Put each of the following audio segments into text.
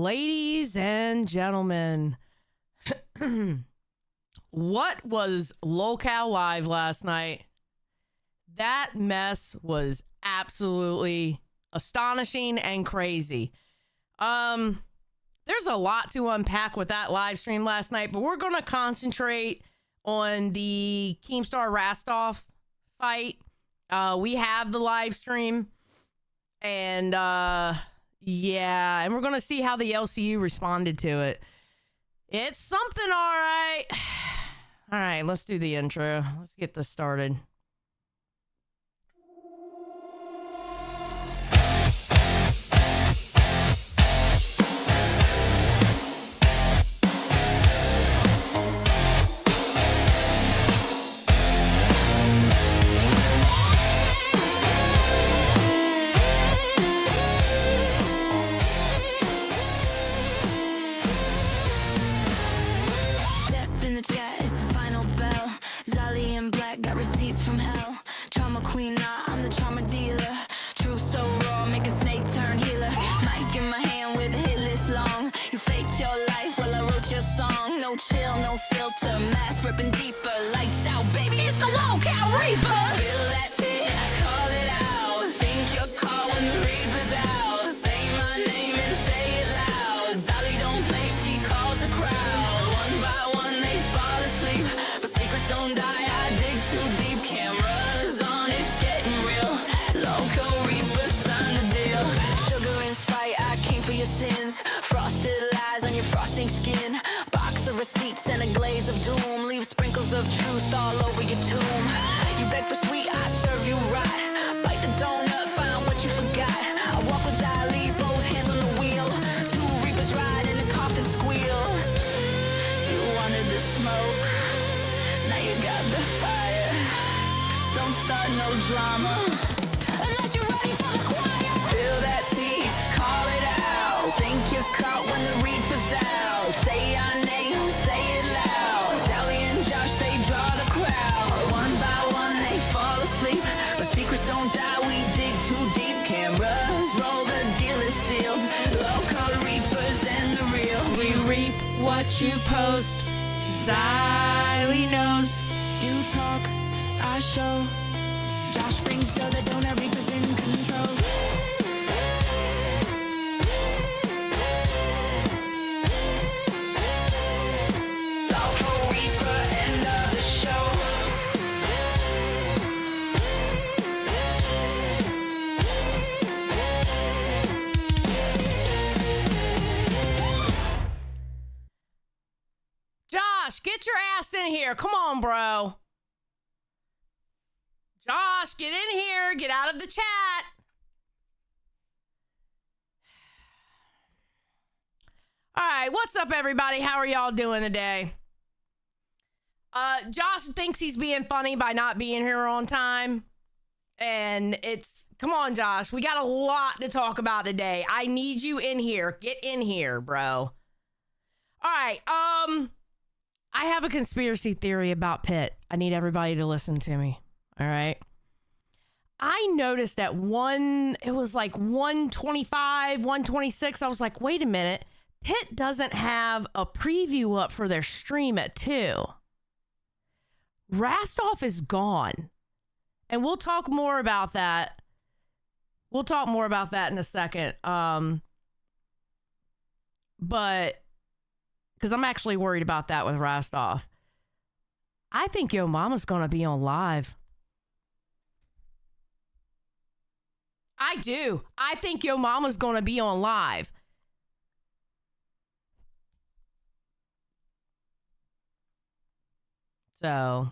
Ladies and gentlemen, what was Locale Live last night? That mess was absolutely astonishing and crazy. There's a lot to unpack with that live stream last night, but we're going to concentrate on the Keemstar Rastov fight. We have the live stream, and yeah, and we're going to see how the LCU responded to it. It's something, all right. All right, let's do the intro. Let's get this started. Receipts from hell, trauma queen, nah, I'm the trauma dealer. Truth so raw, make a snake turn healer. Mic in my hand with a hit list long. You faked your life while I wrote your song. No chill, no filter, mask ripping deeper. Lights out, baby, it's the Locale Reaper. Spill that tea, call it out. Think you're caught when the Reaper's out. Say my name and say it loud. Zali don't play, she calls the crowd. One by one they fall asleep, but secrets don't die. Too deep, cameras on, it's getting real. Local Reaper, sign the deal. Sugar and Sprite, I came for your sins. Frosted lies on your frosting skin. Box of receipts and a glaze of doom. Leave sprinkles of truth all over your tomb. You beg for sweet, I serve you right. Bite the donut, find what you forgot. I walk with Zali, both hands on the wheel. Two Reapers ride in the coffin squeal. You wanted the smoke, now you got the fire. Don't start no drama unless you're ready for the choir. Spill that tea, call it out. Think you're caught when the Reaper's out. Say your name, say it loud. Sally and Josh, they draw the crowd. One by one they fall asleep, but secrets don't die, we dig too deep. Cameras roll, the deal is sealed. Local Reapers and the real. We reap what you post. Zali knows. You talk, I show. Josh brings dough, the donut Reaper's in control. Local Reaper, end of the show. Josh, get your ass in here. Come on, bro. Josh, get in here. Get out of the chat. All right, what's up, everybody? How are y'all doing today? Josh thinks he's being funny by not being here on time. And come on, Josh. We got a lot to talk about today. I need you in here. Get in here, bro. All right, I have a conspiracy theory about Pitt. I need everybody to listen to me. All right. I noticed at it was like 125, 126. I was like, wait a minute. Pitt doesn't have a preview up for their stream at 2. Rastov is gone. And we'll talk more about that. We'll talk more about that in a second. But because I'm actually worried about that with Rastov. I think Yo Mama's going to be on live. I do. I think Yo Mama's going to be on live. So.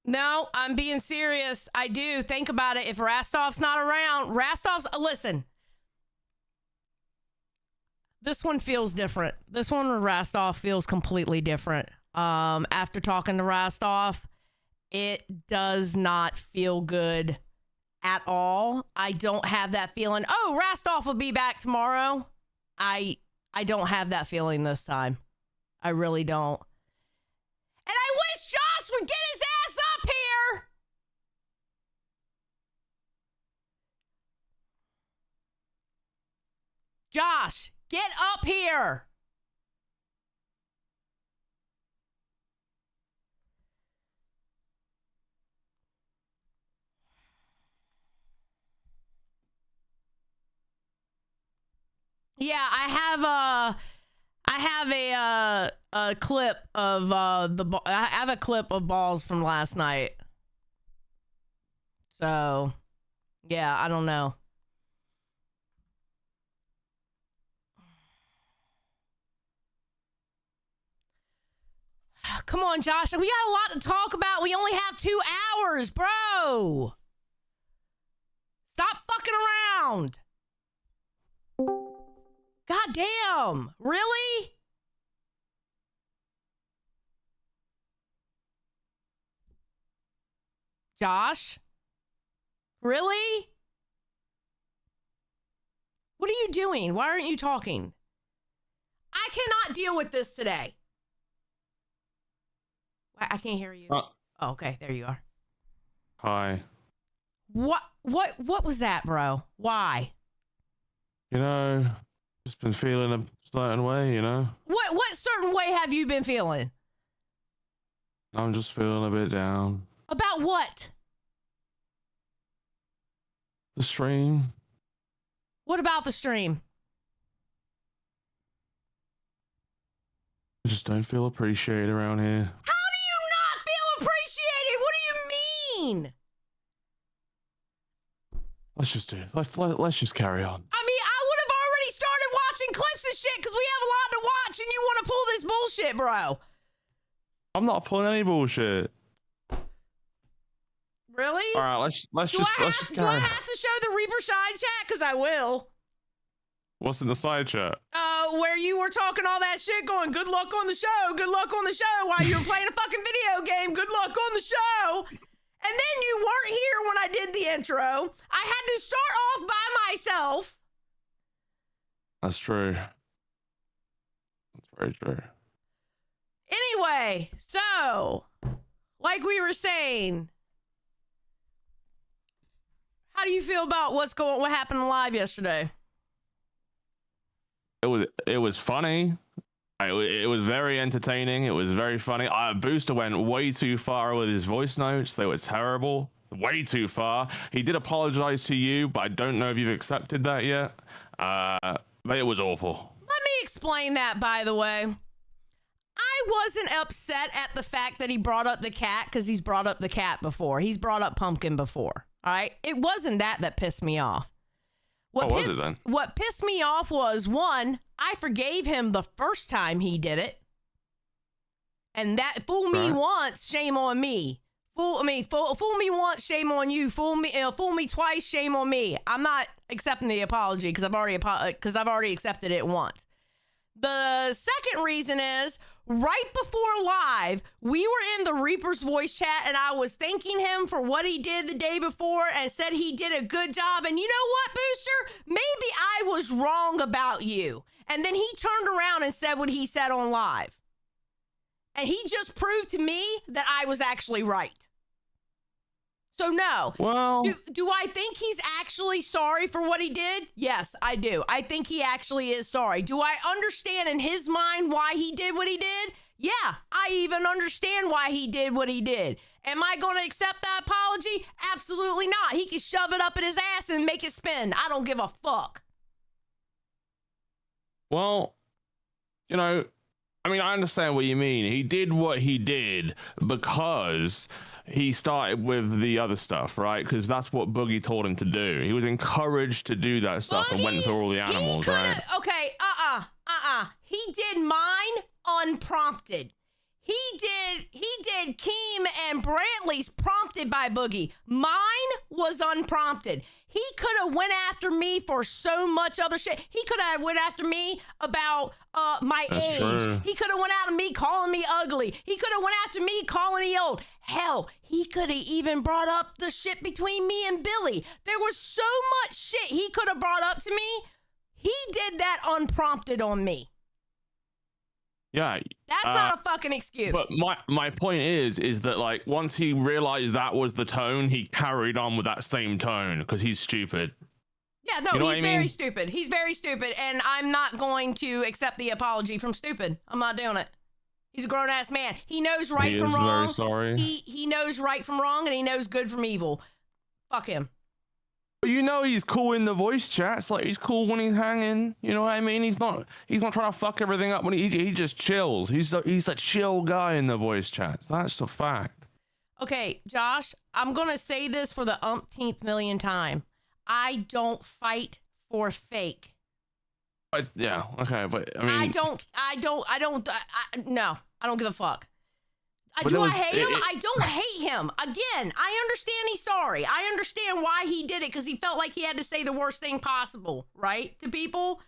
No, I'm being serious. I do. Think about it. If Rastov's not around, listen. This one feels different. This one with Rastov feels completely different. After talking to Rastov, it does not feel good at all. I don't have that feeling. Oh, Rastov will be back tomorrow. I don't have that feeling this time. I really don't. And I wish Josh would Josh, get up here. Yeah, I have a clip of I have a clip of balls from last night. So, yeah, I don't know. Come on, Josh. We got a lot to talk about. We only have 2 hours, bro. Stop fucking around. God damn. Really? Josh? Really? What are you doing? Why aren't you talking? I cannot deal with this today. I can't hear you. Oh, okay. There you are. Hi. What was that, bro? Why? You know, just been feeling a certain way, you know? What certain way have you been feeling? I'm just feeling a bit down. About what? The stream. What about the stream? I just don't feel appreciated around here. How do you not feel appreciated? What do you mean? Let's just do it. Let's just carry on. I mean, I would have already started watching clips of shit because we have a lot to watch and you want to pull this bullshit, bro. I'm not pulling any bullshit. Really? All right, let's just carry on. Do I have to show the Reaper Shine chat? Because I will. What's in the side chat? Where you were talking all that shit going, good luck on the show, good luck on the show, while you were playing a fucking video game, good luck on the show. And then you weren't here when I did the intro. I had to start off by myself. That's true. That's very true. Anyway, so, like we were saying, how do you feel about what happened live yesterday? It was funny. It was very entertaining. It was very funny. Booster went way too far with his voice notes. They were terrible. Way too far. He did apologize to you, but I don't know if you've accepted that yet. But it was awful. Let me explain that, by the way. I wasn't upset at the fact that he brought up the cat because he's brought up the cat before. He's brought up Pumpkin before. All right? It wasn't that pissed me off. What was it then? What pissed me off was, one, I forgave him the first time he did it. And that, fool me once, shame on me. Fool me once, shame on you. Fool me twice, shame on me. I'm not accepting the apology because I've already accepted it once. The second reason is, right before live, we were in the Reaper's voice chat and I was thanking him for what he did the day before and said he did a good job. And you know what, Booster? Maybe I was wrong about you. And then he turned around and said what he said on live. And he just proved to me that I was actually right. So no. Well, do I think he's actually sorry for what he did? Yes, I do. I think he actually is sorry. Do I understand in his mind why he did what he did? Yeah, I even understand why he did what he did. Am I going to accept that apology? Absolutely not. He can shove it up in his ass and make it spin. I don't give a fuck. Well, you know, I mean, I understand what you mean. He did what he did because he started with the other stuff, right? Because that's what Boogie told him to do. He was encouraged to do that stuff and went through all the animals, right? Okay, He did mine unprompted. He did Keem and Brantley's prompted by Boogie. Mine was unprompted. He could have went after me for so much other shit. He could have went after me about my age. True. He could have went after me calling me ugly. He could have went after me calling me old. Hell, he could have even brought up the shit between me and Billy. There was so much shit he could have brought up to me. He did that unprompted on me. Yeah. That's not a fucking excuse. But my point is that, like, once he realized that was the tone, he carried on with that same tone because he's stupid. Yeah, Yeah, no, You know what he's I mean? very stupid. He's very stupid, and I'm not going to accept the apology from stupid. I'm not doing it. He's a grown-ass man. He knows right from wrong. He is very sorry. He knows right from wrong, and he knows good from evil. Fuck him. But you know he's cool in the voice chats. Like, he's cool when he's hanging. You know what I mean? He's not trying to fuck everything up when he just chills. He's a chill guy in the voice chats. That's the fact. Okay, Josh, I'm going to say this for the umpteenth million time. I don't fight for fake. But yeah, okay, but I mean, I don't give a fuck. But Do it was- I hate him? it- I don't hate him. Again, I understand he's sorry. I understand why he did it, because he felt like he had to say the worst thing possible, right, to people.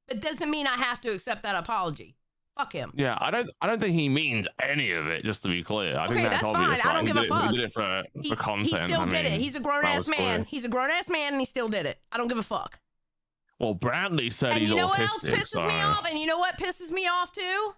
But doesn't mean I have to accept that apology. Fuck him. yeah, I don't think he means any of it. Just to be clear, I Okay, think that's that's obvious. fine. I Right? don't give a fuck. He did it for content. He still did it. He's a grown ass man. clear. He's a grown ass man, and he still did it. I don't give a fuck. Well, Bradley said And he's you know what autistic. else pisses me off? And you know what pisses me off too?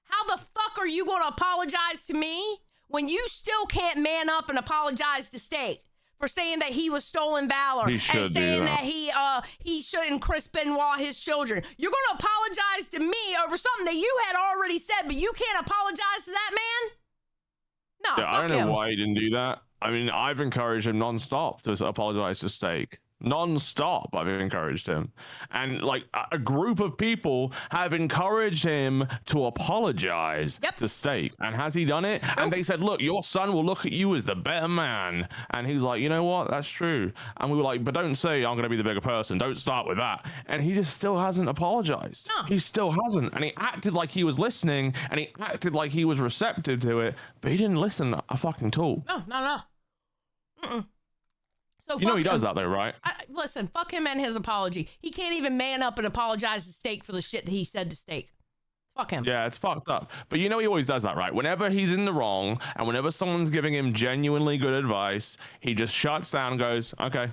How the fuck are you going to apologize to me when you still can't man up and apologize to State for saying that he was stolen valor He should and do saying that. he shouldn't Chris Benoit his children? You're going to apologize to me over something that you had already said, but you can't apologize to that man? No, Yeah, I fuck don't know him. why he didn't do that. I mean, I've encouraged him non-stop to apologize to Steak. Non-stop, I've encouraged him. And like a group of people have encouraged him to apologize to Steak. And has he done it? And they said, look, your son will look at you as the better man. And he's like, you know what? That's true. And we were like, but don't say I'm going to be the bigger person. Don't start with that. And he just still hasn't apologized. No. He still hasn't. And he acted like he was listening, and he acted like he was receptive to it, but he didn't listen a fucking tool. No, no. Mm-mm. So You know fuck he does him. that though, right? Listen, fuck him and his apology. He can't even man up and apologize to Steak for the shit that he said to Steak. Fuck him. Yeah, it's fucked up. But you know he always does that, right? Whenever he's in the wrong and whenever someone's giving him genuinely good advice, he just shuts down and goes, okay.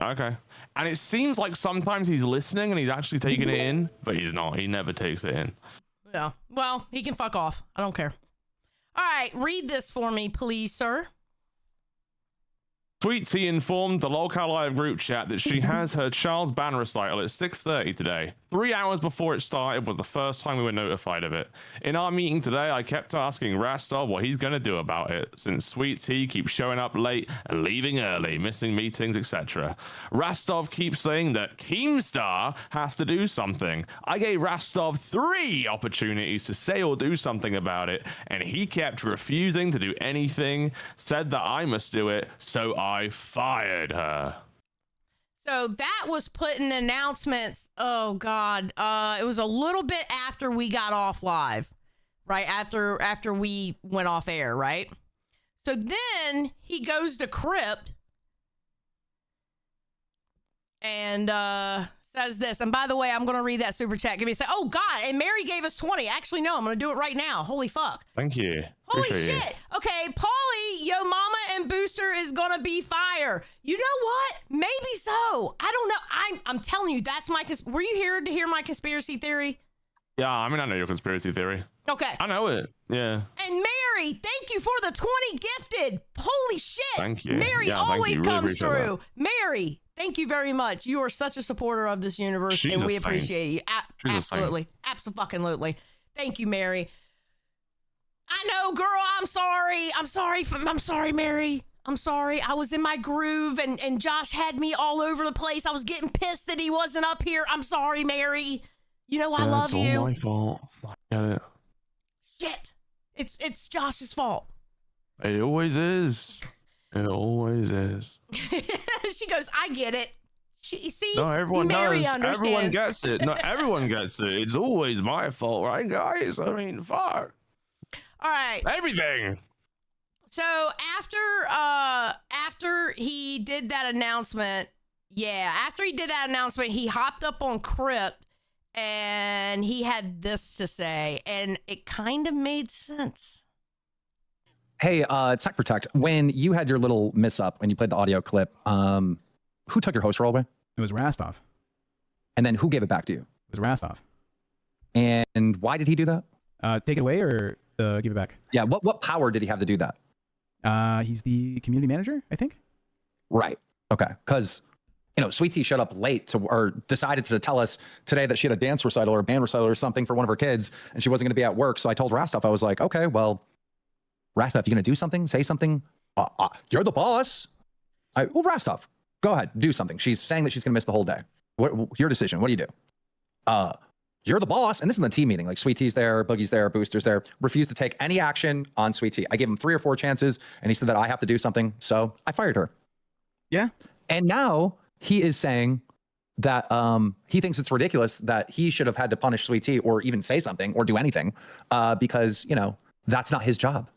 And it seems like sometimes he's listening and he's actually taking it in, but he's not. He never takes it in. Yeah. Well, he can fuck off. I don't care. All right, read this for me, please, sir. Sweet Tea informed the Lolcow Live group chat that she has her child's band recital at 6:30 today. 3 hours before it started was the first time we were notified of it. In our meeting today, I kept asking Rastov what he's going to do about it, since Sweet Tea keeps showing up late and leaving early, missing meetings, etc. Rastov keeps saying that Keemstar has to do something. I gave Rastov 3 opportunities to say or do something about it, and he kept refusing to do anything, said that I must do it, so I fired her. So that was put in announcements. Oh God. It was a little bit after we got off live, right? After we went off air, right? So then he goes to Crypt and says this. And by the way, I'm going to read that super chat. Give me a sec. Oh God. And Mary gave us 20. Actually, no, I'm going to do it right now. Holy fuck. Thank you. Holy Appreciate shit. you. Okay, Paulie, Yo Mama and Booster is gonna be fire. You know what? Maybe so. I don't know. I'm telling you, that's my were you here to hear my conspiracy theory? Yeah, I mean, I know your conspiracy theory. Okay. I know it. Yeah. And Mary, thank you for the 20 gifted. Holy shit. Thank you. Mary Yeah, thank always you. Really comes appreciate through. Mary, thank you very much. You are such a supporter of this universe, She's and a we saint. appreciate you. She's a saint. Absolutely. Absolutely. Thank you, Mary. I know, girl. I'm sorry. I'm sorry, Mary. I'm sorry. I was in my groove and Josh had me all over the place. I was getting pissed that he wasn't up here. I'm sorry, Mary. You know I love you. It's all my fault. I get it. Shit. It's Josh's fault. It always is. It always is. She goes, I get it. See, No, everyone Mary does. understands. Everyone gets it. No, everyone gets it. It's always my fault, right, guys? I mean, fuck. All right. Everything. So after he did that announcement, he hopped up on Crypt and he had this to say, and it kind of made sense. Hey, Tech Protect, when you had your little miss up when you played the audio clip, who took your host role away? It was Rastov. And then who gave it back to you? It was Rastov. And why did he do that? Take it away or give it back? Yeah, what power did he have to do that? He's the community manager, I think. Right. Okay. Because you know, Sweet Tea showed up late to, or decided to tell us today that she had a dance recital or a band recital or something for one of her kids, and she wasn't going to be at work. So I told Rastov, I was like, okay, well, Rastov, you going to do something? Say something? You're the boss. Well, Rastov, go ahead, do something. She's saying that she's going to miss the whole day. Your decision. What do you do? You're the boss. And this is in the team meeting. Like Sweet Tea's there, Boogie's there, Booster's there. Refused to take any action on Sweet Tea. I gave him 3 or 4 chances, and he said that I have to do something. So I fired her. Yeah. And now he is saying that he thinks it's ridiculous that he should have had to punish Sweet Tea or even say something or do anything because, you know, that's not his job.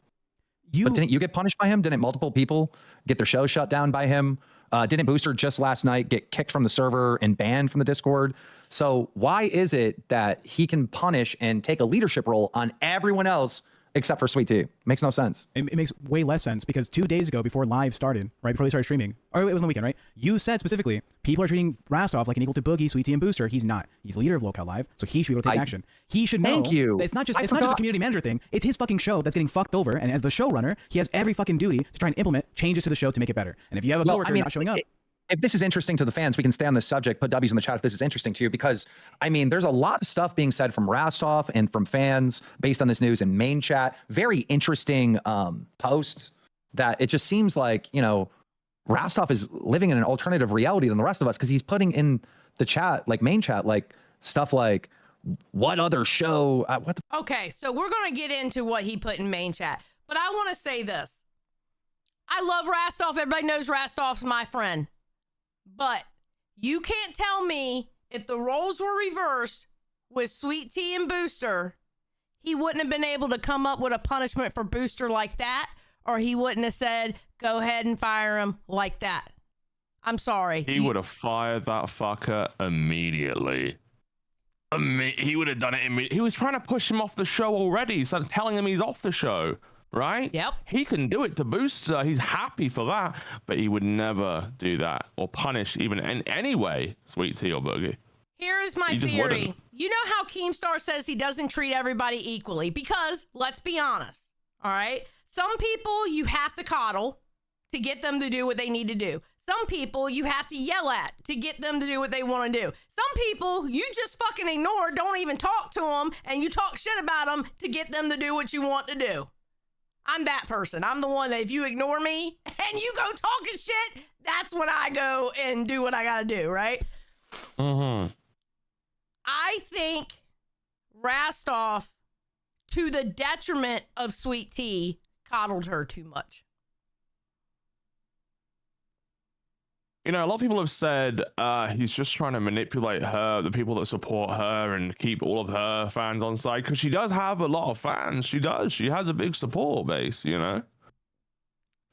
But didn't you get punished by him? Didn't multiple people get their show shut down by him? Didn't Booster just last night get kicked from the server and banned from the Discord? So why is it that he can punish and take a leadership role on everyone else except for Sweet Tea? Makes no sense. It makes way less sense because 2 days ago, before live started, right before they started streaming, or it was on the weekend, right? You said specifically, people are treating Rastov like an equal to Boogie, Sweet Tea, and Booster. He's not. He's leader of Locale Live, so he should be able to take action. He should know. Thank you. It's not just a community manager thing. It's his fucking show that's getting fucked over, and as the showrunner, he has every fucking duty to try and implement changes to the show to make it better. And if you have a coworker not showing up. If this is interesting to the fans, we can stay on this subject. Put W's in the chat if this is interesting to you, because I mean, there's a lot of stuff being said from Rastov and from fans based on this news in main chat. Very interesting posts that it just seems like, you know, Rastov is living in an alternative reality than the rest of us, because he's putting in the chat, like main chat, like stuff like, what other show? What the? Okay, so we're going to get into what he put in main chat, but I want to say this. I love Rastov. Everybody knows Rastov's my friend. But you can't tell me if the roles were reversed with Sweet Tea and Booster, he wouldn't have been able to come up with a punishment for Booster like that, or he wouldn't have said, go ahead and fire him like that. I'm sorry. He would have fired that fucker immediately. He would have done it immediately. He was trying to push him off the show already, so telling him he's off the show. Right? Yep. He can do it to Booster. He's happy for that, but he would never do that or punish even in any way Sweet Tea or Boogie. Here is my theory. You know how Keemstar says he doesn't treat everybody equally? Because, let's be honest, all right? Some people you have to coddle to get them to do what they need to do. Some people you have to yell at to get them to do what they want to do. Some people you just fucking ignore, don't even talk to them, and you talk shit about them to get them to do what you want to do. I'm that person. I'm the one that if you ignore me and you go talking shit, that's when I go and do what I got to do, right? Mm-hmm. I think Rastov, to the detriment of Sweet Tea, coddled her too much. You know, a lot of people have said he's just trying to manipulate her, the people that support her, and keep all of her fans on side, because she does have a lot of fans. She does. She has a big support base, you know?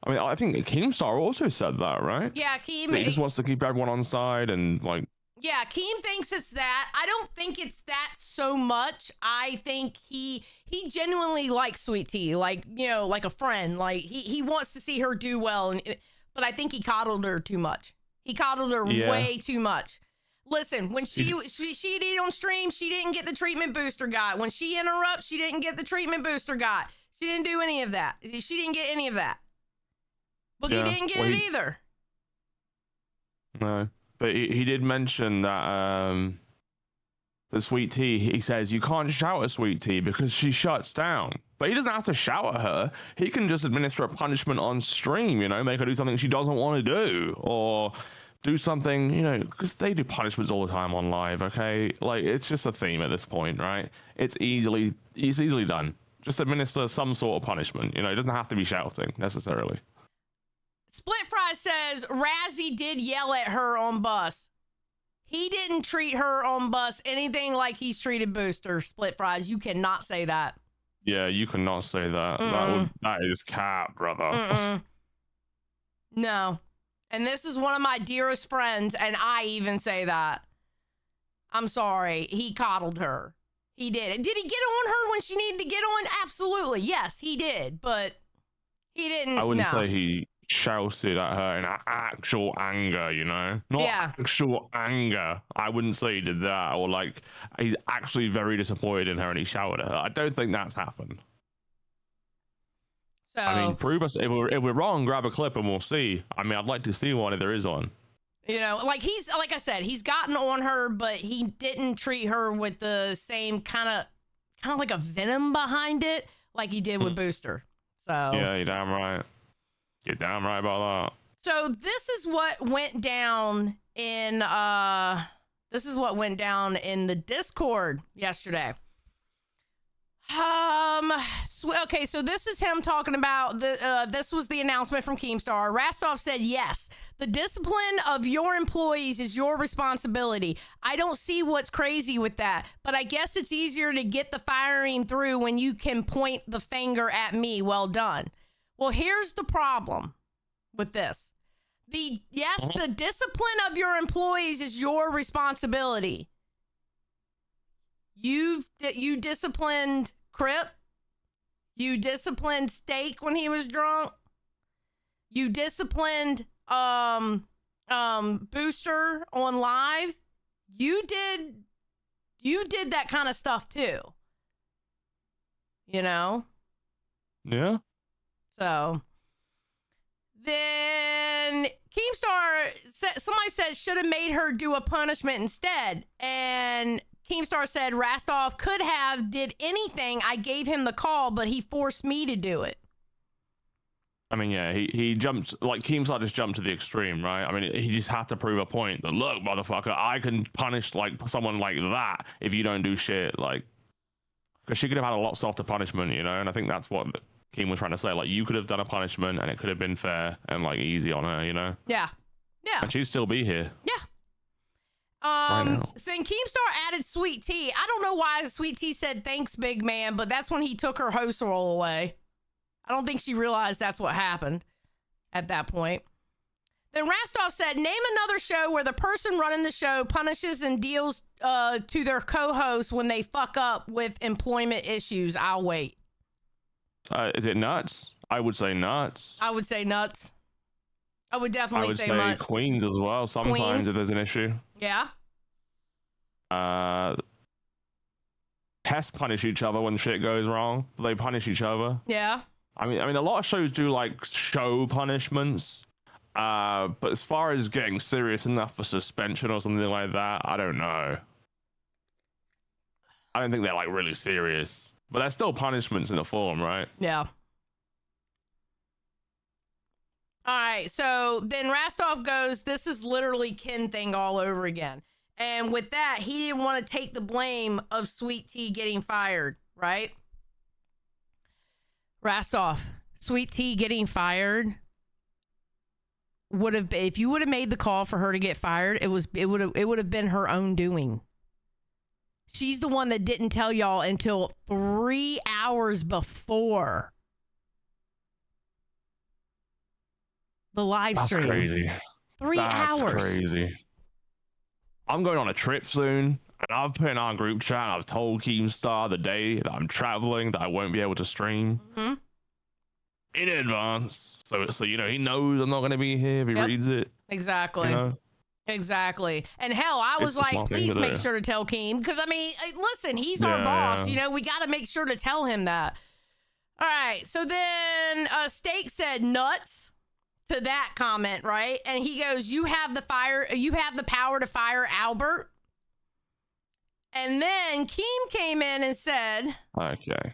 I mean, I think Keemstar also said that, right? Yeah, Keem. He just wants to keep everyone on side and, like... Yeah, Keem thinks it's that. I don't think it's that so much. I think he genuinely likes Sweet Tea, like, you know, like a friend. Like, he wants to see her do well, but I think he coddled her too much. He coddled her way too much. Listen, when she did on stream, she didn't get the treatment Booster got. When she interrupts, she didn't get the treatment Booster got. She didn't do any of that. She didn't get any of that. Boogie didn't get it either. No, but he did mention that the Sweet Tea, he says you can't shout at Sweet Tea because she shuts down. But he doesn't have to shout at her. He can just administer a punishment on stream, you know, make her do something she doesn't want to do, or do something, you know, because they do punishments all the time on live, okay? Like, it's just a theme at this point, right? It's easily done. Just administer some sort of punishment, you know, it doesn't have to be shouting necessarily. Split Fry says Razzie did yell at her on bus. He didn't treat her on bus anything like he's treated Booster. Split Fries, you cannot say that. Yeah, you cannot say that. That is cap, brother. No. And this is one of my dearest friends, and I even say that. I'm sorry. He coddled her. He did. Did he get on her when she needed to get on? Absolutely. Yes, he did. But he didn't. I wouldn't say he shouted at her in actual anger, you know? Not actual anger. I wouldn't say he did that, or like he's actually very disappointed in her and he shouted at her. I don't think that's happened. So I mean, prove us if we're wrong, grab a clip and we'll see. I mean, I'd like to see one if there is one. You know, like like I said, he's gotten on her, but he didn't treat her with the same kind of like a venom behind it, like he did with Booster. So yeah, you're damn right. You're damn right about that. So this is what went down in the Discord yesterday. Okay, so this is him talking about this was the announcement from Keemstar. Rastov said, yes, the discipline of your employees is your responsibility. I don't see what's crazy with that, but I guess it's easier to get the firing through when you can point the finger at me. Well done. Well, here's the problem with this. The discipline of your employees is your responsibility. You disciplined Crip. You disciplined Steak when he was drunk. You disciplined Booster on live. You did that kind of stuff too. You know? Yeah. So then Keemstar somebody said should have made her do a punishment instead. And Keemstar said Rastov could have did anything. I gave him the call, but he forced me to do it. I mean, yeah, he jumped, like, Keemstar just jumped to the extreme, right? I mean, he just had to prove a point that, look, motherfucker, I can punish, like, someone like that if you don't do shit, like, because she could have had a lot softer punishment, you know? And I think that's what Keem was trying to say. Like, you could have done a punishment and it could have been fair and, like, easy on her, you know? Yeah. Yeah. And she'd still be here. Yeah. So then Keemstar added Sweet Tea. I don't know why Sweet Tea said thanks, big man, but that's when he took her host role away. I don't think she realized that's what happened at that point. Then Rastov said, name another show where the person running the show punishes and deals to their co-hosts when they fuck up with employment issues. I'll wait. Is it Nuts? I would say Nuts. I would say Nuts. I would definitely say Nuts. Queens as well. Sometimes Queens. If there's an issue. Yeah. Tests punish each other when shit goes wrong. They punish each other. Yeah. I mean, a lot of shows do like show punishments. But as far as getting serious enough for suspension or something like that, I don't know. I don't think they're like really serious, but they're still punishments in a form, right? Yeah. All right. So then Rastov goes, this is literally Ken thing all over again. And with that, he didn't want to take the blame of Sweet Tea getting fired, right? Rastov, Sweet Tea getting fired would have been, if you would have made the call for her to get fired, it would have been her own doing. She's the one that didn't tell y'all until 3 hours before the live stream. That's crazy. 3 hours. That's crazy. I'm going on a trip soon, and I've put in our group chat, and I've told Keemstar the day that I'm traveling that I won't be able to stream in advance. So you know, he knows I'm not going to be here if he reads it. Exactly. You know? Exactly. And hell, I was like, please make sure to tell Keem, because I mean, listen, he's our boss. You know, we got to make sure to tell him that. All right. So then Steak said nuts to that comment, right? And he goes, you have the power to fire Albert. And then Keem came in and said, okay,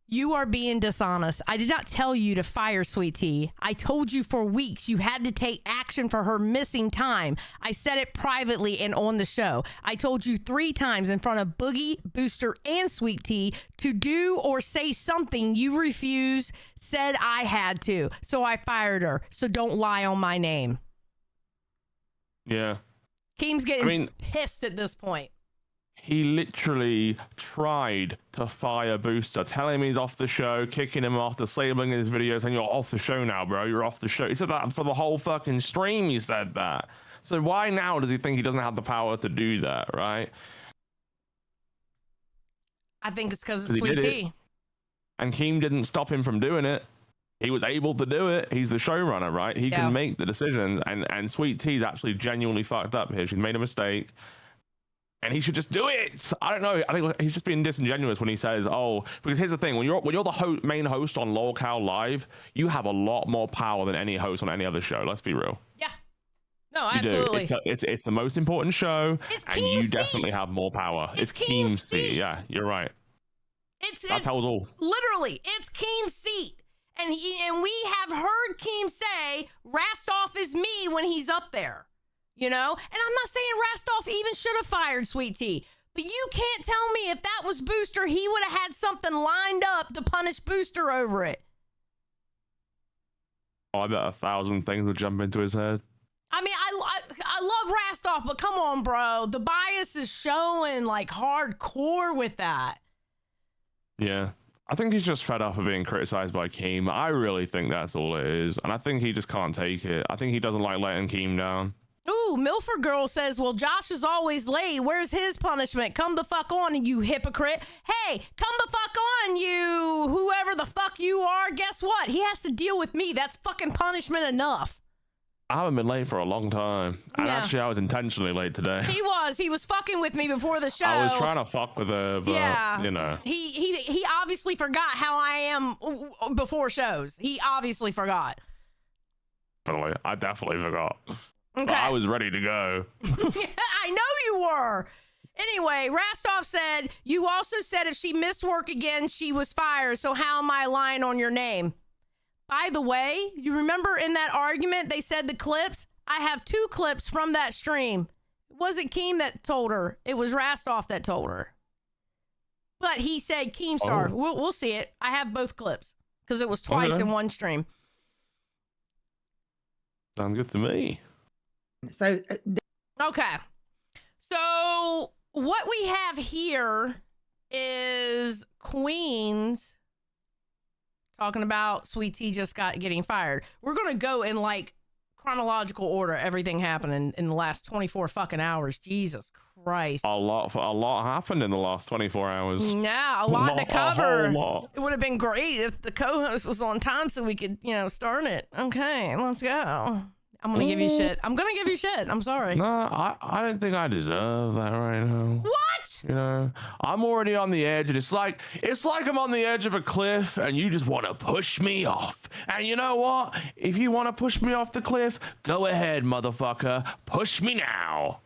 you are being dishonest. I did not tell you to fire Sweet Tea. I told you for weeks you had to take action for her missing time. I said it privately and on the show. I told you 3 times in front of Boogie, Booster, and Sweet Tea to do or say something you refused, said I had to. So I fired her. So don't lie on my name. Yeah. Keem's getting pissed at this point. He literally tried to fire Booster, telling him he's off the show, kicking him off, disabling his videos, saying, you're off the show now, bro. You're off the show. He said that for the whole fucking stream. He said that. So why now does he think he doesn't have the power to do that, right? I think it's because of Sweet Tea. And Keem didn't stop him from doing it. He was able to do it. He's the showrunner, right? He can make the decisions. And Sweet Tea's actually genuinely fucked up here. She made a mistake. And he should just do it. I don't know. I think he's just being disingenuous when he says, "Oh," because here's the thing: when you're the main host on LolCal Live, you have a lot more power than any host on any other show. Let's be real. Yeah. No, You absolutely. do. It's the most important show, It's and you Keem's definitely seat. have more power. It's It's Keem's Keem's seat. seat. Yeah, you're right. It's That tells all. literally, it's Keem's seat. And we have heard Keem say Rastov is me when he's up there. You know? And I'm not saying Rastov even should have fired Sweet Tea. But you can't tell me if that was Booster, he would have had something lined up to punish Booster over it. Oh, I bet 1,000 things would jump into his head. I mean, I love Rastov, but come on, bro. The bias is showing like hardcore with that. Yeah. I think he's just fed up of being criticized by Keem. I really think that's all it is. And I think he just can't take it. I think he doesn't like letting Keem down. Ooh, Milford Girl says, well, Josh is always late. Where's his punishment? Come the fuck on, you hypocrite. Hey, come the fuck on, you whoever the fuck you are. Guess what? He has to deal with me. That's fucking punishment enough. I haven't been late for a long time. And Yeah. actually, I was intentionally late today. He was fucking with me before the show. I was trying to fuck with her, but, Yeah. you know. He obviously forgot how I am before shows. He obviously forgot. I definitely forgot. Okay. But I was ready to go. I know you were. Anyway, Rastov said, you also said if she missed work again, she was fired. So how am I lying on your name? By the way, you remember in that argument, they said the clips? I have 2 clips from that stream. It wasn't Keem that told her. It was Rastov that told her. But he said Keemstar. Oh. We'll see it. I have both clips because it was twice Okay. in one stream. Sounds good to me. So Okay. So what we have here is Queens talking about Sweet Tea just getting fired. We're going to go in like chronological order, everything happening in the last 24 fucking hours. Jesus Christ. A lot happened in the last 24 hours. Yeah, a lot to cover. A whole lot. It would have been great if the co-host was on time so we could, start it. Okay, let's go. I'm going to give you shit. I'm going to give you shit. I'm sorry. No, I don't think I deserve that right now. What? You know, I'm already on the edge, and it's like I'm on the edge of a cliff, and you just want to push me off. And you know what? If you want to push me off the cliff, go ahead, motherfucker. Push me now.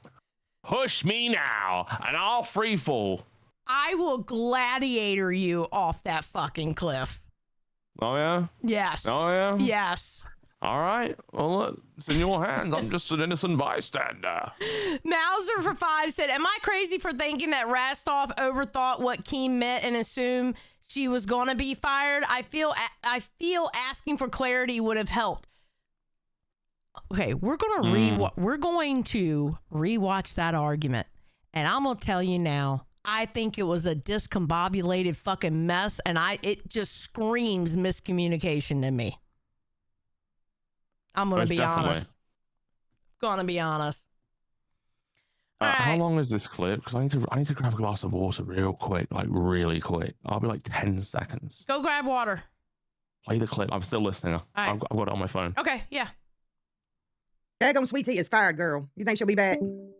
Push me now, and I'll free fall. I will gladiator you off that fucking cliff. Oh yeah. Yes. Oh yeah. Yes. All right. Well, look, it's in your hands. I'm just an innocent bystander. Mauser for 5 said, am I crazy for thinking that Rastov overthought what Keem meant and assumed she was going to be fired? I feel asking for clarity would have helped. Okay, we're going to rewatch that argument. And I'm going to tell you now, I think it was a discombobulated fucking mess, and it just screams miscommunication to me. I'm going to Most be definitely. honest. Gonna be honest. How Alright. long is this clip? Because I need to grab a glass of water real quick, like really quick. I'll be like 10 seconds. Go grab water. Play the clip. I'm still listening. right. I've got it on my phone. Okay, yeah. Daggum Sweet Tea is fired, girl. You think she'll be back?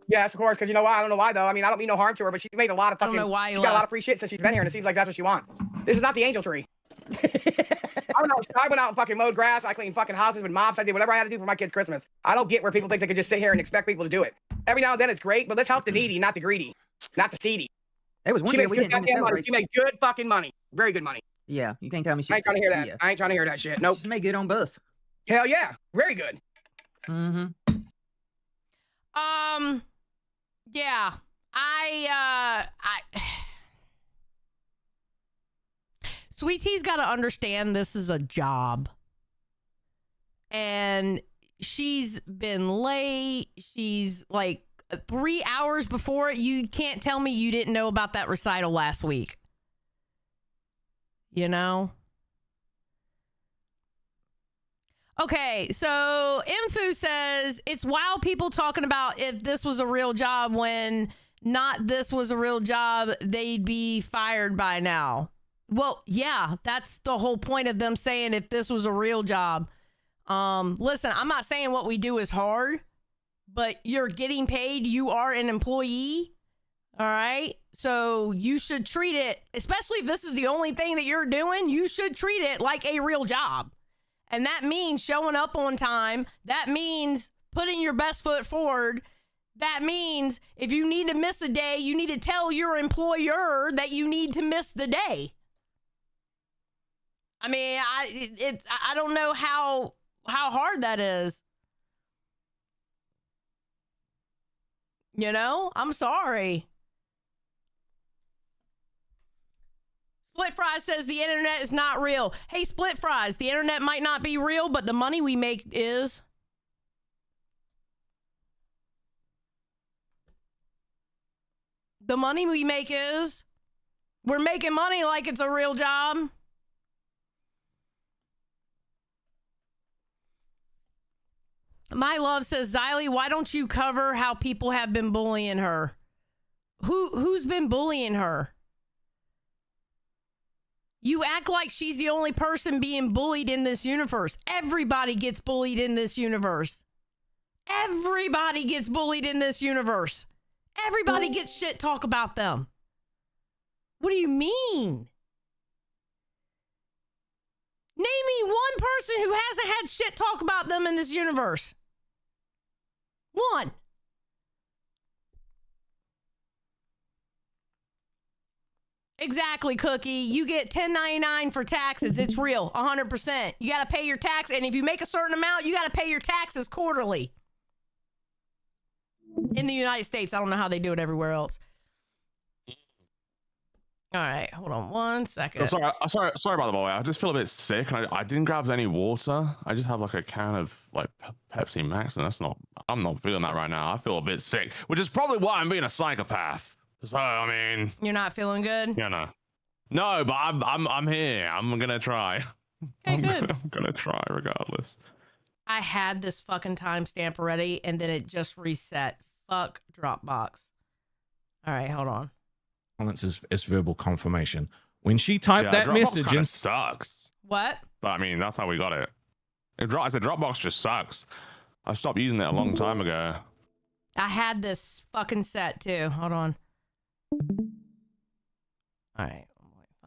Yes, of course, because you know why? I don't know why, though. I mean, I don't mean no harm to her, but she's made a lot of I don't fucking... know why you she's got a lot left. of free shit since she's been here, and it seems like that's what she wants. This is not the angel tree. I don't know. I went out and fucking mowed grass. I cleaned fucking houses with mops. I did whatever I had to do for my kids' Christmas. I don't get where people think they can just sit here and expect people to do it. Every now and then it's great, but let's help the needy, not the greedy, not the seedy. It was one She year makes we good didn't even goddamn money. celebrate. She makes good fucking money. Very good money. Yeah, you can't tell me she. I ain't trying to hear that. Yeah. I ain't trying to hear that shit. Nope. She made good on bus. Hell yeah. Very good. Mm-hmm. Yeah. I Sweet Tea's got to understand this is a job. And she's been late. She's like 3 hours before it. You can't tell me you didn't know about that recital last week. You know? Okay, so Infu says it's wild people talking about if this was a real job when not this was a real job, they'd be fired by now. Well, yeah, that's the whole point of them saying if this was a real job. Listen, I'm not saying what we do is hard, but you're getting paid. You are an employee. All right. So you should treat it, especially if this is the only thing that you're doing, you should treat it like a real job. And that means showing up on time. That means putting your best foot forward, that means if you need to miss a day, you need to tell your employer that you need to miss the day. I mean, I don't know how hard that is. You know, I'm sorry. Split Fries says the internet is not real. Hey, Split Fries, the internet might not be real, but the money we make is. The money we make is. We're making money like it's a real job. My Love says, Xylee, why don't you cover how people have been bullying her? Who's been bullying her? You act like she's the only person being bullied in this universe. Everybody gets bullied in this universe. Everybody gets bullied in this universe. Everybody gets shit talk about them. What do you mean? Name me one person who hasn't had shit talk about them in this universe. One. Exactly, Cookie. You get $10.99 for taxes. It's real, 100%. You got to pay your tax, and if you make a certain amount, you got to pay your taxes quarterly. In the United States, I don't know how they do it everywhere else. All right, hold on one second. Sorry about the boy. I just feel a bit sick, and I didn't grab any water. I just have like a can of like Pepsi Max, and I'm not feeling that right now. I feel a bit sick, which is probably why I'm being a psychopath. So I mean, you're not feeling good. You know, no, but I'm here. I'm gonna try. Okay, good. I'm gonna try regardless. I had this fucking timestamp already, and then it just reset. Fuck Dropbox. All right, hold on. It's verbal confirmation. When she typed that Dropbox message in, sucks. What? But I mean, that's how we got it. I said Dropbox just sucks. I stopped using it a long time ago. I had this fucking set too. Hold on. All right.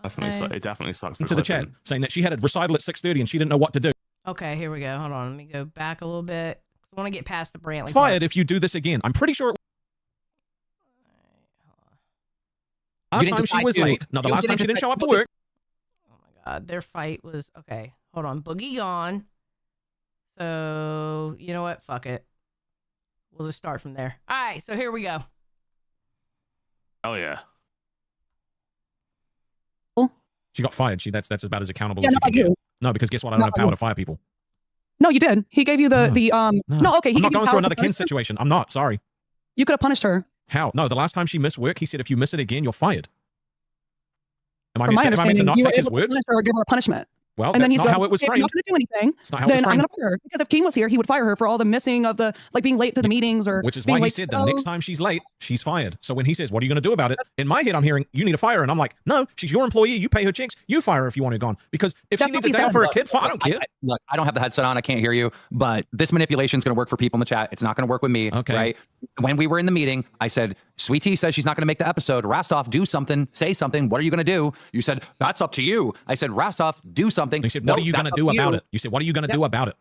It definitely sucks. Into the chat saying that she had a recital at 6:30 and she didn't know what to do. Okay, here we go. Hold on. Let me go back a little bit. I want to get past the Brantley. Fired part. if you do this again. I'm pretty sure. Last time she was late. No, the last time she didn't show up to work. Oh my God. Their fight was okay. Hold on. Boogie gone. So, you know what? Fuck it. We'll just start from there. All right. So here we go. Oh, yeah. She got fired. That's about as accountable Yeah, as you not can you. get. No, because guess what? I don't have power to fire people. No, you did. He gave you the no. Okay, he I'm not gave you going power through to another punish Ken her. situation. I'm not. Sorry. You could have punished her. How? No, the last time she missed work, he said if you miss it again, you're fired. Am I From my meant to understanding, not you were take his able to words? punish her or give her a punishment. Well, and then that's he's not like, how it was if you're framed. not going to do anything, It's not how it was then I'm framed. going to fire her. Because if Keem was here, he would fire her for all the missing of the, like being late to the meetings or Which is being why he late said to the next go. time she's late, she's fired. So when he says, what are you going to do about it? In my head, I'm hearing, you need to fire her. And I'm like, no, she's your employee. You pay her checks. You fire her if you want her gone. Because if she That's needs what a he day off said. for a kid, fine, I don't care. Look, I don't have the headset on. I can't hear you. But this manipulation is going to work for people in the chat. It's not going to work with me. Okay. Right? When we were in the meeting, I said, Sweet Tea says she's not going to make the episode. Rastov, do something. Say something. What are you going to do? You said, that's up to you. I said, Rastov, do something. You said, what No, are you going to that's do up about it? You said, what are you going to do about it?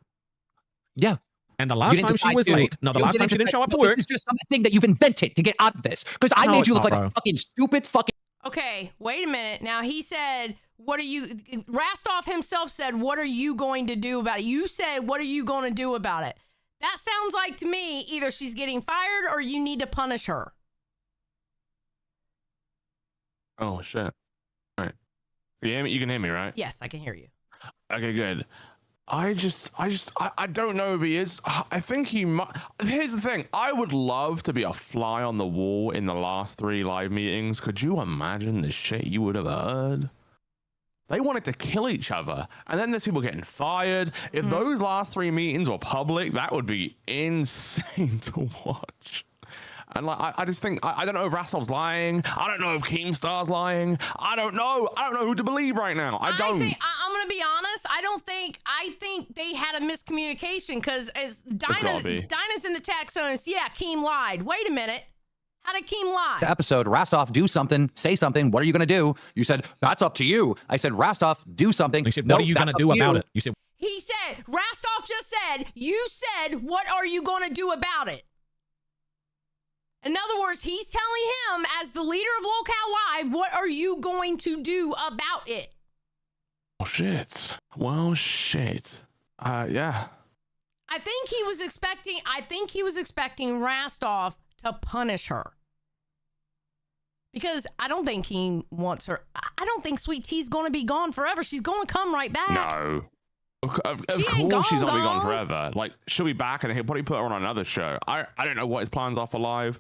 Yeah. And the last time she was late, no, the last time she didn't show up to work. This is just something that you've invented to get out of this. Because I No, made it's you look not, like bro. a fucking stupid fucking. Okay, wait a minute. Now he said, what are you, Rastov himself said, what are you going to do about it? You said, what are you going to do about it? That sounds like to me, either she's getting fired or you need to punish her. Oh, shit. All right. You can hear me, right? Yes, I can hear you. Okay, good. I don't know if he is. I think he might. Here's the thing. I would love to be a fly on the wall in the last 3 live meetings. Could you imagine the shit you would have heard? They wanted to kill each other. And then there's people getting fired. If those last 3 meetings were public, that would be insane to watch. And like, I just think, I don't know if Rastov's lying. I don't know if Keemstar's lying. I don't know who to believe right now. I don't. I'm going to be honest. I think they had a miscommunication because as Dinah's in the chat zone, yeah, Keem lied. Wait a minute. How did Keem lie? The episode, Rastov, do something, say something. What are you going to do? You said, that's up to you. I said, Rastov, do something. You said, what are you going to do about it? You said, He said, Rastov just said, you said, what are you going to do about it? In other words, he's telling him, as the leader of Locale Live, what are you going to do about it? Oh, shit. Well, shit. Yeah. I think he was expecting Rastov to punish her. Because I don't think he wants her. I don't think Sweet Tea's going to be gone forever. She's going to come right back. No. Of She course ain't gone, she's not be gone gone. forever. Like, she'll be back and he'll probably put her on another show. I don't know what his plans are for Live.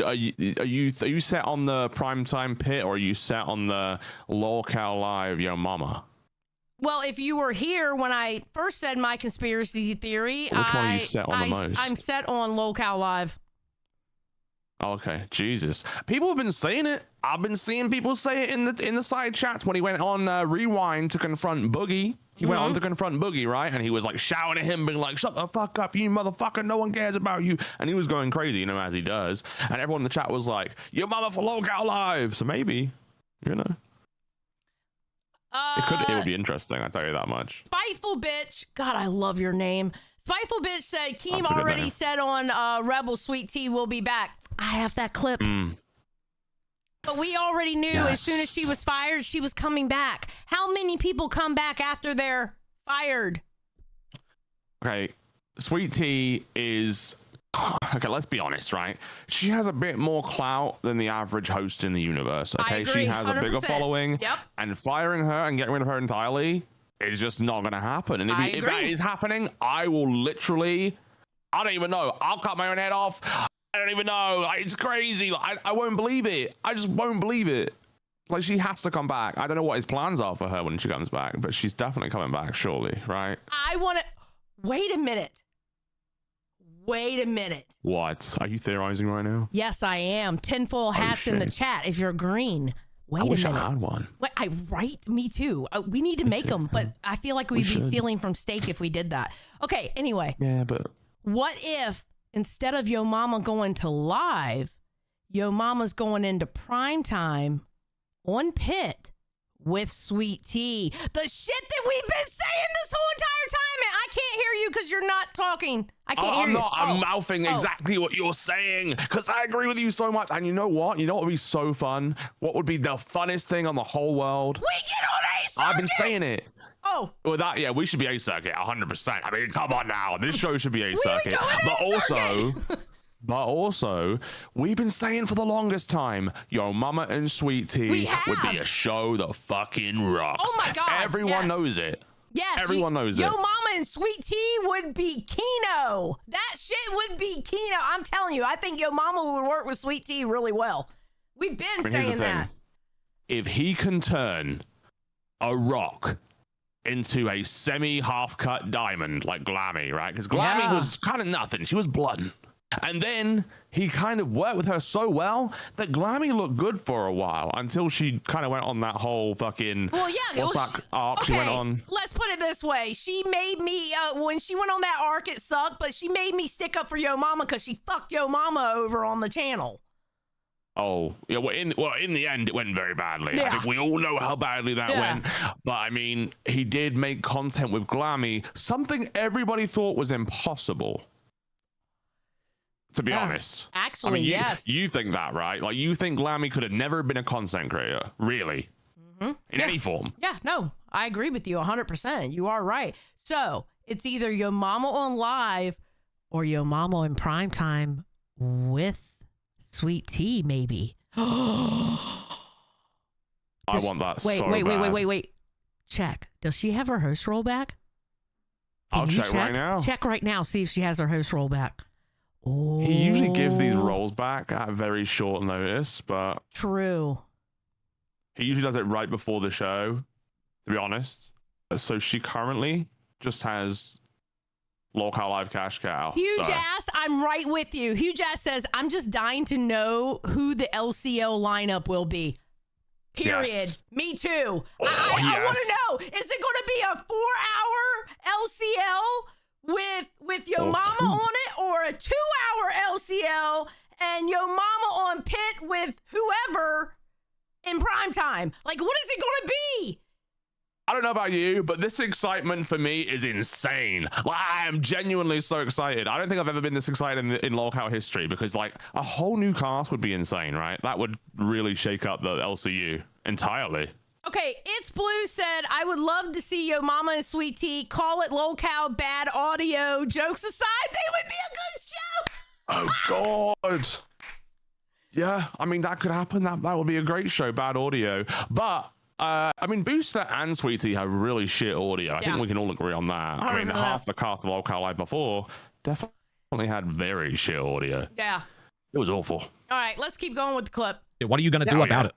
Are you set on the primetime pit, or are you set on the Locale Live Yo Mama? Well, if you were here when I first said my conspiracy theory, Which one are you set on the most? I'm set on Locale Live. Okay, Jesus. People have been saying it. I've been seeing people say it in the side chats when he went on Rewind to confront Boogie. He went on to confront Boogie, right? And he was like shouting at him, being like, shut the fuck up, you motherfucker, no one cares about you. And he was going crazy, you know, as he does. And everyone in the chat was like, your mama for Locale Live. So maybe, you know. It would be interesting, I'll tell you that much. Spiteful Bitch. God, I love your name. Spiteful Bitch said, Keem That's a good already name. said on Rebel Sweet Tea will be back. I have that clip. But we already knew as soon as she was fired, she was coming back. How many people come back after they're fired? Okay, Sweet Tea is... Okay, let's be honest, right? She has a bit more clout than the average host in the universe, okay? I agree, She has a bigger 100%. following. Yep. And firing her and getting rid of her entirely is just not going to happen. And if that is happening, I will literally... I don't even know. I'll cut my own head off. I don't even know. Like, it's crazy. Like, I won't believe it. I just won't believe it. Like, she has to come back. I don't know what his plans are for her when she comes back, but she's definitely coming back, surely, right? I want to... Wait a minute. Wait a minute. What? Are you theorizing right now? Yes, I am. Tinfoil hats in the shit. chat if you're green. Wait I wish a minute. I had one. Wait, right? Me too. We need to make them, but I feel like we'd be should. stealing from Steak if we did that. Okay, anyway. Yeah, but... What if instead of Yo Mama going to Live, Yo Mama's going into prime time on Pit with Sweet Tea? The shit that we've been saying this whole entire time, and I can't hear you because you're not talking. I can't hear I'm you. not. I'm mouthing exactly what you're saying because I agree with you so much. And you know what? You know what would be so fun? What would be the funnest thing on the whole world? We get on A circuit. I've been saying it. Oh. Well, that, yeah, we should be A circuit 100%. I mean, come on now. This show should be A circuit. But also, we've been saying for the longest time, Yo Mama and Sweet Tea would be a show that fucking rocks. Oh my God. Everyone yes. knows it. Yes. Everyone knows Yo it. Mama and Sweet Tea would be Keno. That shit would be Keno. I'm telling you, I think Yo Mama would work with Sweet Tea really well. We've been Here's saying the thing. that. If he can turn a rock into a semi-half-cut diamond like Glammy, right? Because Glammy was kind of nothing. She was blunt. And then he kind of worked with her so well that Glammy looked good for a while until she kind of went on that whole fucking... Well, yeah. What's that arc she went on? Let's put it this way. She made me, when she went on that arc, it sucked, but she made me stick up for Yo Mama because she fucked Yo Mama over on the channel. Oh, yeah. Well, in the end, it went very badly. Yeah. I think we all know how badly that went. But I mean, he did make content with Glammy, something everybody thought was impossible. To be honest. Actually, I mean, yes. You think that, right? Like, you think Glammy could have never been a content creator, really? In any form. Yeah, no, I agree with you 100%. You are right. So it's either Yo Mama on Live or Yo Mama in primetime with Sweet Tea, maybe. I want that so bad. Wait. Check. Does she have her host role back? I'll check right now. Check right now. See if she has her host role back. Oh. He usually gives these roles back at very short notice, but... True. He usually does it right before the show, to be honest. So she currently just has Locale Live Cash Cow. Huge Ass, I'm right with you. Huge Ass says, I'm just dying to know who the LCL lineup will be. Period. Yes. Me too. Oh, I want to know, is it going to be a 4-hour LCL with Yo Mama on it, or a 2-hour LCL and Yo Mama on Pit with whoever in prime time? Like, what is it going to be? I don't know about you, but this excitement for me is insane. Like, I am genuinely so excited. I don't think I've ever been this excited in locale history, because like a whole new cast would be insane, right? That would really shake up the LCU entirely. Okay, It's Blue said, I would love to see Yo Mama and Sweet Tea. Call it locale bad audio. Jokes aside, they would be a good show. Oh, God. Yeah, I mean, that could happen. That would be a great show, bad audio. But, I mean, Booster and Sweet Tea have really shit audio. I think we can all agree on that. I mean, half the cast of Locale Live before definitely had very shit audio. Yeah. It was awful. All right, let's keep going with the clip. What are you going to do about it?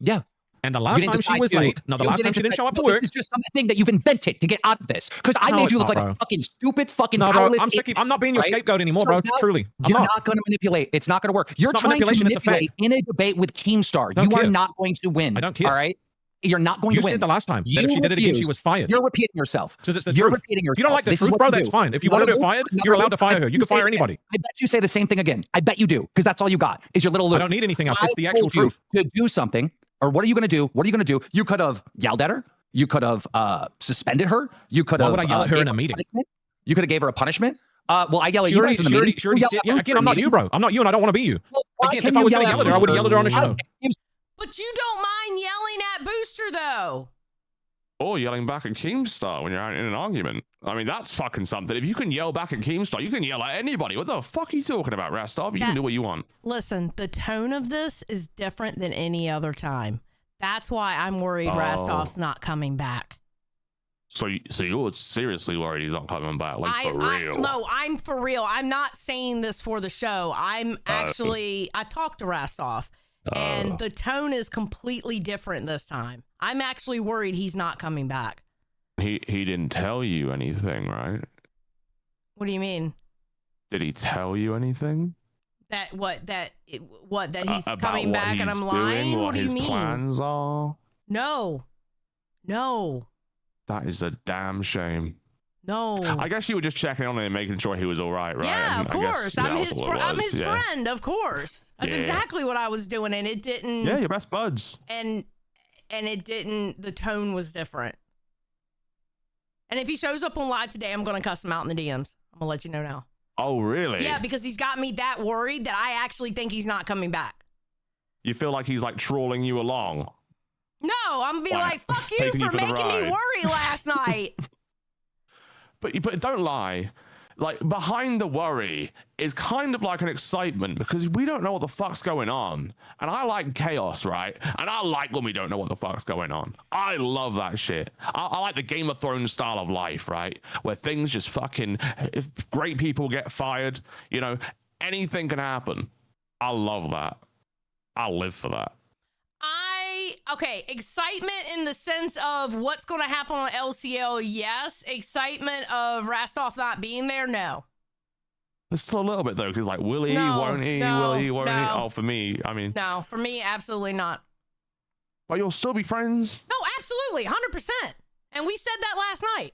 Yeah. And the last time she was late, the last time she didn't show up to work. This is just something that you've invented to get out of this. Because I made you look like a fucking stupid, fucking powerless idiot, I'm not being your scapegoat anymore, So bro. now Truly. You're not going to manipulate. It's not going to work. You're not trying to manipulation, it's a manipulate fact. in a debate with Keemstar. Don't You are care. not going to win. I don't care. All right? You're not going You to win. said the last time that if she did it again, she was fired. You're repeating yourself. Because it's the You're truth. repeating yourself. You don't like the This is truth, what bro? you That's do. fine. If you want to get fired, you're allowed to fire her. You can fire anybody. I bet you say the same thing again. I bet you do. Because that's all you got is your little loop. I don't need anything else. I It's the actual told you truth. to do something. Or what are you going to do? What are you going to do? You could have yelled at her. You could have suspended her. You could have. Why would I yell at her in a meeting? You could have gave her a punishment. Well, I yell at She you already, guys in the meeting. she already said, yeah, again, I'm not you, bro. I'm not you, and I don't want to be you. Again, if I was going to yell at her, I would have yelled at her on the show. But you don't mind yelling at Booster, though. Or yelling back at Keemstar when you're out in an argument. I mean, that's fucking something. If you can yell back at Keemstar, you can yell at anybody. What the fuck are you talking about, Rastov? You can do what you want. Listen, the tone of this is different than any other time. That's why I'm worried Rastov's not coming back. So you're seriously worried he's not coming back? Like, for real? No, I'm for real. I'm not saying this for the show. I'm actually, I talked to Rastov, and the tone is completely different this time. I'm actually worried he's not coming back. He didn't tell you anything, right? What do you mean? Did he tell you anything? That he's About coming what back and he's I'm lying? doing, What do you his mean? plans are? No. That is a damn shame. No. I guess you were just checking on him and making sure he was all right, right? Yeah, And of I guess, course. yeah, I'm that's his what it I'm was, his yeah. friend, of course. That's Yeah. exactly what I was doing, and it didn't. Yeah, your best buds. And it didn't. The tone was different. And if he shows up on live today, I'm gonna cuss him out in the DMs. I'm gonna let you know now. Oh, really? Yeah, because he's got me that worried that I actually think he's not coming back. You feel like he's like trawling you along. No, I'm gonna be like, fuck you Taking you for for the making me ride. worry last night. But don't lie. Like, behind the worry is kind of like an excitement because we don't know what the fuck's going on. And I like chaos, right? And I like when we don't know what the fuck's going on. I love that shit. I like the Game of Thrones style of life, right? Where things just fucking, if great people get fired, you know, anything can happen. I love that. I live for that. Okay, excitement in the sense of what's going to happen on LCL, yes. Excitement of Rastov not being there, no. There's still a little bit though, because like, will he, No, won't he, no, will he, won't he? no. Oh, for me, I mean. No, for me, absolutely not. But you'll still be friends. No, absolutely, 100%. And we said that last night.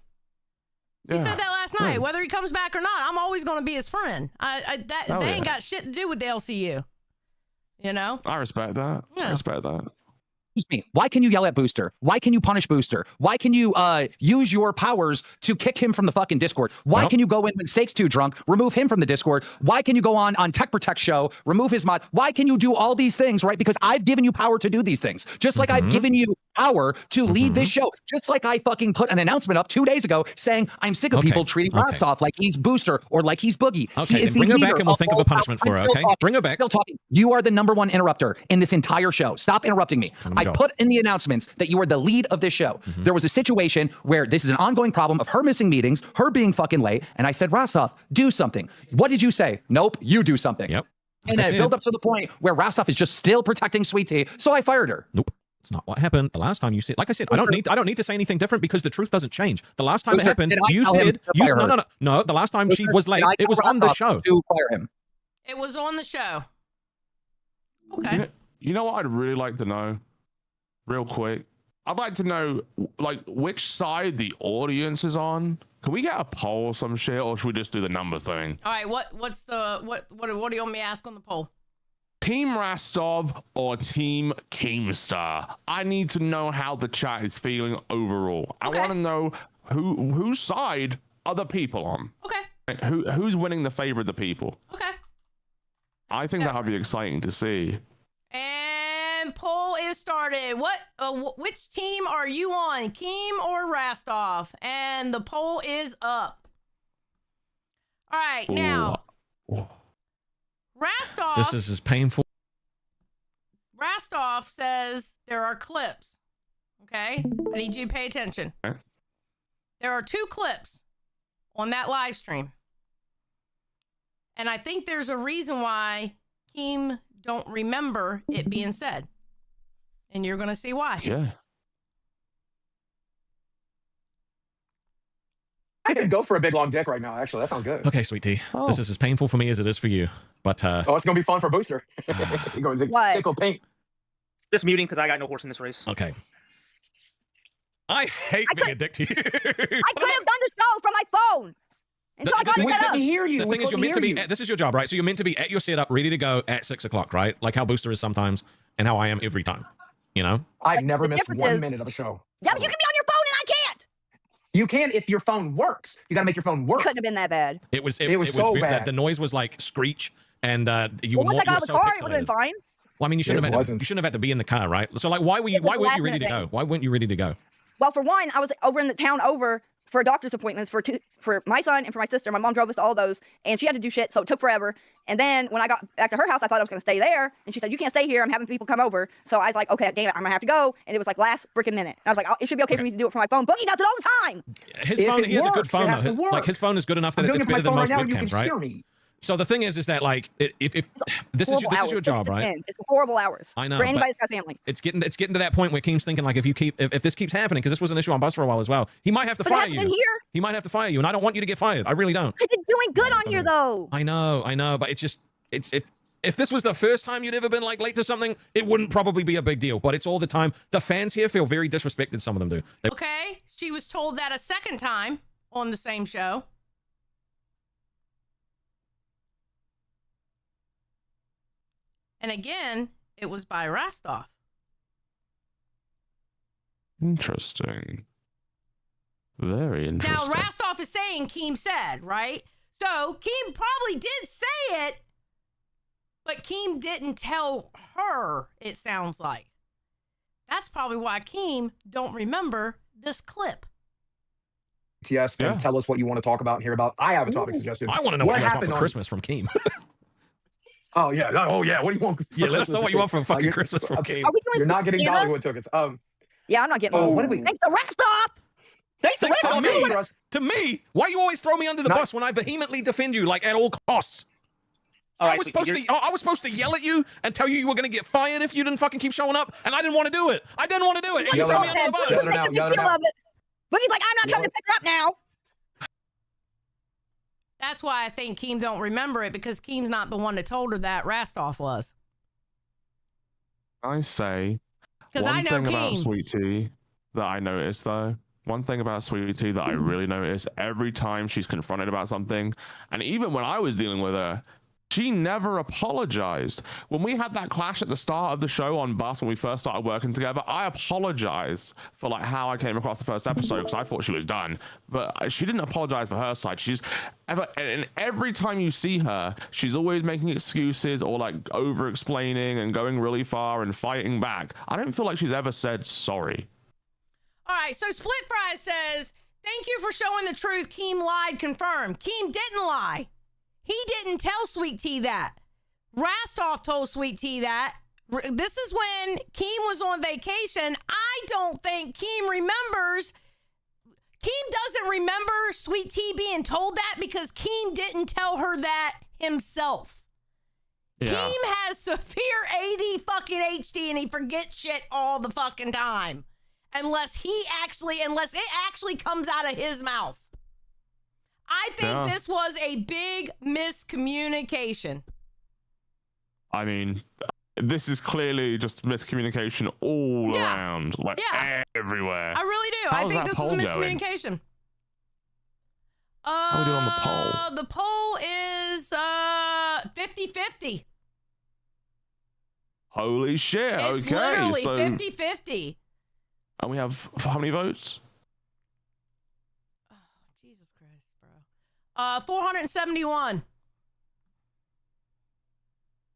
We Yeah. said that last night. Yeah. Whether he comes back or not, I'm always going to be his friend. They ain't got shit to do with the LCU. You know? I respect that. Yeah. I respect that. Excuse me. Why can you yell at Booster? Why can you punish Booster? Why can you use your powers to kick him from the fucking Discord? Why can you go in when Steak's too drunk, remove him from the Discord? Why can you go on Tech Protect show, remove his mod? Why can you do all these things, right? Because I've given you power to do these things. Just like I've given you power to lead this show. Just like I fucking put an announcement up 2 days ago saying I'm sick of people treating Rastov like he's Booster or like he's Boogie. Okay, He is then bring the her back leader and we'll of think of all a punishment power. for her, I'm still okay? talking. Bring her back. Still talking. You are the #1 interrupter in this entire show. Stop interrupting me. I put in the announcements that you are the lead of this show. There was a situation where this is an ongoing problem of her missing meetings, her being fucking late, and I said, Rastov, do something. What did you say? Nope, you do something. Yep. And it built up to the point where Rastov is just still protecting Sweet Tea, so I fired her. Nope. It's not what happened. The last time you said, like I said, I don't need to say anything different because the truth doesn't change. The last time it happened, you said, no. The last time she was late, it was on the show. To fire him. It was on the show. Okay. You know what I'd really like to know? Real quick. I'd like to know, like, which side the audience is on. Can we get a poll or some shit, or should we just do the number thing? All right, what do you want me to ask on the poll? Team Rastov or Team Keemstar? I need to know how the chat is feeling overall. I want to know whose side are the people on. Okay. Who's winning the favor of the people? Okay. I think that would be exciting to see. And poll is started. Which team are you on, Keem or Rastov? And the poll is up. All right, now Rastov. This is as painful. Rastov says there are clips. Okay, I need you to pay attention. Okay. There are 2 clips on that live stream, and I think there's a reason why Keem don't remember it being said, and you're gonna see why. Yeah. I could go for a big long dick right now. Actually, that sounds good. Okay, sweet tea. This is as painful for me as it is for you. But oh, it's gonna be fun for Booster. You're going to tickle pink. Just muting because I got no horse in this race. okay. I hate being a dick to you. I could have done the show from my phone. Until I got We it set couldn't up. hear you. The We thing is, you're couldn't meant to hear be. you. This is your job, right? So you're meant to be at your setup, ready to go at 6 o'clock, right? Like how Booster is sometimes, and how I am every time. You know. I've never The missed difference 1 is- minute of a show. Yeah, but you can be on your phone and I can't. You can if your phone works. You gotta make your phone work. Couldn't have been that bad. It was so bad. The noise was like screech, and you Well, were once more, I got you out were of the so car, it would have been pixelated. fine. Well, I mean, you shouldn't It have had to, wasn't. you shouldn't have had to be in the car, right? So like, why weren't you last ready to minute go? thing. Why weren't you ready to go? Well, for one, I was over in the town over for doctor's appointments for my son and for my sister. My mom drove us to all those, and she had to do shit, so it took forever. And then when I got back to her house, I thought I was gonna stay there, and she said, "You can't stay here. I'm having people come over." So I was like, "Okay, damn it, I'm gonna have to go." And it was like last freaking minute. And I was like, "It should be okay for me to do it from my phone." Boogie does it all the time. His If phone, it he has a good works, it phone. has to Though. Like work. his phone is good enough that I'm doing it's it with better my than phone most right now. You webcams, can right? hear me. So the thing is that like, if this is Horrible your hours. job, It's right? It's horrible hours. I know, For but- anybody that's got family. It's getting to that point where Keem's thinking like, if this keeps happening, because this was an issue on Buzz for a while as well, he might have to But it fire hasn't been you. here. He might have to fire you, and I don't want you to get fired. I really don't. I've been doing good on here though. I know, but it's just if this was the first time you'd ever been like late to something, it wouldn't probably be a big deal. But it's all the time. The fans here feel very disrespected. Some of them do. Okay, she was told that a second time on the same show. And again, it was by Rastov. Interesting. Very interesting. Now, Rastov is saying Keem said, right? So Keem probably did say it, but Keem didn't tell her, it sounds like. That's probably why Keem don't remember this clip. Yes, and tell us what you want to talk about and hear about. I have a topic suggestion. I want to know what you guys want happened for on- Christmas from Keem. Oh yeah, oh yeah. What do you want? Yeah, let us know what you want for fucking you're- Christmas from Keem. Are we doing You're not getting Santa? Dollywood tickets. Yeah, I'm not getting Oh, those. what did we- Thanks to Rastov. Thanks to Rastov. me. To me, why you always throw me under the bus when I vehemently defend you like at all costs? I was supposed to yell at you and tell you were going to get fired if you didn't fucking keep showing up, and I didn't want to do it. I didn't want to do it. And you threw me under the bus. Yell it out, yell it out. Boogie's like, I'm not coming to pick her up now. That's why I think Keem don't remember it, because Keem's not the one that told her that. Rastov was. I say 'Cause one I know thing about Keem. Sweet Tea that I noticed though. One thing about Sweet Tea that I really noticed every time she's confronted about something, and even when I was dealing with her, she never apologized. When we had that clash at the start of the show on Bus when we first started working together, I apologized for like how I came across the first episode because I thought she was done. But she didn't apologize for her side. And every time you see her, she's always making excuses or like over explaining and going really far and fighting back. I don't feel like she's ever said sorry. All right, so Split Fry says, thank you for showing the truth. Keem lied, confirmed. Keem didn't lie. He didn't tell Sweet Tea that. Rastov told Sweet Tea that. This is when Keem was on vacation. I don't think Keem remembers. Keem doesn't remember Sweet Tea being told that because Keem didn't tell her that himself. Yeah. Keem has severe AD fucking HD and he forgets shit all the fucking time. Unless it actually comes out of his mouth. I think this was a big miscommunication. I mean, this is clearly just miscommunication all around, like everywhere. I really do. How's I think that this was a poll going? miscommunication. How are we doing on the poll? The poll is 50-50. Holy shit. It's Okay. literally So 50-50. and we have how many votes? Oh, Jesus Christ, bro. 471.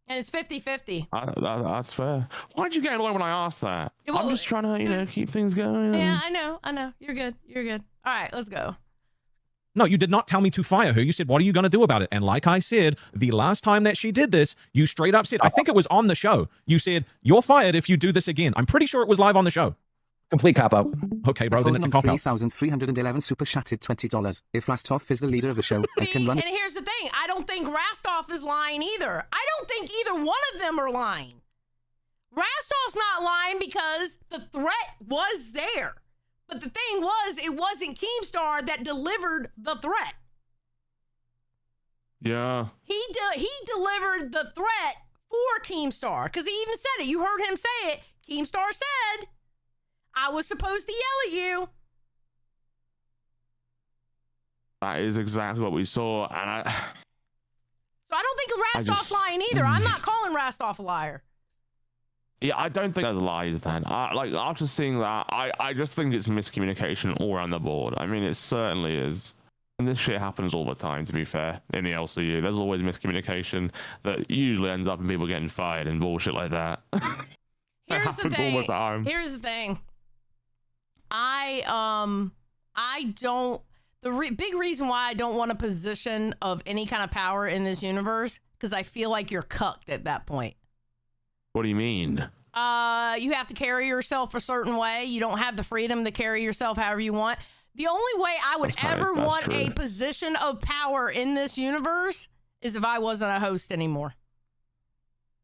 And it's 50-50. That's fair. Why'd you get annoyed when I asked that? Well, I'm just trying to, keep things going. Yeah, I know. You're good. All right, let's go. No, you did not tell me to fire her. You said, what are you going to do about it? And like I said, the last time that she did this, you straight up said, I think it was on the show. You said, you're fired if you do this again. I'm pretty sure it was live on the show. Complete cop out. Okay, bro, then it's a cop out. 3,311 super chatted $20. If Rastov is the leader of the show and can run and here's the thing. I don't think Rastov is lying either. I don't think either one of them are lying. Rastov's not lying because the threat was there. But the thing was, it wasn't Keemstar that delivered the threat. Yeah. He delivered the threat for Keemstar because he even said it. You heard him say it. Keemstar said, I was supposed to yell at you. That is exactly what we saw. And So I don't think Rastov's lying either. I'm not calling Rastov a liar. Yeah, I don't think there's lies then. After seeing that, I just think it's miscommunication all around the board. I mean, it certainly is. And this shit happens all the time, to be fair, in the LCU. There's always miscommunication that usually ends up in people getting fired and bullshit like that. Here's the thing. All the time. Here's the thing. Big reason why I don't want a position of any kind of power in this universe, because I feel like you're cucked at that point. What do you mean? You have to carry yourself a certain way. You don't have the freedom to carry yourself however you want. The only way I would ever want a position of power in this universe is if I wasn't a host anymore.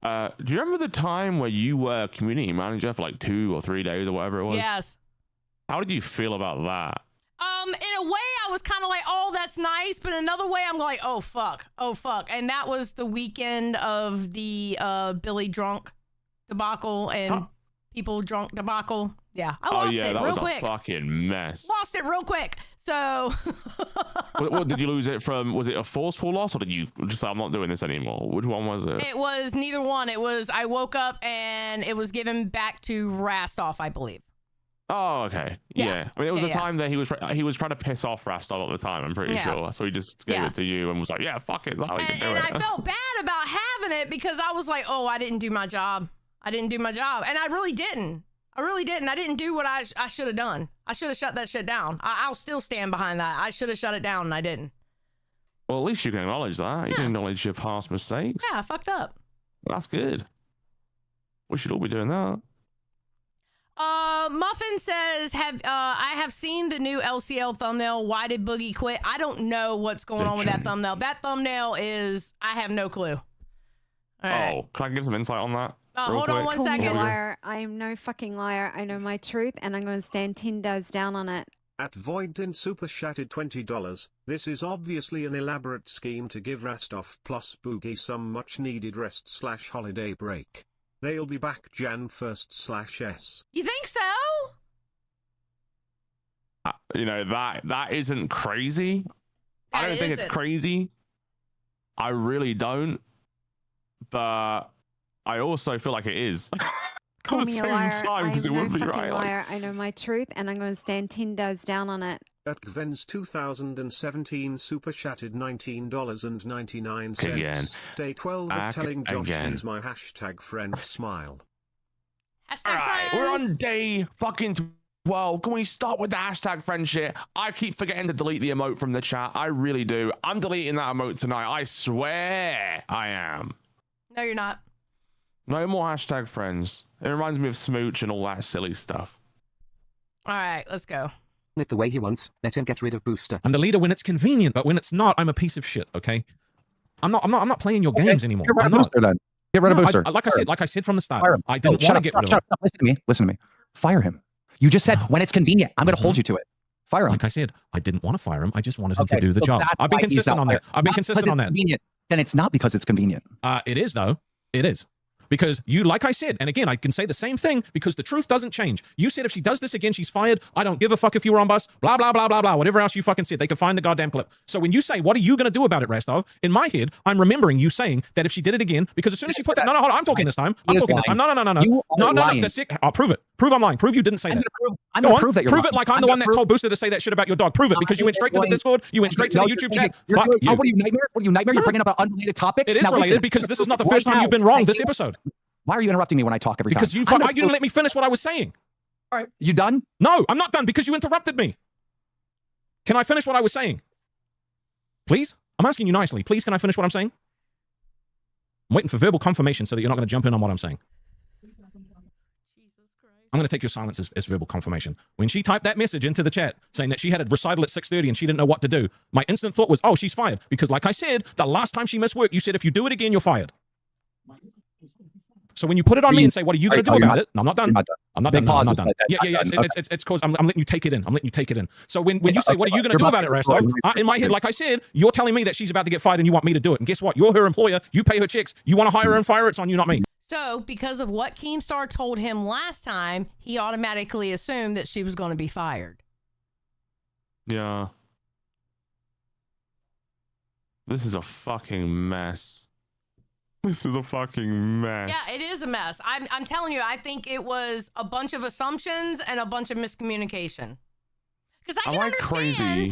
Do you remember the time where you were community manager for like 2 or 3 days or whatever it was? Yes. How did you feel about that? In a way, I was kind of like, oh, that's nice. But another way, I'm like, oh, fuck. And that was the weekend of the Billy drunk debacle and people drunk debacle. Yeah, I lost it real quick. That was a fucking mess. Lost it real quick. So. what did you lose it from? Was it a forceful loss, or did you just say, I'm not doing this anymore? Which one was it? It was neither one. It was, I woke up and it was given back to Rastov, I believe. Oh, okay. Yeah. I mean, it was the time that he was trying to piss off Rastov at the time, I'm pretty sure. So he just gave it to you and was like, yeah, fuck it. And I felt bad about having it because I was like, oh, I didn't do my job. And I really didn't. I didn't do what I should have done. I should have shut that shit down. I'll still stand behind that. I should have shut it down and I didn't. Well, at least you can acknowledge that. You can acknowledge your past mistakes. Yeah, I fucked up. That's good. We should all be doing that. Muffin says, I have seen the new LCL thumbnail. Why did Boogie quit? I don't know what's going on with that thumbnail. That thumbnail is, I have no clue. All right. Oh, can I give some insight on that? Hold on one second. Liar. I am no fucking liar. I know my truth, and I'm going to stand 10 toes down on it. At Voidin super chatted $20. This is obviously an elaborate scheme to give Rastov plus Boogie some much needed rest/holiday break. They'll be back Jan 1st/S. You think so? That isn't crazy. I don't think it's crazy. I really don't. But I also feel like it is. Call me a liar. I am no fucking right. liar. I know my truth, and I'm going to stand 10 toes down on it. At Gven's 2017 super chatted $19.99. Again. Day 12 of telling Josh he's my friend smile. All right, we're on day fucking 12. Can we start with the #friend shit? I keep forgetting to delete the emote from the chat. I really do. I'm deleting that emote tonight. I swear I am. No, you're not. No more #friends. It reminds me of Smooch and all that silly stuff. All right, let's go. It the way he wants. Let him get rid of Booster. I'm the leader when it's convenient, but when it's not, I'm a piece of shit. Okay, I'm not playing your games anymore. Get rid of Booster then. Get rid of Booster. Like I said from the start, I didn't want to get rid of him. Listen to me. Fire him. You just said when it's convenient. I'm going to hold you to it. Fire him. Like I said, I didn't want to fire him. I just wanted him to do the job. I've been consistent on that. I've been consistent on that. Then it's not because it's convenient. It is though. It is. because you, like I said, and again, I can say the same thing because the truth doesn't change. You said if she does this again, she's fired. I don't give a fuck if you were on bus, blah, blah, blah, blah, blah, whatever else you fucking said. They can find the goddamn clip. So when you say, what are you going to do about it, Rastov? In my head, I'm remembering you saying that if she did it again, because as soon as she put that, no, hold on, I'm talking this time. I'm talking this time. No. I'll prove it. Prove I'm lying. Prove you didn't say that. I'm going to prove that you're Prove lying. it like I'm the one that told Booster to say that shit about your dog. Prove it because you went straight to the Discord. You went straight to the YouTube chat. Fuck you. What are you, nightmare? What are you, nightmare? You're bringing up an unrelated topic? It is related because this is not the first time you've been wrong this episode. Why are you interrupting me when I talk every time? Because you didn't let me finish what I was saying. All right. You done? No, I'm not done because you interrupted me. Can I finish what I was saying? Please? I'm asking you nicely. Please, can I finish what I'm saying? I'm waiting for verbal confirmation so that you're not going to jump in on what I'm saying. I'm going to take your silence as verbal confirmation. When she typed that message into the chat saying that she had a recital at 6:30 and she didn't know what to do, my instant thought was, oh, she's fired. Because like I said, the last time she missed work, you said, if you do it again, you're fired. So when you put it on me and say, what are you going to do about it? No, I'm not done. I'm not done. No, I'm not done. Yeah. It's cause I'm letting you take it in. I'm letting you take it in. So when you say, what are you going to do about it, Rastov? In my head, like I said, you're telling me that she's about to get fired and you want me to do it. And guess what? You're her employer. You pay her checks. You want to hire her and fire her. It's on you, not me. So, because of what Keemstar told him last time, he automatically assumed that she was going to be fired. Yeah. This is a fucking mess. This is a fucking mess. Yeah, it is a mess. I'm telling you, I think it was a bunch of assumptions and a bunch of miscommunication. Because I can understand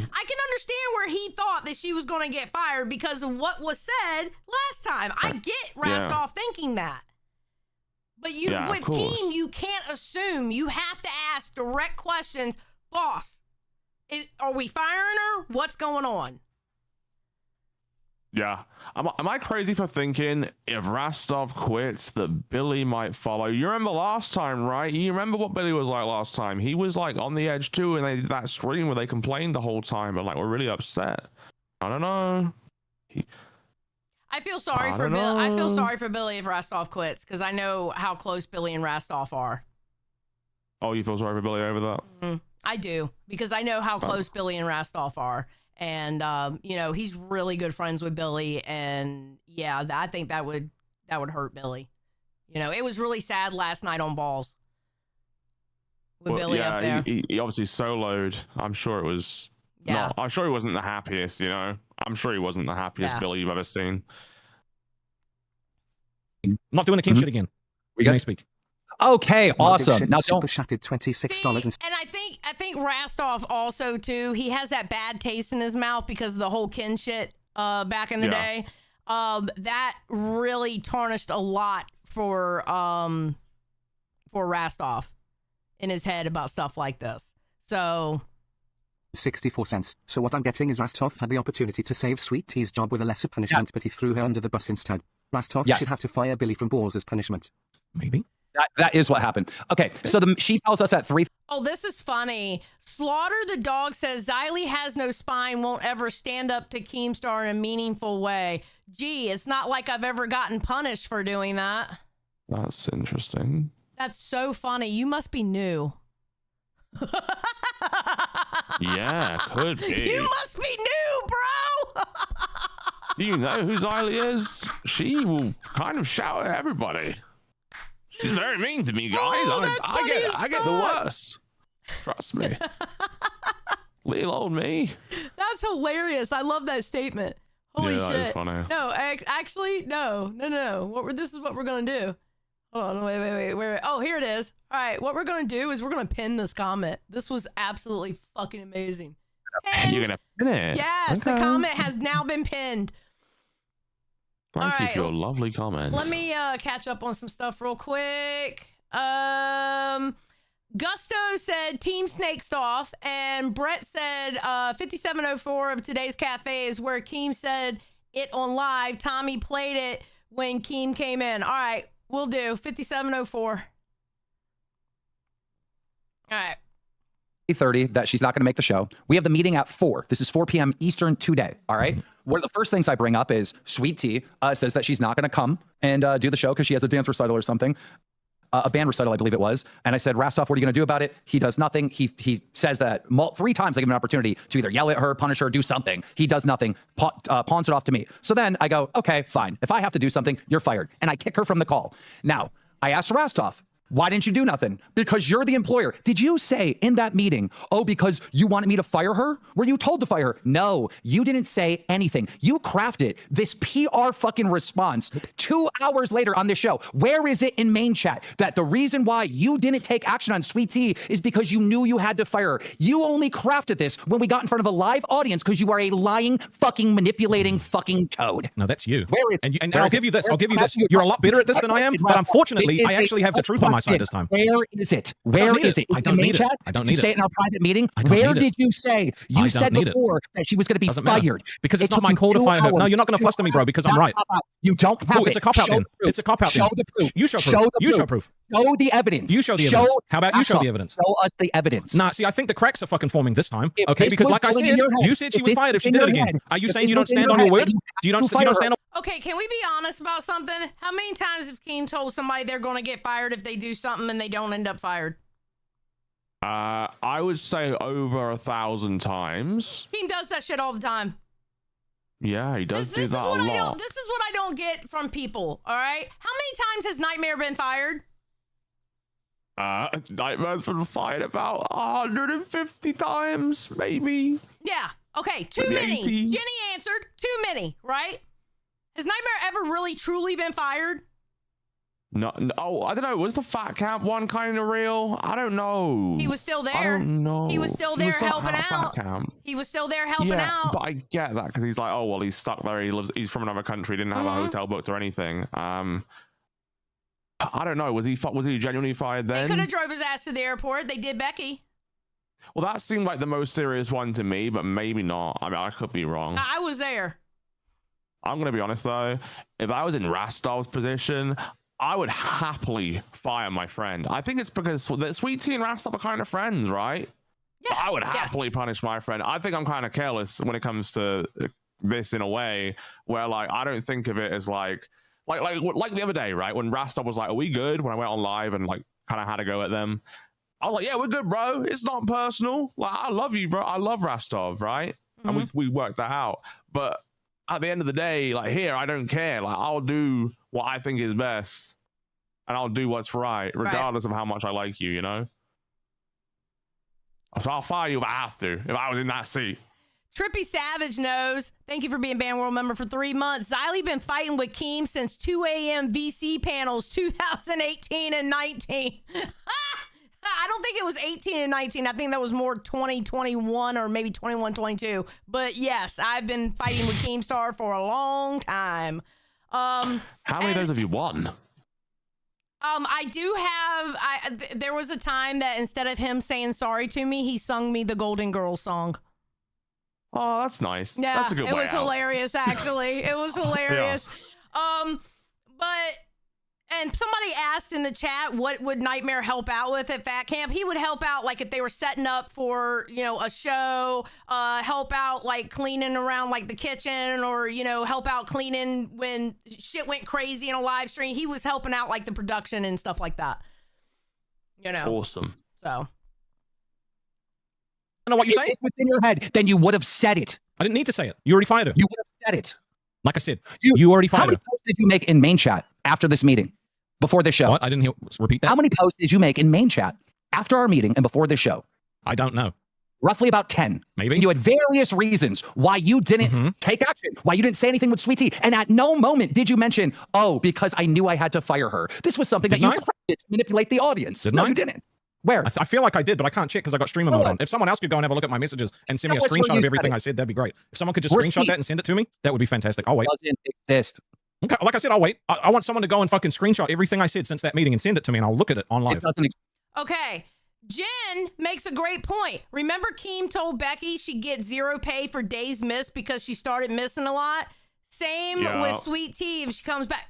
where he thought that she was going to get fired because of what was said last time. I get Rastov thinking that. But with Keem, you can't assume. You have to ask direct questions. Boss, are we firing her? What's going on? Yeah. Am I crazy for thinking if Rastov quits that Billy might follow? You remember last time, right? You remember what Billy was like last time? He was like on the edge too, and they did that stream where they complained the whole time and like were really upset. I don't know. I feel sorry for Billy. I feel sorry for Billy if Rastov quits because I know how close Billy and Rastov are. Oh, you feel sorry for Billy over that? Mm-hmm. I do because I know how close Billy and Rastov are. And he's really good friends with Billy, and yeah, I think that would hurt Billy. It was really sad last night on Balls with Billy up there. He obviously soloed. I'm sure it was. Yeah. I'm sure he wasn't the happiest. I'm sure he wasn't the happiest Billy you've ever seen. I'm not doing the king shit again. We got to speak. Okay, awesome. Now Super Shattered $26. And I think Rastov also too. He has that bad taste in his mouth because of the whole kin shit back in the day. That really tarnished a lot for Rastov in his head about stuff like this. So 64 cents. So what I'm getting is Rastov had the opportunity to save Sweet Tea's job with a lesser punishment, but he threw her under the bus instead. Rastov should have to fire Billy from Balls as punishment. Maybe. That is what happened. Okay, so she tells us at 3. Oh, this is funny. Slaughter the Dog says Xylee has no spine, won't ever stand up to Keemstar in a meaningful way. Gee, it's not like I've ever gotten punished for doing that. That's interesting. That's so funny. You must be new. Yeah, could be. You must be new, bro. Do you know who Xylee is? She will kind of shout at everybody. She's very mean to me, guys. I get the worst. Trust me. Little old me. That's hilarious. I love that statement. Holy shit. That is funny. No, actually, no. This is what we're going to do. Hold on. Wait. Oh, here it is. All right. What we're going to do is we're going to pin this comment. This was absolutely fucking amazing. You're going to pin it? Yes. Okay. The comment has now been pinned. Thank you for your lovely comments. Let me catch up on some stuff real quick. Gusto said Team Snakes Off, and Brett said 5704 of today's cafe is where Keem said it on live. Tommy played it when Keem came in. All right, we'll do 5704. All right. 30 that she's not going to make the show. We have the meeting at 4. This is 4 p.m. Eastern today. All right. One of the first things I bring up is Sweet Tea says that she's not going to come and do the show because she has a dance recital or something. a band recital, I believe it was. And I said, Rastov, what are you going to do about it? He does nothing. He says that 3 times I give him an opportunity to either yell at her, punish her, do something. He does nothing, pawns it off to me. So then I go, okay, fine. If I have to do something, you're fired. And I kick her from the call. Now, I asked Rastov, why didn't you do nothing? Because you're the employer. Did you say in that meeting, oh, because you wanted me to fire her? Were you told to fire her? No, you didn't say anything. You crafted this PR fucking response 2 hours later on this show. Where is it in main chat that the reason why you didn't take action on Sweet Tea is because you knew you had to fire her? You only crafted this when we got in front of a live audience because you are a lying, fucking, manipulating fucking toad. No, that's you. Where is and I'll give you this. I'll give you this. You're a lot better at this than I am, but unfortunately, I actually have the truth on my side this time. Where is it? Where is it? I don't need it. I don't need it. You say it in our private meeting. Where did you say? You said before that she was going to be fired. Because it's not my call to fire her. No, you're not going to fluster me, bro, because I'm right. You don't have it. It's a cop-out then. It's a cop-out then. Show the proof. You show proof. You show proof. Show the evidence. You show the evidence. How about you show the evidence? Show us the evidence. Nah, see, I think the cracks are fucking forming this time. Okay, because like I said, you said she was fired if she did it again. Are you saying you don't stand on your word? You don't stand on? Okay, can we be honest about something? How many times have Keem told somebody they're going to get fired if they do something and they don't end up fired? I would say over 1,000 times. Keem does that shit all the time. Yeah, he does do that a lot. This is what I don't get from people, all right? How many times has Nightmare been fired? Nightmare's been fired about 150 times, maybe. Yeah, okay, too maybe many. 80. Jenny answered, too many, right? Has Nightmare ever really, truly been fired? No, oh, I don't know. Was the Fat Camp one kind of real? I don't know. He was still there. I don't know. He was still there helping out. Fat Camp. He was still there helping out. But I get that because he's like, oh well, he's stuck there. He's from another country. Didn't have a hotel booked or anything. I don't know. Was he genuinely fired then? They could have drove his ass to the airport. They did Becky. Well, that seemed like the most serious one to me, but maybe not. I mean, I could be wrong. I was there. I'm gonna be honest though. If I was in Rastov's position, I would happily fire my friend. I think it's because Sweet Tea and Rastov are kind of friends, right? Yeah. But I would happily punish my friend. I think I'm kind of careless when it comes to this in a way where like I don't think of it as like the other day, right? When Rastov was like, "Are we good?" When I went on live and like kind of had to go at them, I was like, "Yeah, we're good, bro. It's not personal. Like I love you, bro. I love Rastov, right?" And we worked that out. But at the end of the day, like here, I don't care. Like I'll do what I think is best, and I'll do what's right, regardless of how much I like you. You know. So I'll fire you if I have to. If I was in that seat. Trippy Savage knows. Thank you for being Band World member for 3 months. Xylee been fighting with Keem since 2 a.m. VC panels 2018 and 19. I don't think it was 18 and 19. I think that was more 2021 or maybe 21, 22. But yes, I've been fighting with Keemstar for a long time. How many of those have you won? I do have. There was a time that instead of him saying sorry to me, he sung me the Golden Girls song. Oh, that's nice. Yeah, that's a good way it was out. hilarious. Actually, it was hilarious. And somebody asked in the chat, what would Nightmare help out with at Fat Camp? He would help out like if they were setting up for, a show, help out like cleaning around like the kitchen or, help out cleaning when shit went crazy in a live stream. He was helping out like the production and stuff like that. Awesome. So. I don't know what you're saying. If it was in your head, then you would have said it. I didn't need to say it. You already fired her. You would have said it. Like I said, you already fired her. How many posts did you make in main chat after this meeting? Before this show? What? I didn't hear. Repeat that. How many posts did you make in main chat after our meeting and before this show? I don't know. Roughly about 10. Maybe. And you had various reasons why you didn't take action, why you didn't say anything with Sweet Tea. And at no moment did you mention, oh, because I knew I had to fire her. This was something that you did to manipulate the audience. Didn't I? You didn't. Where? I feel like I did, but I can't check because I got streamer mode on. If someone else could go and have a look at my messages and send me a screenshot of everything I said, that'd be great. If someone could just screenshot that and send it to me, that would be fantastic. I'll wait. Doesn't exist. Okay, like I said, I'll wait. I want someone to go and fucking screenshot everything I said since that meeting and send it to me, and I'll look at it online. It doesn't exist. Okay. Jen makes a great point. Remember Keem told Becky she'd get 0 pay for days missed because she started missing a lot? Same with Sweet Tea if she comes back.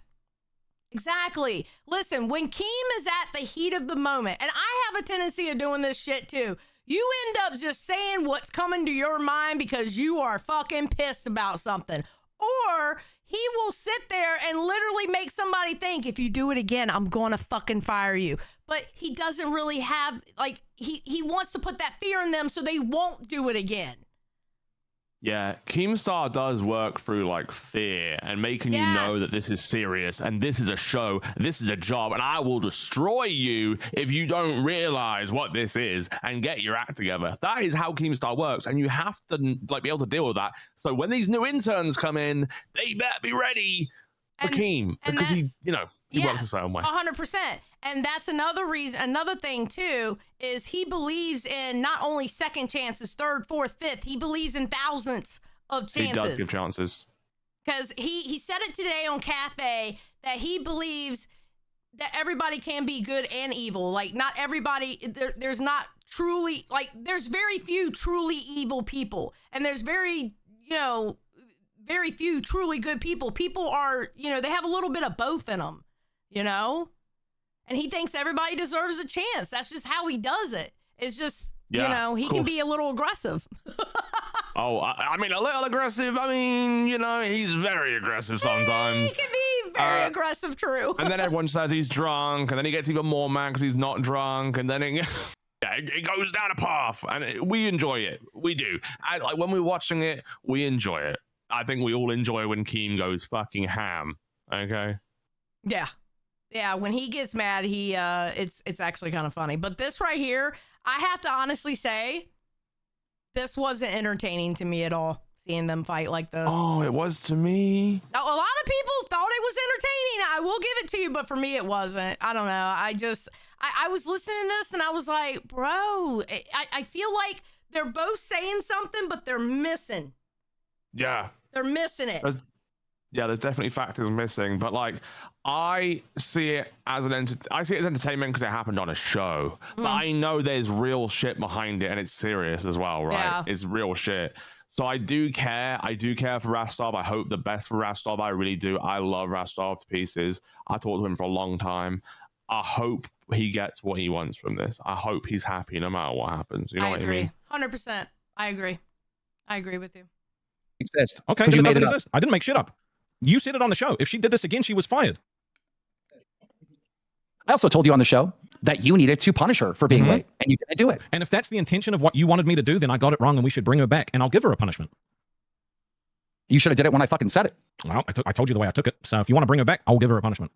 Exactly. Listen, when Keem is at the heat of the moment, and I have a tendency of doing this shit too, you end up just saying what's coming to your mind because you are fucking pissed about something. Or he will sit there and literally make somebody think, if you do it again, I'm going to fucking fire you. But he doesn't really have, like, he wants to put that fear in them so they won't do it again. Yeah, Keemstar does work through like fear and making you know that this is serious and this is a show, this is a job, and I will destroy you if you don't realize what this is and get your act together. That is how Keemstar works, and you have to like be able to deal with that. So when these new interns come in, they better be ready for Keem, because he, you know, he works a certain way. 100%. And that's another reason, another thing too, is he believes in not only second chances, third, fourth, fifth, he believes in thousands of chances. He does give chances. Because he said it today on Cafe that he believes that everybody can be good and evil. Like, not everybody, there's not truly, like, there's very few truly evil people. And there's very, you know, very few truly good people. People are, you know, they have a little bit of both in them, you know? And he thinks everybody deserves a chance. That's just how he does it. It's just, you know, he can be a little aggressive. Oh, I mean, a little aggressive. I mean, you know, he's very aggressive sometimes. He can be very aggressive, true. And then everyone says he's drunk, and then he gets even more mad because he's not drunk, and then it goes down a path, and we enjoy it. We do. Like, when we're watching it, we enjoy it. I think we all enjoy when Keem goes fucking ham. Okay? Yeah. Yeah, when he gets mad, he it's actually kind of funny. But this right here, I have to honestly say, this wasn't entertaining to me at all, seeing them fight like this. Oh, it was to me. Now, a lot of people thought it was entertaining. I will give it to you, but for me, it wasn't. I don't know. I was listening to this, and I was like, bro, I feel like they're both saying something, but they're missing. Yeah. They're missing it. There's definitely factors missing, but like, I see it as entertainment because it happened on a show. But I know there's real shit behind it, and it's serious as well, right? Yeah. It's real shit. So I do care. I do care for Rastov. I hope the best for Rastov. I really do. I love Rastov to pieces. I talked to him for a long time. I hope he gets what he wants from this. I hope he's happy no matter what happens. You know what I mean? 100%. I agree. I agree with you. Exist. Okay, then it doesn't exist. I didn't make shit up. You said it on the show. If she did this again, she was fired. I also told you on the show that you needed to punish her for being late, and you didn't do it. And if that's the intention of what you wanted me to do, then I got it wrong, and we should bring her back, and I'll give her a punishment. You should have did it when I fucking said it. Well, I told you the way I took it. So if you want to bring her back, I'll give her a punishment.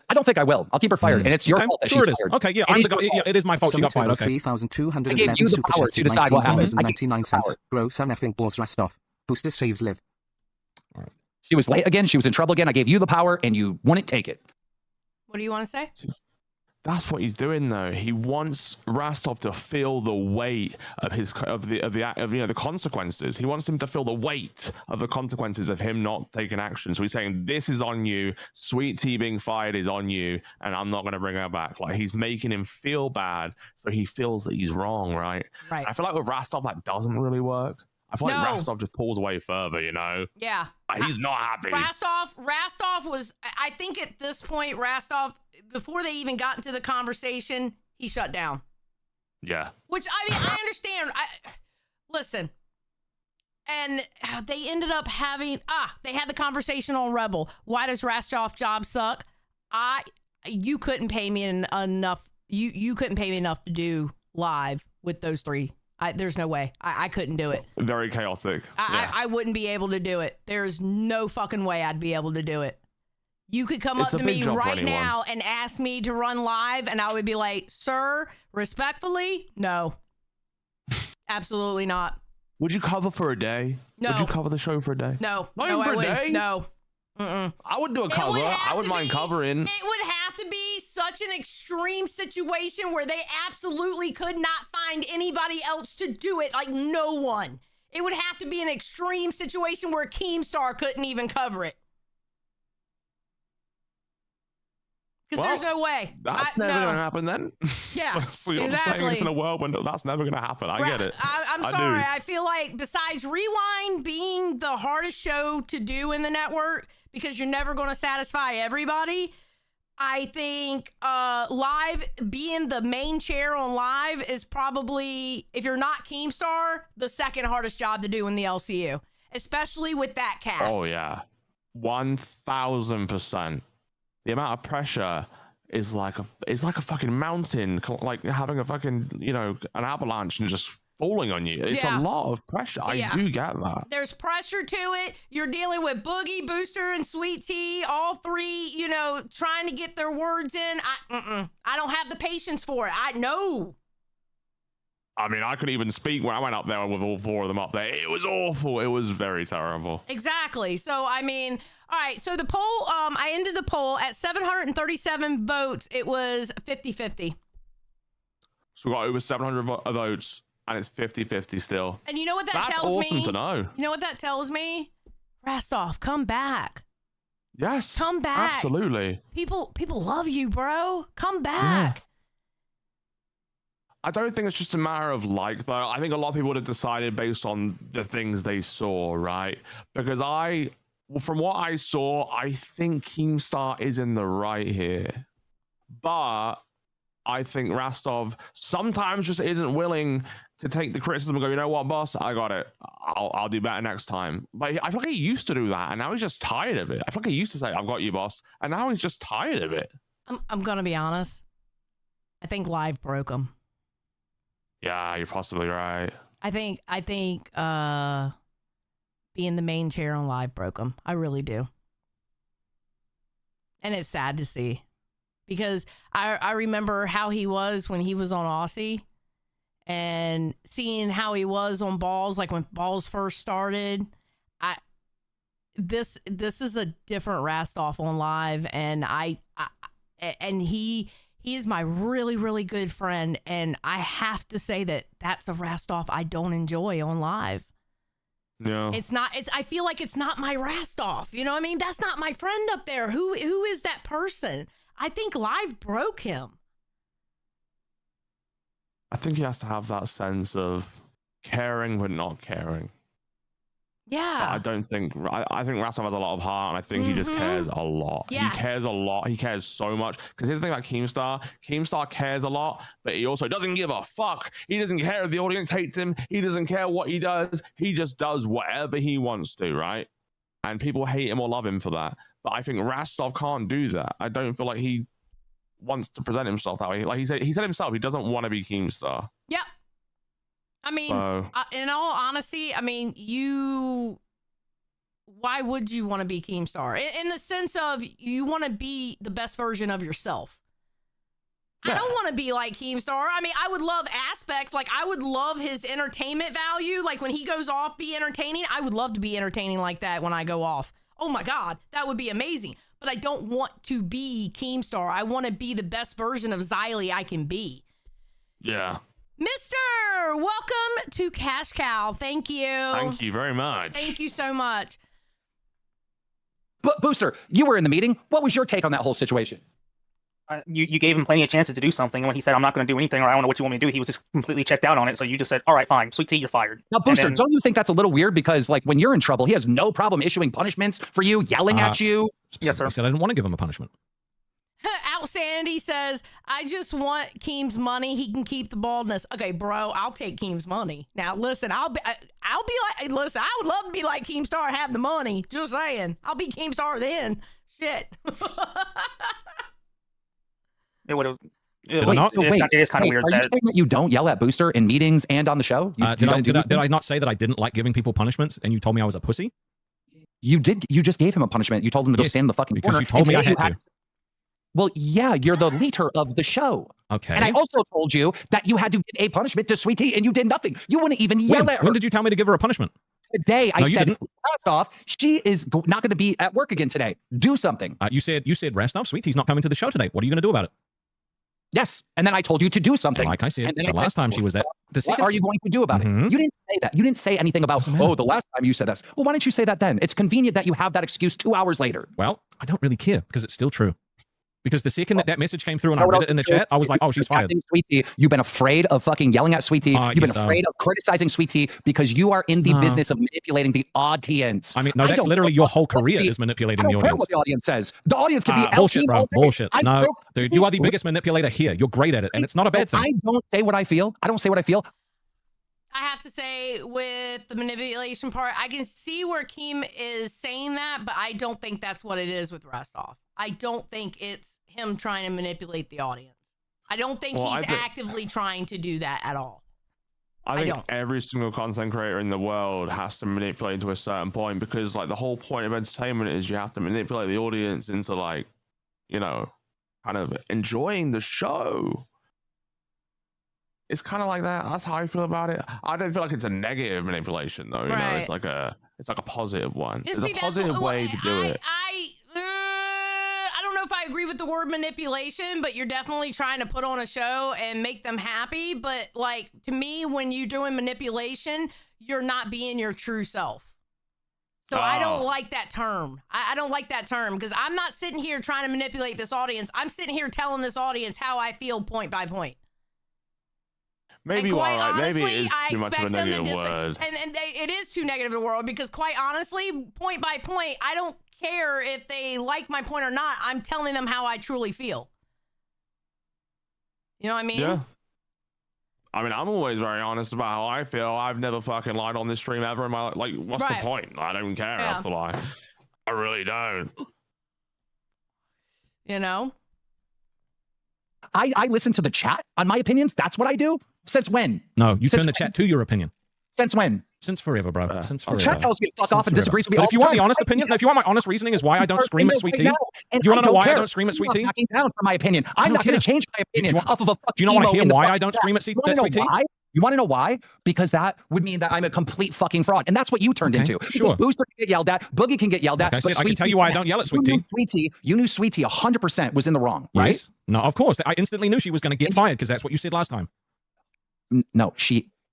I don't think I will. I'll keep her fired, and it's your fault that sure she's it is. fired. Okay, yeah, it is my fault she got fired. Okay. 3,211 I gave you the power to decide what happens. $19.99. Grow some effing balls, Rastov. Booster saves live. She was late again. She was in trouble again. I gave you the power, and you wouldn't take it. What do you want to say? That's what he's doing, though. He wants Rastov to feel the weight of the consequences. He wants him to feel the weight of the consequences of him not taking action. So he's saying, "This is on you. Sweet Tea being fired is on you, and I'm not going to bring her back." Like, he's making him feel bad, so he feels that he's wrong, right? Right. I feel like with Rastov that doesn't really work. I feel like Rastov just pulls away further, you know? Yeah. He's not happy. Rastov was, I think at this point, Rastov, before they even got into the conversation, he shut down. Yeah. Which, I mean, I understand. Listen. And they ended up having, they had the conversation on Rebel. Why does Rastov's job suck? You couldn't pay me enough. You couldn't pay me enough to do live with those three. There's no way. I couldn't do it. Very chaotic. I wouldn't be able to do it. There's no fucking way I'd be able to do it. You could come up to me right now and ask me to run live, and I would be like, sir, respectfully, no. Absolutely not. Would you cover for a day? No. Would you cover the show for a day? No. Not even for a day? No. Mm-mm. I would do a cover. I wouldn't mind covering. It would have to be such an extreme situation where they absolutely could not find anybody else to do it. Like, no one. It would have to be an extreme situation where Keemstar couldn't even cover it. Because there's no way. That's never going to happen then. Yeah, so you're saying it's in a world when that's never going to happen. I get it. I'm sorry. I feel like besides Rewind being the hardest show to do in the network, because you're never going to satisfy everybody, I think live, being the main chair on live is probably, if you're not Keemstar, the second hardest job to do in the LCU. especially with that cast. Oh yeah, 1000%. The amount of pressure is like a fucking mountain, like having a fucking an avalanche and just falling on you. It's a lot of pressure. I do get that. There's pressure to it. You're dealing with Boogie, Booster, and Sweet Tea, all three, trying to get their words in. I don't have the patience for it. I know. I mean, I couldn't even speak when I went up there with all four of them up there. It was awful. It was very terrible. Exactly. So, I mean, all right. So the poll, I ended the poll at 737 votes. It was 50-50. So we got over 700 votes. And it's 50-50 still. And you know what that tells me? That's awesome to know. You know what that tells me? Rastov, come back. Yes. Come back. Absolutely. People love you, bro. Come back. Yeah. I don't think it's just a matter of like, though. I think a lot of people would have decided based on the things they saw, right? Because from what I saw, I think Keemstar is in the right here. But I think Rastov sometimes just isn't willing to take the criticism and go, you know what, boss, I got it. I'll do better next time. But I feel like he used to do that, and now he's just tired of it. I feel like he used to say, I've got you, boss, and now he's just tired of it. I'm gonna be honest. I think live broke him. Yeah, you're possibly right. I think being the main chair on live broke him. I really do. And it's sad to see. Because I remember how he was when he was on Aussie and seeing how he was on Balls, like when Balls first started. This is a different Rastov on live, and he is my really, really good friend, and I have to say that's a Rastov I don't enjoy on live. No. I feel like it's not my Rastov. You know what I mean? That's not my friend up there. Who is that person? I think live broke him. I think he has to have that sense of caring but not caring. Yeah. I think Rastov has a lot of heart, and I think he just cares a lot. Yes. He cares a lot. He cares so much. Because here's the thing about Keemstar. Keemstar cares a lot, but he also doesn't give a fuck. He doesn't care if the audience hates him. He doesn't care what he does. He just does whatever he wants to, right? And people hate him or love him for that. But I think Rastov can't do that. I don't feel like he wants to present himself that way. Like he said himself, he doesn't want to be Keemstar. Yep. I mean, in all honesty, I mean, why would you want to be Keemstar? In the sense of you want to be the best version of yourself. Yeah. I don't want to be like Keemstar. I mean, I would love aspects. Like, I would love his entertainment value. Like, when he goes off, be entertaining. I would love to be entertaining like that when I go off. Oh, my God. That would be amazing. But I don't want to be Keemstar. I want to be the best version of Xylee I can be. Yeah. Mr. Welcome to Cash Cow. Thank you. Thank you very much. Thank you so much. But Booster, you were in the meeting. What was your take on that whole situation? You gave him plenty of chances to do something. And when he said, I'm not going to do anything, or I don't know what you want me to do, he was just completely checked out on it. So you just said, all right, fine. Sweet Tea, you're fired. Now, Booster, don't you think that's a little weird? Because, like, when you're in trouble, he has no problem issuing punishments for you, yelling at you. Yes, sir. I said I didn't want to give him a punishment. Out Sandy says, I just want Keem's money. He can keep the baldness. Okay, bro, I'll take Keem's money. Now, listen, I'll be like, listen, I would love to be like Keemstar and have the money. Just saying. I'll be Keemstar then. Shit. It would have. It is kind of weird. Are you saying that you don't yell at Booster in meetings and on the show? Did I not say that I didn't like giving people punishments, and you told me I was a pussy? You did. You just gave him a punishment. You told him to go stand in the fucking corner. Because you told me I had to. Well, yeah, you're the leader of the show. Okay. And I also told you that you had to give a punishment to Sweet Tea, and you did nothing. You wouldn't even yell at her. When did you tell me to give her a punishment? Today, I said, Rastov, she is not going to be at work again today. Do something. You said Rastov, Sweet Tea's not coming to the show today. What are you going to do about it? Yes. And then I told you to do something. And like I said, the last time she was there. What are you going to do about it? You didn't say that. You didn't say anything about, the last time you said this. Well, why didn't you say that then? It's convenient that you have that excuse 2 hours later. Well, I don't really care because it's still true. Because the second that message came through and I read it in the chat, I was like, oh, she's fired. Sweet Tea, you've been afraid of fucking yelling at Sweet Tea. You've been afraid of criticizing Sweet Tea because you are in the business of manipulating the audience. I mean, no, that's literally your whole career is manipulating the audience. I don't care what the audience says. The audience can be bullshit, bro. Bullshit. No, dude, you are the biggest manipulator here. You're great at it, and it's not a bad thing. I don't say what I feel. I don't say what I feel. I have to say, with the manipulation part, I can see where Keem is saying that, but I don't think that's what it is with Rastov. I don't think it's him trying to manipulate the audience. I don't think he's actively trying to do that at all. I think every single content creator in the world has to manipulate to a certain point, because like the whole point of entertainment is you have to manipulate the audience into like, you know, kind of enjoying the show. It's kind of like that. That's how I feel about it. I don't feel like it's a negative manipulation though. You know, it's like a positive one. It's a positive way to do it. I don't know if I agree with the word manipulation, but you're definitely trying to put on a show and make them happy. But like, to me, when you're doing manipulation, you're not being your true self. So I don't like that term. I don't like that term, because I'm not sitting here trying to manipulate this audience. I'm sitting here telling this audience how I feel point by point. Maybe you are right. Maybe it is too much of a negative word. And it is too negative of a word, because quite honestly, point by point, I don't care if they like my point or not. I'm telling them how I truly feel. You know what I mean? Yeah. I mean, I'm always very honest about how I feel. I've never fucking lied on this stream ever in my life. Like, what's the point? I don't care if to lie. I really don't. You know? I listen to the chat on my opinions. That's what I do. Since when? No, you turn the chat to your opinion. Since when? Since forever, bro. Since forever. The chat tells me to fuck off and disagrees with me. But if you want the honest opinion, if you want my honest reasoning is why I don't scream at Sweet Tea. Do you want to know why I don't scream at Sweet Tea? I'm backing down for my opinion. I'm not going to change my opinion off of a fucking. Do you not want to hear why I don't scream at Sweet Tea? You want to know why? Because that would mean that I'm a complete fucking fraud. And that's what you turned into. Sure. Because Booster can get yelled at, Boogie can get yelled at. Like I can tell you why I don't yell at Sweet Tea. You knew Sweet Tea 100% was in the wrong, right? Yes. No, of course. I instantly knew she was going to get fired, because that's what you said last time. No,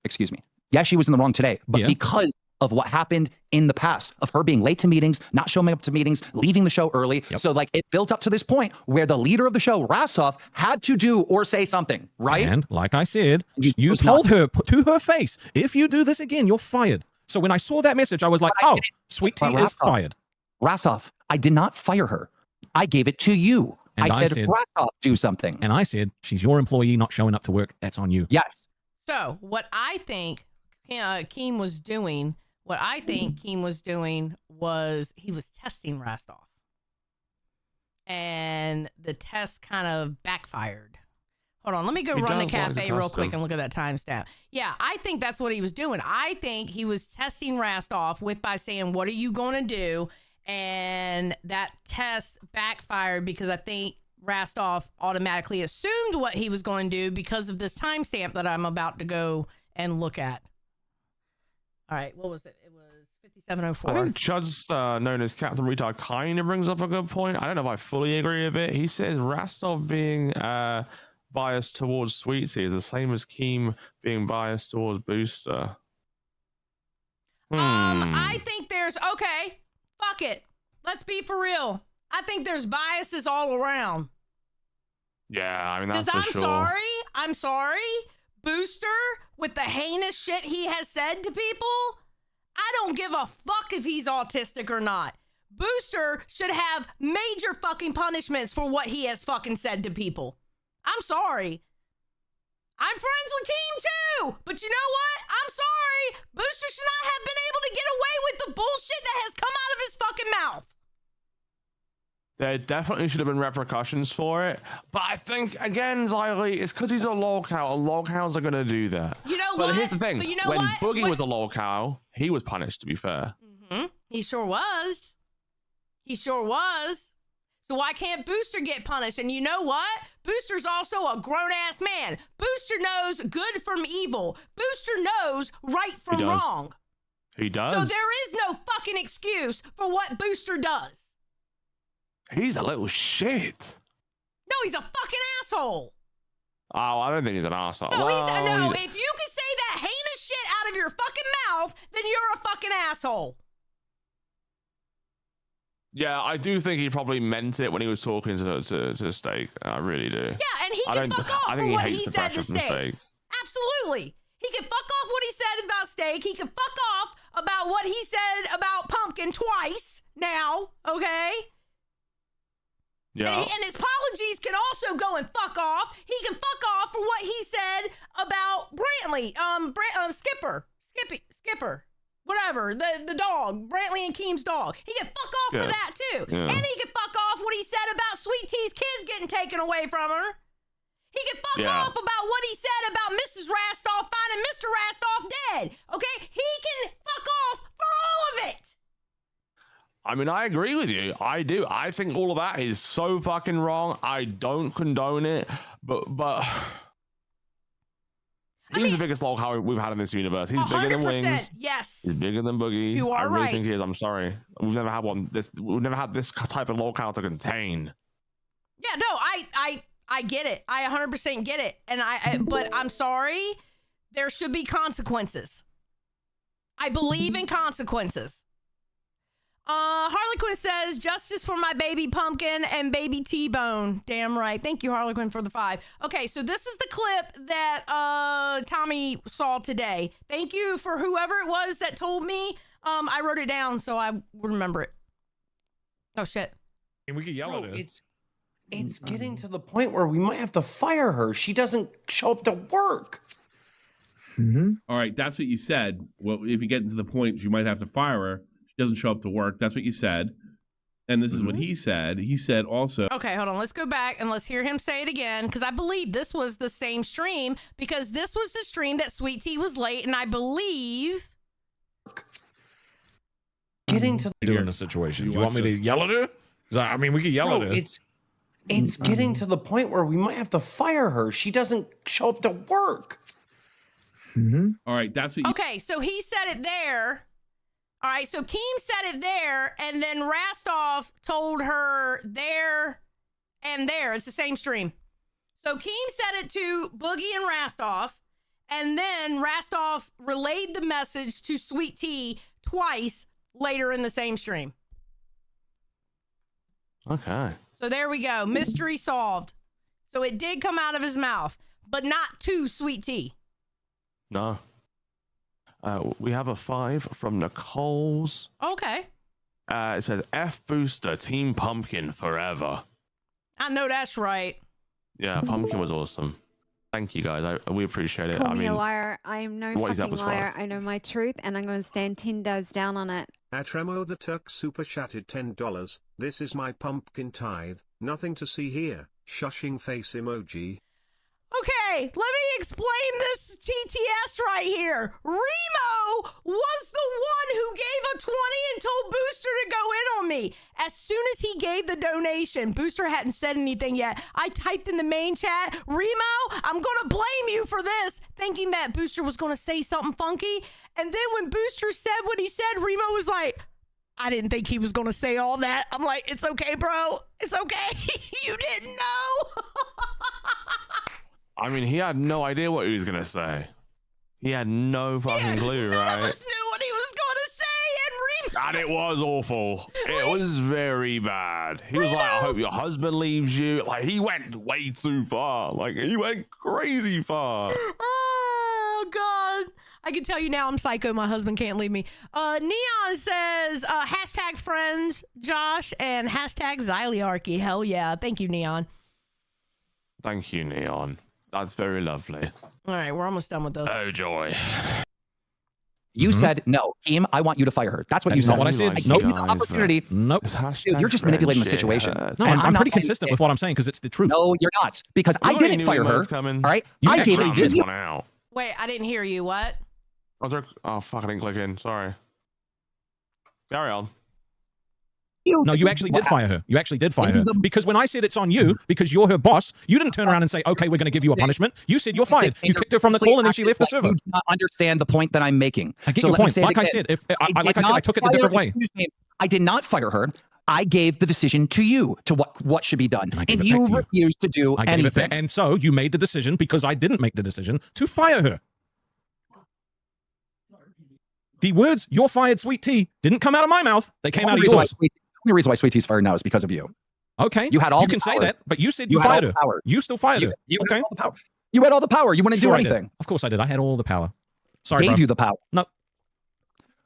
excuse me. Yeah, she was in the wrong today. But because of what happened in the past, of her being late to meetings, not showing up to meetings, leaving the show early. So like it built up to this point where the leader of the show, Rastov, had to do or say something, right? And like I said, you told her to her face, if you do this again, you're fired. So when I saw that message, I was like, oh, Sweet Tea is fired. Rastov, I did not fire her. I gave it to you. And I said, Rastov, do something. And I said, she's your employee, not showing up to work. That's on you. Yes. So what I think Keem was doing, was he was testing Rastov. And the test kind of backfired. Hold on, let me go run the cafe real quick and look at that timestamp. Yeah, I think that's what he was doing. I think he was testing Rastov by saying, what are you going to do? And that test backfired because I think Rastov automatically assumed what he was going to do because of this timestamp that I'm about to go and look at. All right, what was it? It was 5704. I think Chud's known as Captain Retard kind of brings up a good point. I don't know if I fully agree with it. He says Rastov being biased towards Sweet Tea is the same as Keem being biased towards Booster. I think there's fuck it. Let's be for real. I think there's biases all around. Yeah, I mean, that's for sure. I'm sorry. Booster, with the heinous shit he has said to people, I don't give a fuck if he's autistic or not. Booster should have major fucking punishments for what he has fucking said to people. I'm sorry. I'm friends with Keem too, but you know what? I'm sorry. Booster should not have been able to get away with the bullshit that has come out of his fucking mouth. There definitely should have been repercussions for it. But I think, again, Xylee, it's because he's a lolcow. Lolcows are going to do that. You know but what? Here's the thing. But you know when what? Boogie was a lolcow, he was punished, to be fair. Mm-hmm. He sure was. He sure was. So why can't Booster get punished? And you know what? Booster's also a grown-ass man. Booster knows good from evil. Booster knows right from wrong. He does. So there is no fucking excuse for what Booster does. He's a little shit. No, he's a fucking asshole. Oh, I don't think he's an asshole. No, if you can say that heinous shit out of your fucking mouth, then you're a fucking asshole. Yeah, I do think he probably meant it when he was talking to Steak. I really do. Yeah, and he can fuck off for what he said to Steak. Absolutely. He can fuck off what he said about Steak. He can fuck off about what he said about Pumpkin twice now, okay? Yeah. And his apologies can also go and fuck off. He can fuck off for what he said about Brantley, Skipper, whatever, the dog, Brantley and Keem's dog. He can fuck off for that too. Yeah. And he can fuck off what he said about Sweet Tea's kids getting taken away from her. He can fuck off about what he said about Mrs. Rastov finding Mr. Rastov dead. Okay? He can fuck off for all of it. I mean, I agree with you. I do. I think all of that is so fucking wrong. I don't condone it, but he's the biggest lol cow we've had in this universe. He's bigger than Wings. Yes. He's bigger than Boogie. You are I really right. think he is. I'm sorry. We've never had one. We've never had this type of lol cow to contain. Yeah, no, I get it. I 100% get it. And but I'm sorry. There should be consequences. I believe in consequences. Harlequin says, justice for my baby Pumpkin and baby T-Bone. Damn right. Thank you, Harlequin, for the 5. Okay, so this is the clip that Tommy saw today. Thank you for whoever it was that told me. I wrote it down so I would remember it. Oh, shit. And we could yell at her. It's getting to the point where we might have to fire her. She doesn't show up to work. All right, that's what you said. Well, if you get to the point you might have to fire her, she doesn't show up to work. That's what you said. And this is what he said. He said also. Okay, hold on. Let's go back and let's hear him say it again, because I believe this was the same stream, because this was the stream that Sweet Tea was late, and I believe. Getting to Doing the situation. You want me to yell at her? I mean, we could yell at her. It's getting to the point where we might have to fire her. She doesn't show up to work. All right, that's what you Okay, so he said it there. All right, so Keem said it there, and then Rastov told her there and there. It's the same stream. So Keem said it to Boogie and Rastov, and then Rastov relayed the message to Sweet Tea twice later in the same stream. Okay. So there we go. Mystery solved. So it did come out of his mouth, but not to Sweet Tea. No. We have a 5 from Nicole's. Okay. It says, F Booster, Team Pumpkin forever. I know that's right. Yeah, Pumpkin was awesome. Thank you, guys. We appreciate it. Call me a liar. I am no what is fucking up as liar. well? I know my truth, and I'm going to stand 10 toes down on it. At Remo the Turk super chatted $10. This is my pumpkin tithe. Nothing to see here. Shushing face emoji. Okay, let me explain this TTS right here. Remo was the one who gave a 20 and told Booster to go in on me. As soon as he gave the donation, Booster hadn't said anything yet. I typed in the main chat, Remo, I'm going to blame you for this, thinking that Booster was going to say something funky. And then when Booster said what he said, Remo was like, I didn't think he was going to say all that. I'm like, it's okay, bro. It's okay. You didn't know. I mean, he had no idea what he was going to say. He had no fucking clue, right? None of us knew what he was going to say, And it was awful. It was very bad. He was like, I hope your husband leaves you. Like, he went way too far. Like, he went crazy far. Oh, God. I can tell you now I'm psycho. My husband can't leave me. Neon says, hashtag friends, Josh, and hashtag Zyliarchy. Hell yeah. Thank you, Neon. Thank you, Neon. That's very lovely. All right, we're almost done with this. Oh, joy. You said, no, Keem, I want you to fire her. That's what you That's said. not what I said. I gave Nope. you the opportunity. Nope. Dude, you're just manipulating the situation. No, And I'm not pretty saying consistent it. with what I'm saying because it's the truth. No, you're not. Because I didn't fire her. All right? You I gave actually it did. to you. One out. Wait, I didn't hear you. What? Oh, fuck, I didn't click in. Sorry. Carry on. No, you actually did fire her. You actually did fire her. Because when I said it's on you, because you're her boss, you didn't turn around and say, okay, we're going to give you a punishment. You said you're fired. You kicked her from the call and then she left the server. You do not understand the point that I'm making. I get So your let me point. say it Like I again. said, I took it a different way. I did not fire her. I gave the decision to you to what should be done. And you refused to do I gave it anything. back. And so you made the decision, because I didn't make the decision, to fire her. The words, you're fired, Sweet Tea, didn't come out of my mouth. They came out of yours. The only reason why Sweet Tea's fired now is because of you. Okay. You had all You the can say power. that, but you said You you had all fired the her. power. You still fired her. You Okay. had all the power. You had all the power. You wouldn't Sure do I did. anything. Of course I did. I had all the power. Sorry, Gave bro. you the power. No.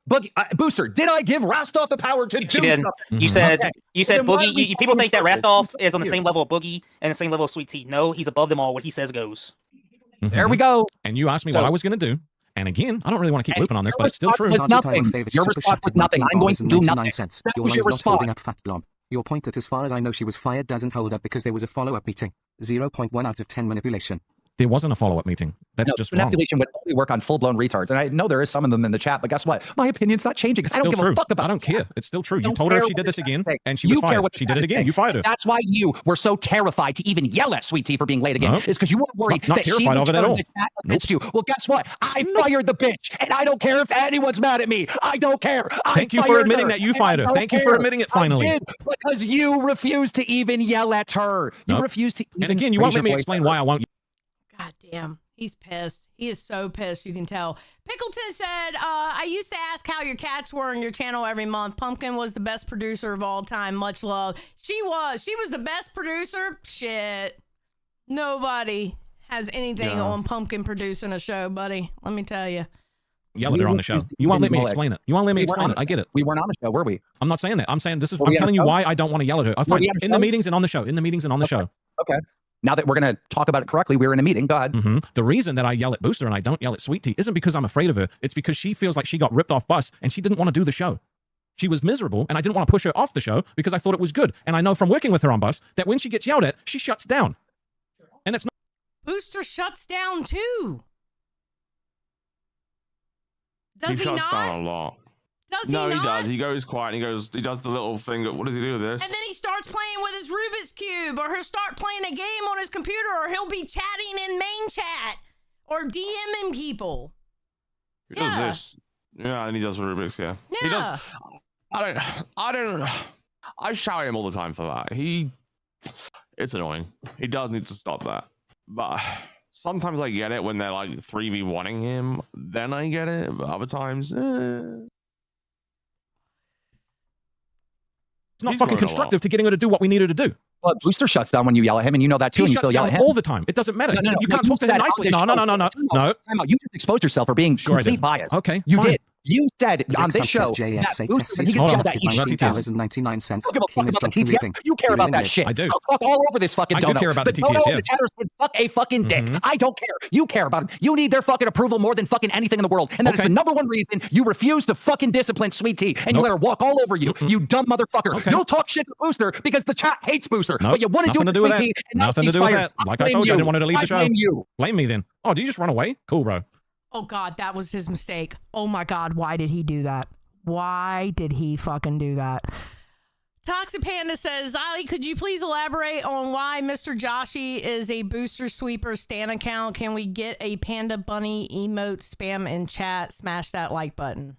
But Booster, did I give Rastov the power to do She did. something? You said Okay. you said Then why Boogie. are we You, people think that talking Rastov about is on the this? same level of Boogie and the same level of Sweet Tea. No, he's above them all. What he says goes. There we go. And you asked me what I was going to do. And again, I don't really want to keep looping on this, but it's still true. Was nothing. Your response was nothing. I'm going to do nothing. That Your was line your is not holding response. up, fat blob. Your point that as far as I know she was fired doesn't hold up because there was a follow-up meeting. 0.1 out of 10 manipulation. There wasn't a follow-up meeting. That's just wrong. Manipulation would only work on full-blown retards. And I know there is some of them in the chat, but guess what? My opinion's not changing because I don't give a fuck about it. I don't care. It's still true. You Don't told her if care she did what this the again, chat is and she saying. was You care fired. what the She chat did it is again. saying. You fired her. And that's why you were so terrified to even yell at Sweet Tea for being late again. Nope. Is because you were worried Not that she terrified would of it at turn all. the chat against you. Well, guess what? I fired the bitch, and I don't care if anyone's mad at me. I don't care. Thank you for admitting that you fired her. Thank you for admitting it finally. I did, because you refused to even yell at her. You Nope. refused to even And again, you won't raise let me your voice explain at her. why I won't. God damn. He's pissed. He is so pissed, you can tell. Pickleton said, I used to ask how your cats were in your channel every month. Pumpkin was the best producer of all time. Much love. She was the best producer. Shit. Nobody has anything on Pumpkin producing a show, buddy. Let me tell you. Yell at her on the show. You won't let me explain it. You won't let me explain it. I get it. We weren't on the show, were we? I'm not saying that. I'm saying this is. Were I'm we on telling the you show? why I don't want to yell at her. I find we on the in the show? meetings and on the show. In the meetings and on the show. Okay. Now that we're going to talk about it correctly, we're in a meeting. Go ahead. The reason that I yell at Booster and I don't yell at Sweet Tea isn't because I'm afraid of her. It's because she feels like she got ripped off bus and she didn't want to do the show. She was miserable and I didn't want to push her off the show because I thought it was good. And I know from working with her on bus that when she gets yelled at, she shuts down. And it's not. Booster shuts down too. Does he shuts not? down a lot. Does No, he he not? does. He goes quiet and he does the little thing. What does he do with this? And then he starts playing with his Rubik's Cube, or he'll start playing a game on his computer, or he'll be chatting in main chat, or DMing people. He does this. Yeah, and he does Rubik's, yeah. He does. I shout at him all the time for that. It's annoying. He does need to stop that. But sometimes I get it when they're like 3v1ing him. Then I get it. But other times, It's not fucking constructive to getting her to do what we need her to do. Well, Booster shuts down when you yell at him, and you know that too, He and you shuts still yell down at him all the time. It doesn't matter. No, You can't talk to him said nicely. on No. Time out. You just exposed yourself for being Sure I complete did. bias. Okay, You fine. did. You said on this show JX that Booster, when he gets yelled at, he shuts down. $2,099. I don't give a fuck about the TTS. You care about that shit. I do. I'll talk all over this fucking I do dono. care about the dono TTS, and yeah. the chatters would suck a fucking dick. I don't care. You care about it. You need their fucking approval more than fucking anything in the world. And that is the number one reason you refuse to fucking discipline Sweet Tea. And you let her walk all over you, you dumb motherfucker. You'll talk shit to Booster because the chat hates Booster. But you want to do it Nothing to to do with Sweet that. Tea. And Nothing to do with that. Like I told you, I didn't want her to leave the show. Blame you. Blame me then. Oh, did you just run away? Cool, bro. Oh God, that was his mistake. Oh my God, why did he do that? Why did he fucking do that? Toxic Panda says, Ali, could you please elaborate on why Mr. Joshi is a Booster Sweeper stan account? Can we get a Panda Bunny emote spam in chat? Smash that like button.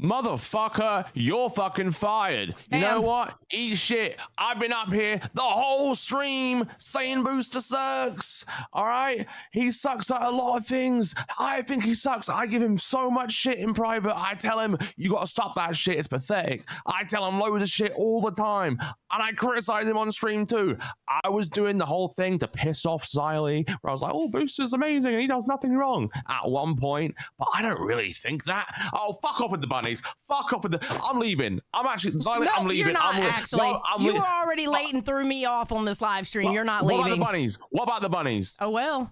Motherfucker, you're fucking fired. You know what? Eat shit. I've been up here the whole stream saying Booster sucks. All right? He sucks at a lot of things. I think he sucks. I give him so much shit in private. I tell him, you got to stop that shit. It's pathetic. I tell him loads of shit all the time. And I criticize him on stream too. I was doing the whole thing to piss off Xylee, where I was like, oh, Booster's amazing and he does nothing wrong at one point. But I don't really think that. Oh, fuck off with the bunnies. Fuck off with the. I'm leaving. I'm actually. Xylee, I'm leaving. You're not actually. You were already late and threw me off on this live stream. You're not leaving. What about the bunnies? What about the bunnies? Oh, well.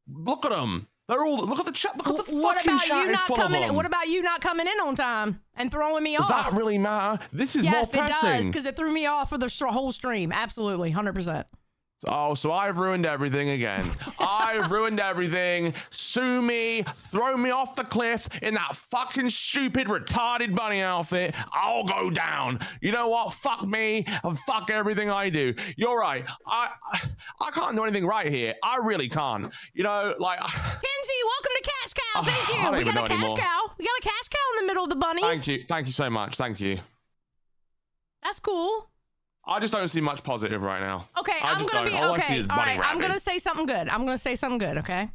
Look at them. They're all. Look at the chat. Look at the What fucking about chat. you It's not full coming? of them. What about you not coming in on time and throwing me Does off? that really matter? This is yes, more pressing. it does because it threw me off for the whole stream. Absolutely, 100%. Oh, so I've ruined everything again. I've ruined everything. Sue me, throw me off the cliff in that fucking stupid retarded bunny outfit. I'll go down. You know what? Fuck me and fuck everything I do. You're right. I can't do anything right here. I really can't. You know, like. Kenzie, welcome to Cash Cow. Thank you. I don't We even got a know cash anymore. cow. We got a cash cow in the middle of the bunnies. Thank you. Thank you so much. Thank you. That's cool. I just don't see much positive right now. Okay, I I'm just gonna don't. be All I see okay. is All bunny right, I'm rabbit. gonna say something good. Okay.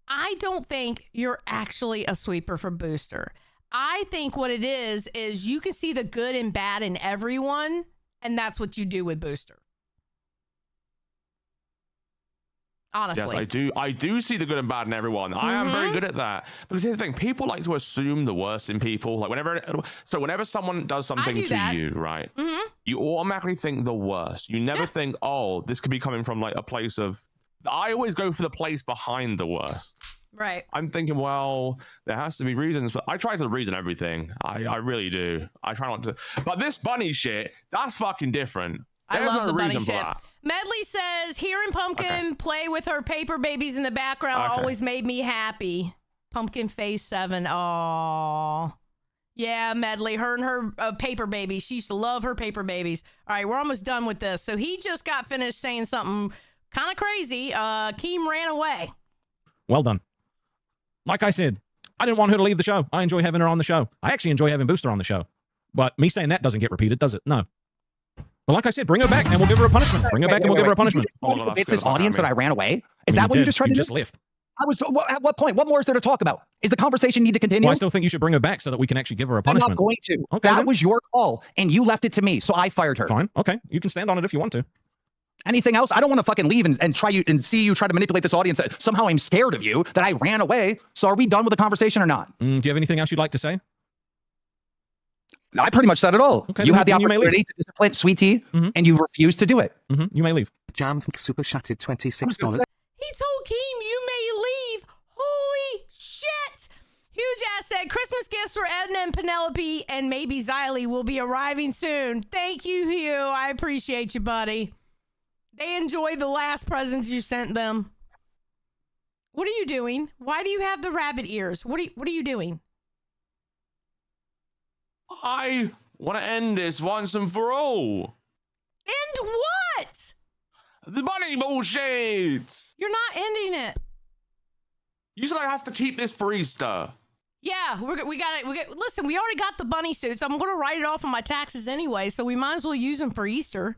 I don't think you're actually a sweeper for Booster. I think what it is you can see the good and bad in everyone, and that's what you do with Booster. Honestly. Yes, I do see the good and bad in everyone. I am very good at that. Because here's the thing, people like to assume the worst in people. Like whenever someone does something to you, right? You automatically think the worst. You never think, oh, this could be coming from like a place of I always go for the place behind the worst. Right. I'm thinking, well, there has to be reasons. I try to reason everything. I really do. I try not to. But this bunny shit, that's fucking different. I There's love no the bunny reason for shit. that. Medley says, hearing Pumpkin play with her paper babies in the background always made me happy. Pumpkin Face 7. Aww. Yeah, Medley, her and her paper babies. She used to love her paper babies. All right, we're almost done with this. So he just got finished saying something kind of crazy. Keem ran away. Well done. Like I said, I didn't want her to leave the show. I enjoy having her on the show. I actually enjoy having Booster on the show. But me saying that doesn't get repeated, does it? No. But like I said, bring her back and we'll give her a punishment. Bring her back and we'll give her a punishment. It's this audience that I ran away. Is that what you just tried to do? Just left. At what point? What more is there to talk about? Is the conversation need to continue? Well, I still think you should bring her back so that we can actually give her a punishment. I'm not going to. Okay, that was your call, and you left it to me, so I fired her. Fine. Okay. You can stand on it if you want to. Anything else? I don't want to fucking leave and try you and see you try to manipulate this audience that somehow I'm scared of you, that I ran away. So are we done with the conversation or not? Do you have anything else you'd like to say? I pretty much said it all. Okay, you had the you may opportunity to discipline Sweet Tea, and you refused to do it. You may leave. Jam super chatted $26. He told Keem, you may leave. Holy shit. Huge ass said, Christmas gifts for Edna and Penelope and maybe Xylee will be arriving soon. Thank you, Hugh. I appreciate you, buddy. They enjoyed the last presents you sent them. What are you doing? Why do you have the rabbit ears? What are you doing? I want to end this once and for all. End what? The bunny bullshit. You're not ending it. You said I have to keep this for Easter. Yeah, we got it. Listen, we already got the bunny suits. I'm going to write it off on my taxes anyway, so we might as well use them for Easter.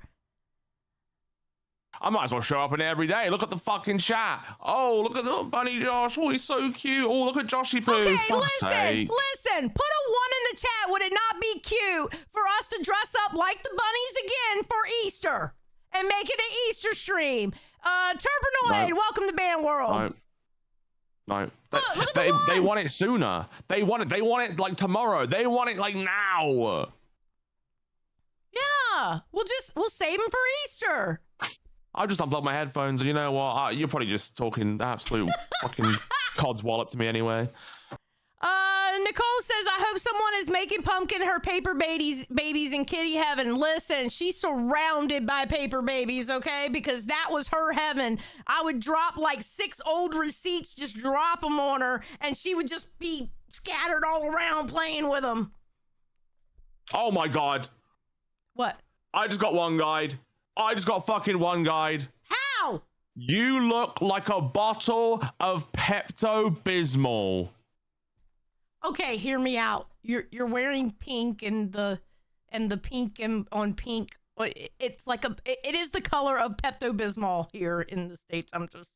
I might as well show up in every day. Look at the fucking chat. Oh, look at the bunny Josh. Oh, he's so cute. Oh, look at Joshy Poo. Okay, Fuck's sake. listen. Put a 1 in the chat. Would it not be cute for us to dress up like the bunnies again for Easter and make it an Easter stream? Turpinoid, welcome to Band World. No. They want it sooner. They want it like tomorrow. They want it like now. Yeah, we'll save them for Easter. I just unplugged my headphones, and you know what? You're probably just talking absolute fucking cod's wallop to me anyway. Nicole says, I hope someone is making Pumpkin her paper babies in kitty heaven. Listen, she's surrounded by paper babies, okay? Because that was her heaven. I would drop like 6 old receipts, just drop them on her, and she would just be scattered all around playing with them. Oh my God. What? I just got one guide. I just got fucking one guide. How? You look like a bottle of Pepto-Bismol. Okay, hear me out. You're wearing pink and the pink and on pink. It's like it is the color of Pepto-Bismol here in the States. I'm just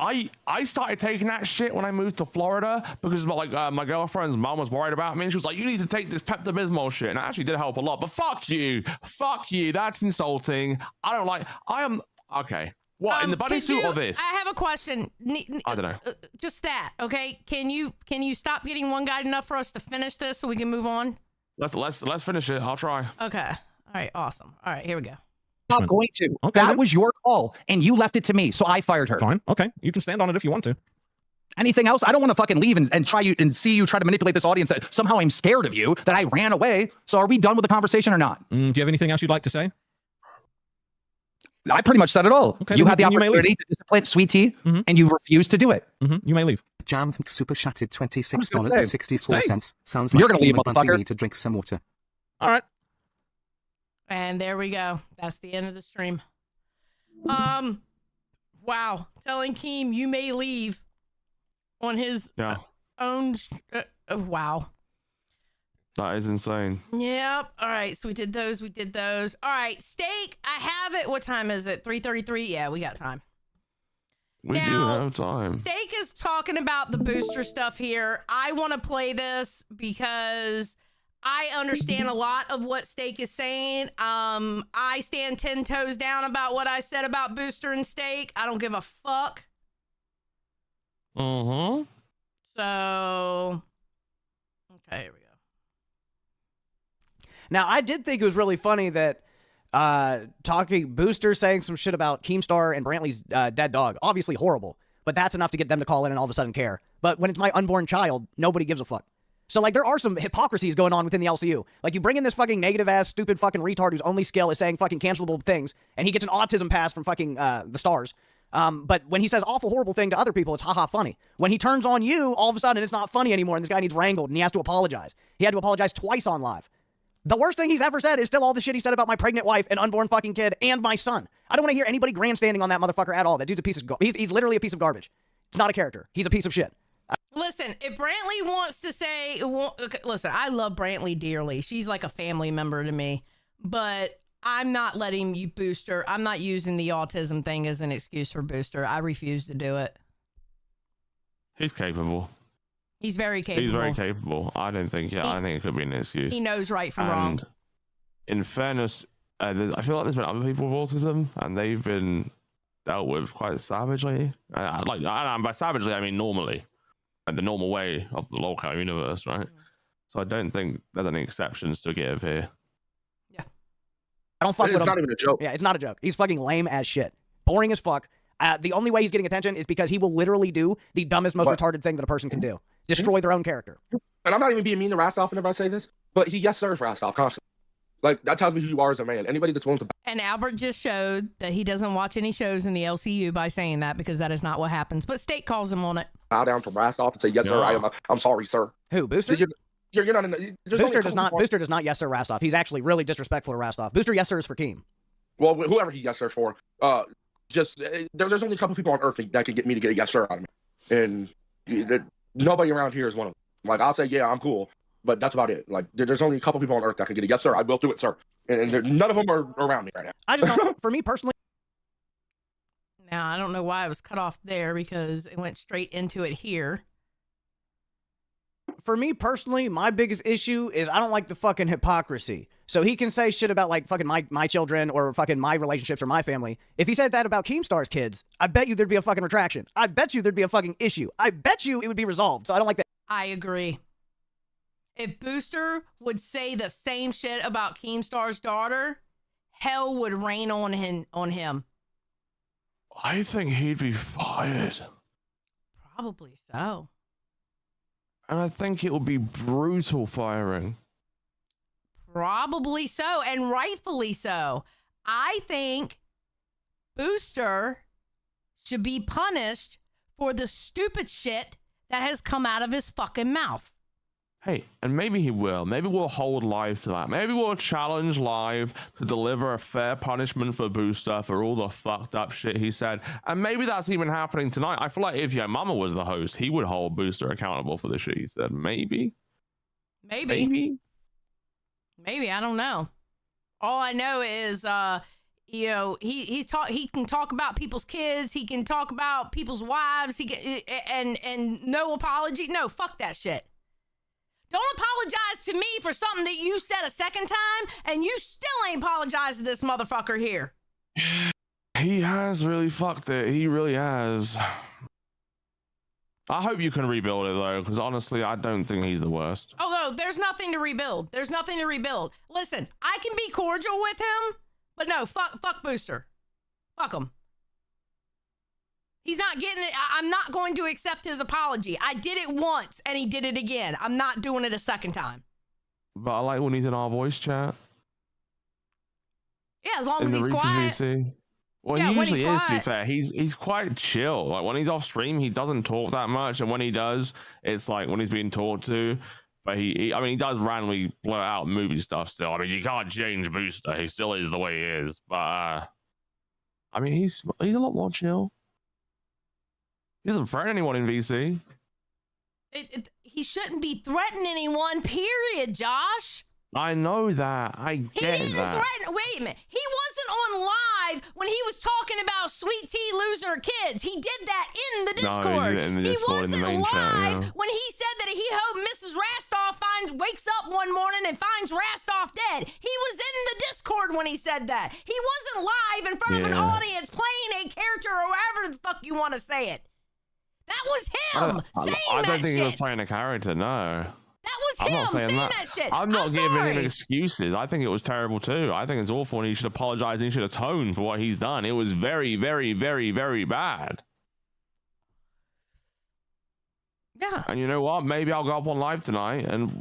saying. I started taking that shit when I moved to Florida because my girlfriend's mom was worried about me, and she was like, you need to take this Pepto-Bismol shit, and it actually did help a lot. But fuck you, that's insulting. Okay. What, in the bunny suit or this? I have a question. I don't know. Just that, okay? Can you stop getting one guide enough for us to finish this so we can move on? Let's finish it. I'll try. Okay. All right. Awesome. All right. Here we go. Not going to. Okay, that was your call, and you left it to me, so I fired her. Fine. Okay. You can stand on it if you want to. Anything else? I don't want to fucking leave and try you and see you try to manipulate this audience that somehow I'm scared of you, that I ran away. So are we done with the conversation or not? Do you have anything else you'd like to say? I pretty much said it all. Okay, you had the opportunity to discipline Sweet Tea, and you refused to do it. You may leave. Jam super chatted $26.64. Sounds like you're gonna leave, you motherfucker. need to drink some water. All right. And there we go. That's the end of the stream. Wow. Telling Keem you may leave on his own. Wow. That is insane. Yep. All right. So we did those. All right. Steak. I have it. What time is it? 3:33. Yeah, we got time. We do have time. Steak is talking about the booster stuff here. I want to play this because I understand a lot of what Steak is saying. I stand 10 toes down about what I said about Booster and Steak. I don't give a fuck. So, okay, here we go. Now, I did think it was really funny that talking Booster saying some shit about Keemstar and Brantley's dead dog. Obviously horrible, but that's enough to get them to call in and all of a sudden care. But when it's my unborn child, nobody gives a fuck. So, like, there are some hypocrisies going on within the LCU. Like, you bring in this fucking negative-ass, stupid fucking retard whose only skill is saying fucking cancelable things, and he gets an autism pass from fucking the stars. But when he says awful, horrible thing to other people, it's haha funny. When he turns on you, all of a sudden it's not funny anymore, and this guy needs wrangled, and he has to apologize. He had to apologize twice on live. The worst thing he's ever said is still all the shit he said about my pregnant wife and unborn fucking kid and my son. I don't want to hear anybody grandstanding on that motherfucker at all. That dude's a piece of he's literally a piece of garbage. It's not a character. He's a piece of shit. Listen, if Brantley wants to say, okay, listen, I love Brantley dearly. She's like a family member to me, but I'm not letting you Booster. I'm not using the autism thing as an excuse for Booster. I refuse to do it. He's capable. He's very capable. He's very capable. I don't think, I think it could be an excuse. He knows right from wrong. In fairness, I feel like there's been other people with autism, and they've been dealt with quite savagely. By savagely, I mean normally. Like the normal way of the local universe, right? So I don't think there's any exceptions to give here. Yeah. I don't fuck with him. It's not even a joke. Yeah, it's not a joke. He's fucking lame as shit. Boring as fuck. The only way he's getting attention is because he will literally do the dumbest, most retarded thing that a person can do. Destroy their own character. And I'm not even being mean to Rastov whenever I say this, but he yes sirs Rastov constantly. Like, that tells me who you are as a man. Anybody that's willing to... And Albert just showed that he doesn't watch any shows in the LCU by saying that, because that is not what happens. But State calls him on it. Bow down to Rastov and say, yes, sir, I'm sorry, sir. Who, Booster? You're not in the... Booster does not yes sir Rastov. He's actually really disrespectful to Rastov. Booster yes sir is for Keem. Well, whoever he yes sir for, there's only a couple people on Earth that can get me to get a yes sir out of me. And nobody around here is one of them. Like, I'll say, yeah, I'm cool. But that's about it. Like, there's only a couple people on Earth that can get a yes, sir. I will do it, sir. And none of them are around me right now. I just don't, for me personally. Now, I don't know why it was cut off there, because it went straight into it here. For me personally, my biggest issue is I don't like the fucking hypocrisy. So he can say shit about like fucking my children or fucking my relationships or my family. If he said that about Keemstar's kids, I bet you there'd be a fucking retraction. I bet you there'd be a fucking issue. I bet you it would be resolved. So I don't like that. I agree. If Booster would say the same shit about Keemstar's daughter, hell would rain on him. I think he'd be fired. Probably so. And I think it would be brutal firing. Probably so, and rightfully so. I think Booster should be punished for the stupid shit that has come out of his fucking mouth. Hey, and maybe he will. Maybe we'll hold live to that. Maybe we'll challenge live to deliver a fair punishment for Booster for all the fucked up shit he said. And maybe that's even happening tonight. I feel like if your mama was the host, he would hold Booster accountable for the shit he said. Maybe. Maybe, I don't know. All I know is, he can talk about people's kids. He can talk about people's wives. He can, and no apology. No, fuck that shit. Don't apologize to me for something that you said a second time, and you still ain't apologized to this motherfucker here. He has really fucked it. He really has. I hope you can rebuild it, though, because honestly, I don't think he's the worst. Oh, no, there's nothing to rebuild. There's nothing to rebuild. Listen, I can be cordial with him, but no, fuck Booster. Fuck him. He's not getting it. I'm not going to accept his apology. I did it once, and he did it again. I'm not doing it a second time. But I like when he's in our voice chat. Yeah, as long as he's quiet. VC. Well, yeah, he usually is, to be quiet. fair. He's quite chill. Like, when he's off stream, he doesn't talk that much. And when he does, it's like when he's being talked to. But he does randomly blow out movie stuff still. I mean, you can't change Booster. He still is the way he is. But, he's a lot more chill. He doesn't threaten anyone in VC. He shouldn't be threatening anyone, period, Josh. I know that. I get that. He didn't threaten. Wait a minute. He wasn't on live when he was talking about Sweet Tea losing her kids. He did that in the Discord. No, he did it in the Discord, in the main live chat, yeah. when he said that he hoped Mrs. Rastov wakes up one morning and finds Rastov dead. He was in the Discord when he said that. He wasn't live in front of an audience playing a character or however the fuck you want to say it. That was him saying that I don't think shit. he was playing a character, no. That was I'm him not saying that shit. I'm not giving sorry. him excuses. I think it was terrible too. I think it's awful, and he should apologize. And he should atone for what he's done. It was very, very, very, very bad. Yeah. And you know what? Maybe I'll go up on live tonight and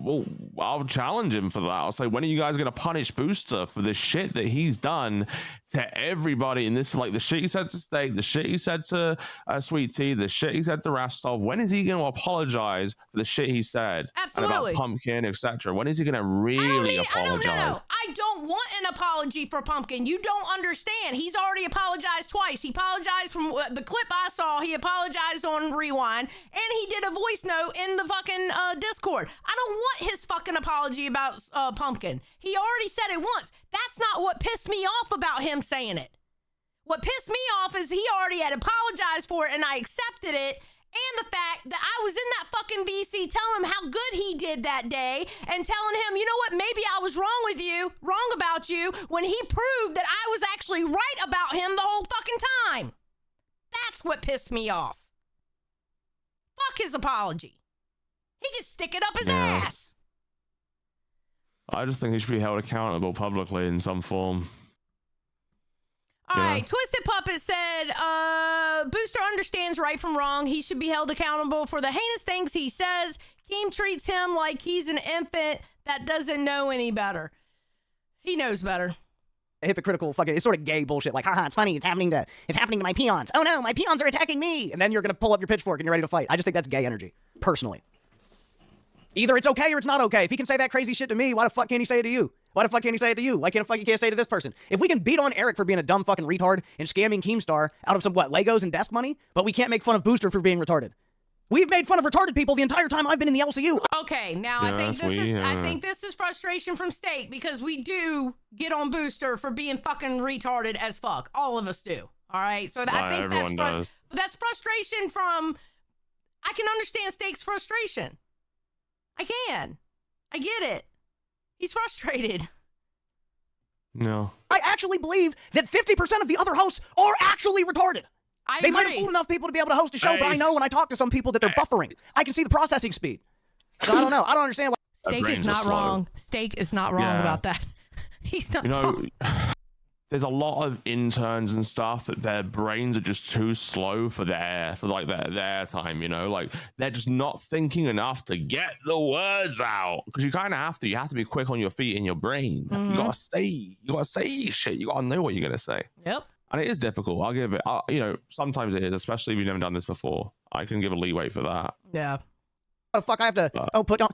I'll challenge him for that. I'll say, when are you guys going to punish Booster for the shit that he's done to everybody? And this is like the shit he said to Steak, the shit he said to Sweet Tea, the shit he said to Rastov. When is he going to apologize for the shit he said? Absolutely. And about Pumpkin, etc. When is he going to really apologize? I don't want an apology for Pumpkin. You don't understand. He's already apologized twice. He apologized from the clip I saw. He apologized on Rewind, and he did a voice note in the fucking Discord. I don't want his fucking apology about Pumpkin. He already said it once. That's not what pissed me off about him saying it. What pissed me off is he already had apologized for it, and I accepted it. And the fact that I was in that fucking VC telling him how good he did that day and telling him, you know what, maybe I was wrong about you, when he proved that I was actually right about him the whole fucking time. That's what pissed me off. Fuck his apology. He just stick it up his ass. I just think he should be held accountable publicly in some form. All right, Twisted Puppet said, Booster understands right from wrong. He should be held accountable for the heinous things he says. Keem treats him like he's an infant that doesn't know any better. He knows better. Hypocritical fucking, it's sort of gay bullshit. Like, haha, it's funny. It's happening to my peons. Oh no, my peons are attacking me. And then you're going to pull up your pitchfork and you're ready to fight. I just think that's gay energy, personally. Either it's okay or it's not okay. If he can say that crazy shit to me, why the fuck can't he say it to you? Why the fuck can't he say it to you? Why can't he say it to this person? If we can beat on Eric for being a dumb fucking retard and scamming Keemstar out of some, Legos and desk money, but we can't make fun of Booster for being retarded. We've made fun of retarded people the entire time I've been in the LCU. Okay, now I think this is frustration from Steak, because we do get on Booster for being fucking retarded as fuck. All of us do. All right, so I think that's frustration from. I can understand Steak's frustration. I can. I get it. He's frustrated. No. I actually believe that 50% of the other hosts are actually retarded. They might have fooled enough people to be able to host a show, but I know when I talk to some people that they're buffering. I can see the processing speed. So I don't know. I don't understand why. Steak is not wrong. Steak is not wrong about that. He's not wrong. There's a lot of interns and stuff that their brains are just too slow for their time, like they're just not thinking enough to get the words out, because you kind of have to. You have to be quick on your feet in your brain. You gotta say shit. You gotta know what you're gonna say. Yep. And it is difficult. I'll give it. Sometimes it is, especially if you've never done this before. I can give a leeway for that. Yeah. What the fuck I have to put on?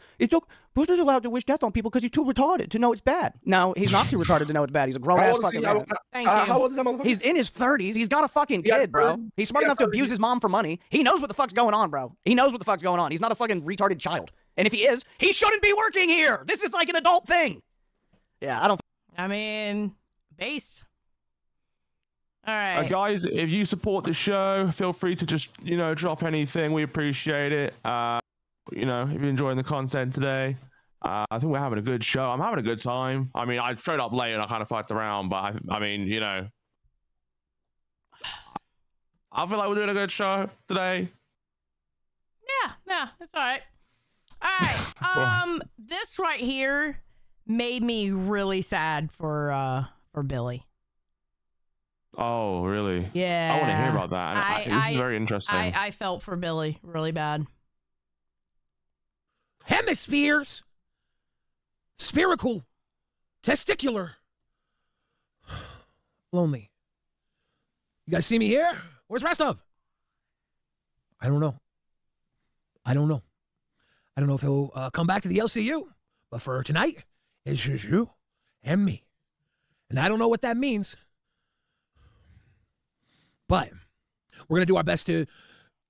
Booster's allowed to wish death on people because he's too retarded to know it's bad. No, he's not too retarded to know it's bad. He's a grown ass fucking man. Thank you. How old is that motherfucker? He's in his 30s. He's got a fucking kid, bro. He's smart enough to abuse his mom for money. He knows what the fuck's going on, bro. He knows what the fuck's going on. He's not a fucking retarded child. And if he is, he shouldn't be working here. This is like an adult thing. Yeah, I mean, based. All right. Guys, if you support the show, feel free to just, drop anything. We appreciate it. If you're enjoying the content today, I think we're having a good show. I'm having a good time. I mean, I showed up late and I kind of fucked around, but I feel like we're doing a good show today. Yeah, that's all right. All right. This right here made me really sad for Billy. Oh, really? Yeah. I want to hear about that. This is very interesting. I felt for Billy really bad. Hemispheres, spherical, testicular, lonely. You guys see me here? Where's Rastov? I don't know. I don't know if he'll come back to the LCU, but for tonight, it's just you and me. And I don't know what that means, but we're going to do our best to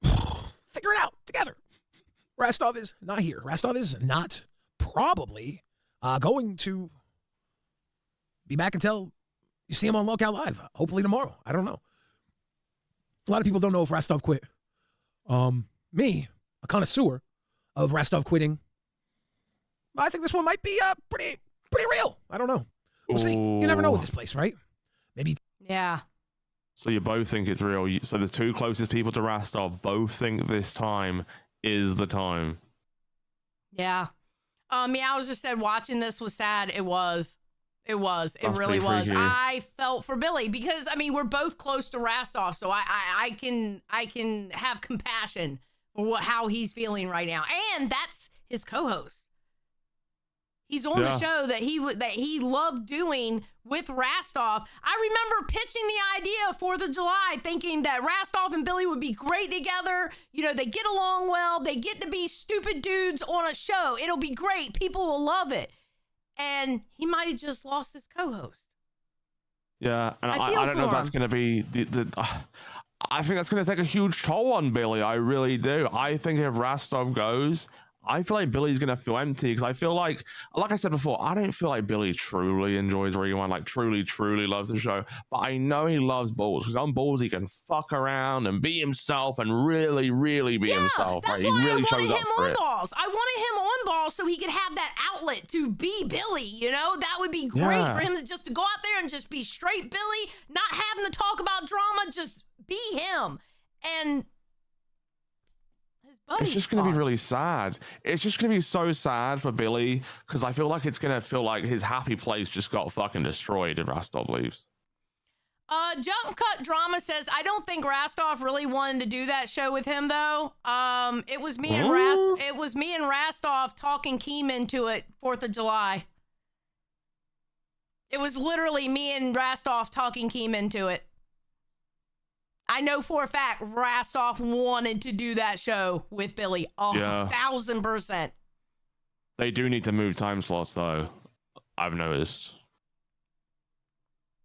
figure it out together. Rastov is not here. Rastov is not probably going to be back until you see him on Lockout Live. Hopefully tomorrow. I don't know. A lot of people don't know if Rastov quit. Me, a connoisseur of Rastov quitting, I think this one might be pretty real. I don't know. We'll see. You never know with this place, right? Maybe. Yeah. So you both think it's real. So the two closest people to Rastov both think this time is the time. Yeah. Meows just said watching this was sad. It was. It really was. Freaky. I felt for Billy because I mean we're both close to Rastov, so I can have compassion for how he's feeling right now, and that's his co-host. He's on the show that he loved doing with Rastov. I remember pitching the idea of 4th of July, thinking that Rastov and Billy would be great together. You know, they get along well. They get to be stupid dudes on a show. It'll be great. People will love it. And he might have just lost his co-host. Yeah, and I don't know if that's going to be I think that's going to take a huge toll on Billy. I really do. I think if Rastov goes, I feel like Billy's going to feel empty because I feel like I said before, I don't feel like Billy truly enjoys Rewind, like truly loves the show. But I know he loves Balls because on Balls he can fuck around and be himself and really be himself. That's right? why He really I shows wanted up him for on it. Balls. I wanted him on Balls so he could have that outlet to be Billy, you know? That would be great for him to go out there and just be straight Billy, not having to talk about drama, just be him. And it's just going to be really sad. It's just going to be so sad for Billy because I feel like it's going to feel like his happy place just got fucking destroyed if Rastov leaves. Jump Cut Drama says, I don't think Rastov really wanted to do that show with him though. It was me and Rastov talking Keem into it 4th of July. It was literally me and Rastov talking Keem into it. I know for a fact Rastov wanted to do that show with Billy 1,000%. They do need to move time slots though. I've noticed.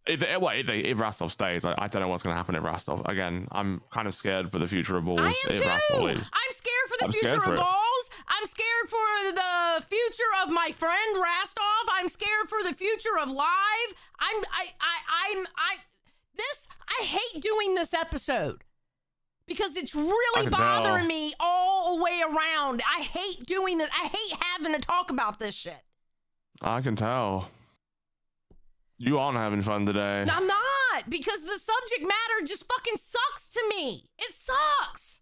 If Rastov stays, I don't know what's going to happen if Rastov. Again, I'm kind of scared for the future of Balls. I am if too. Rastov leaves. I'm scared for the future of Balls. I'm scared for the future of my friend Rastov. I'm scared for the future of Live. I hate doing this episode because it's really bothering me all the way around. I hate doing this. I hate having to talk about this shit. I can tell. You aren't having fun today. I'm not, because the subject matter just fucking sucks to me. It sucks.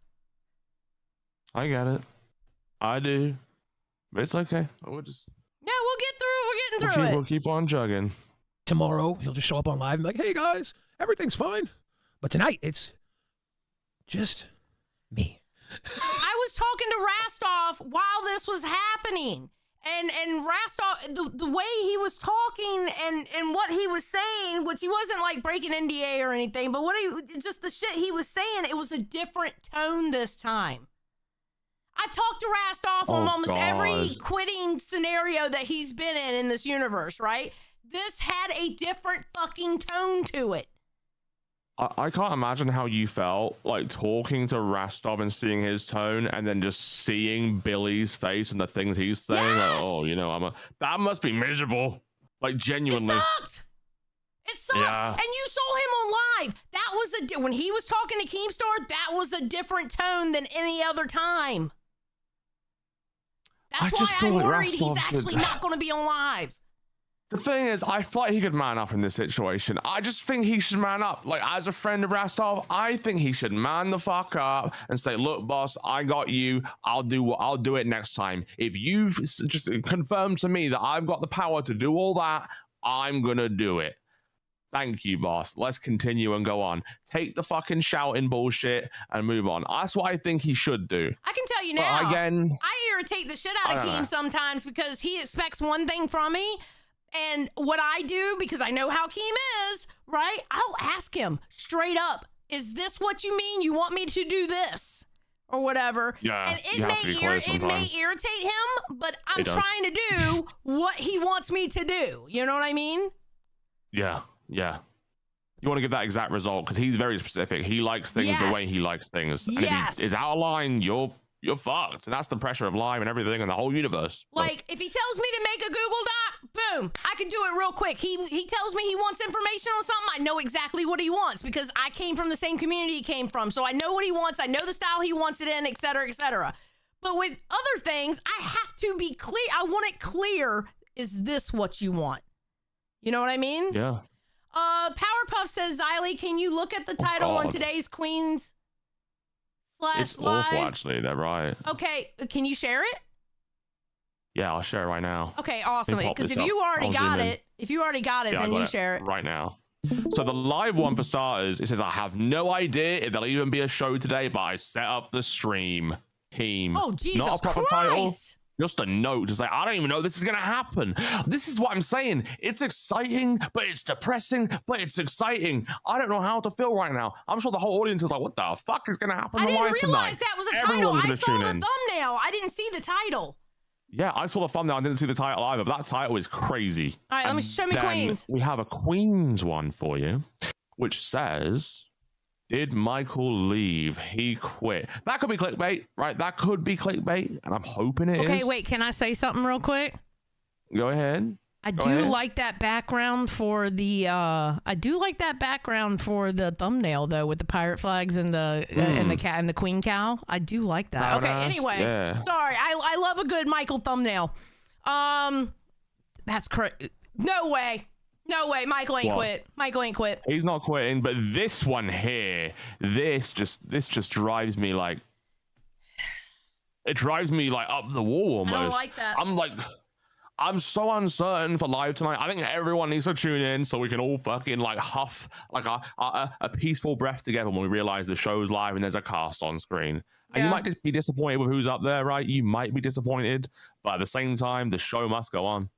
I get it. I do. But it's okay. We'll get through. We're getting through it. We'll keep on chugging. Tomorrow, he'll just show up on live and be like, hey guys, everything's fine. But tonight, it's just me. I was talking to Rastov while this was happening. And Rastov, the way he was talking and what he was saying, which he wasn't like breaking NDA or anything, but just the shit he was saying, it was a different tone this time. I've talked to Rastov on almost every quitting scenario that he's been in this universe, right? This had a different fucking tone to it. I can't imagine how you felt like talking to Rastov and seeing his tone and then just seeing Billy's face and the things he's saying. Yes! Like, that must be miserable. Like, genuinely. It sucked. Yeah. And you saw him on live. That was when he was talking to Keemstar, that was a different tone than any other time. That's why I'm worried he's actually not going to be on live. The thing is, I feel like he could man up in this situation. I just think he should man up. Like, as a friend of Rastov, I think he should man the fuck up and say, look, boss, I got you. I'll do it next time. If you just confirm to me that I've got the power to do all that, I'm gonna do it. Thank you, boss. Let's continue and go on. Take the fucking shouting bullshit and move on. That's what I think he should do. I can tell you now, but again, I irritate the shit out of Keem sometimes because he expects one thing from me. And what I do, because I know how Keem is, right? I'll ask him straight up, is this what you mean? You want me to do this? Or whatever. Yeah, and it may irritate him, but I'm trying to do what he wants me to do. You know what I mean? Yeah. You want to give that exact result because he's very specific. He likes things the way he likes things. And if he is out of line, you're fucked. And that's the pressure of live and everything in the whole universe. Like, if he tells me to make a Google Doc, boom, I can do it real quick. He tells me he wants information on something, I know exactly what he wants because I came from the same community he came from. So I know what he wants. I know the style he wants it in, et cetera, et cetera. But with other things, I have to be clear. I want it clear. Is this what you want? You know what I mean? Yeah. Powerpuff says, Xylee, can you look at the title on today's Queens / It's live? awful, actually. They're right. Okay, can you share it? Yeah, I'll share it right now. Okay, awesome. Because if up. you already I'll got zoom in. it, Yeah, then I got you share it. right now. So the live one for starters, it says, I have no idea if there'll even be a show today, but I set up the stream. Keem. Oh, Jesus Not a proper Christ. title. Just a note to say, I don't even know this is going to happen. This is what I'm saying. It's exciting, but it's depressing, but it's exciting. I don't know how to feel right now. I'm sure the whole audience is like, what the fuck is going to happen I didn't live realize tonight? that was a Everyone's title. I gonna saw tune the in. thumbnail. I didn't see the title. Yeah, I saw the thumbnail. I didn't see the title either, but that title is crazy. All right, let me show me Then Queens. We have a Queens one for you, which says, did Michael leave? He quit. That could be clickbait, right? That could be clickbait, and I'm hoping it is. Okay, wait, can I say something real quick? Go ahead. I Go do ahead. like that background for the thumbnail though, with the pirate flags and the cat and the queen cow. I do like that. Very Okay, nice. anyway. Yeah. Sorry. I love a good Michael thumbnail. That's correct. No way. Michael ain't What? quit. Michael ain't quit. He's not quitting, but this one here, this just drives me like, it drives me like up the wall almost. I don't like that. I'm so uncertain for live tonight. I think everyone needs to tune in so we can all fucking like huff like a peaceful breath together when we realize the show's live and there's a cast on screen. And you might just be disappointed with who's up there, right? You might be disappointed, but at the same time, the show must go on.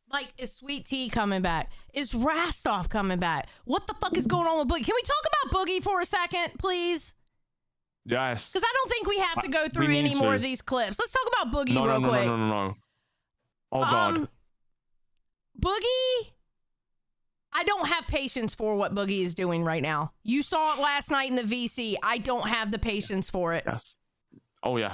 Like, is Sweet Tea coming back? Is Rastov coming back? What the fuck is going on with Boogie? Can we talk about Boogie for a second, please? Yes. Because I don't think we have to go We through need any more to. of these clips. Let's talk about Boogie No. real quick. No. Oh, God. Boogie, I don't have patience for what Boogie is doing right now. You saw it last night in the VC. I don't have the patience for it. Yes. Oh, yeah.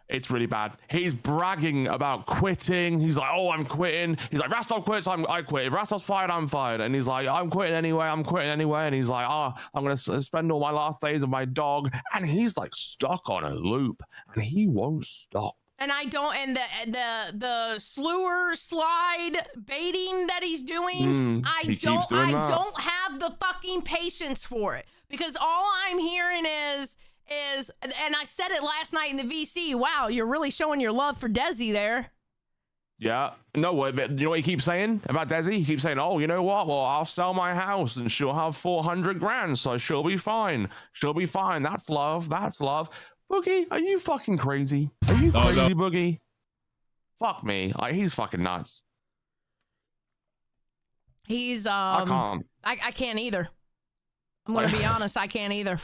It's really bad. He's bragging about quitting. He's like, oh, I'm quitting. He's like, Rastov quits, I quit. If Rastov's fired, I'm fired. And he's like, I'm quitting anyway. And he's like, oh, I'm going to spend all my last days with my dog. And he's like stuck on a loop. And he won't stop. And I don't, and the slur slide baiting that he's doing, I don't have the fucking patience for it, because all I'm hearing is, and I said it last night in the VC. Wow, you're really showing your love for Desi there. Yeah. No, but you know what he keeps saying about Desi? He keeps saying, oh, you know what? Well, I'll sell my house and she'll have 400 grand, so she'll be fine. She'll be fine. That's love. That's love. Boogie, are you fucking crazy? Are you crazy, Boogie? Fuck me. Like, he's fucking nuts. He's I can't. I can't either. I'm gonna be honest, I can't either.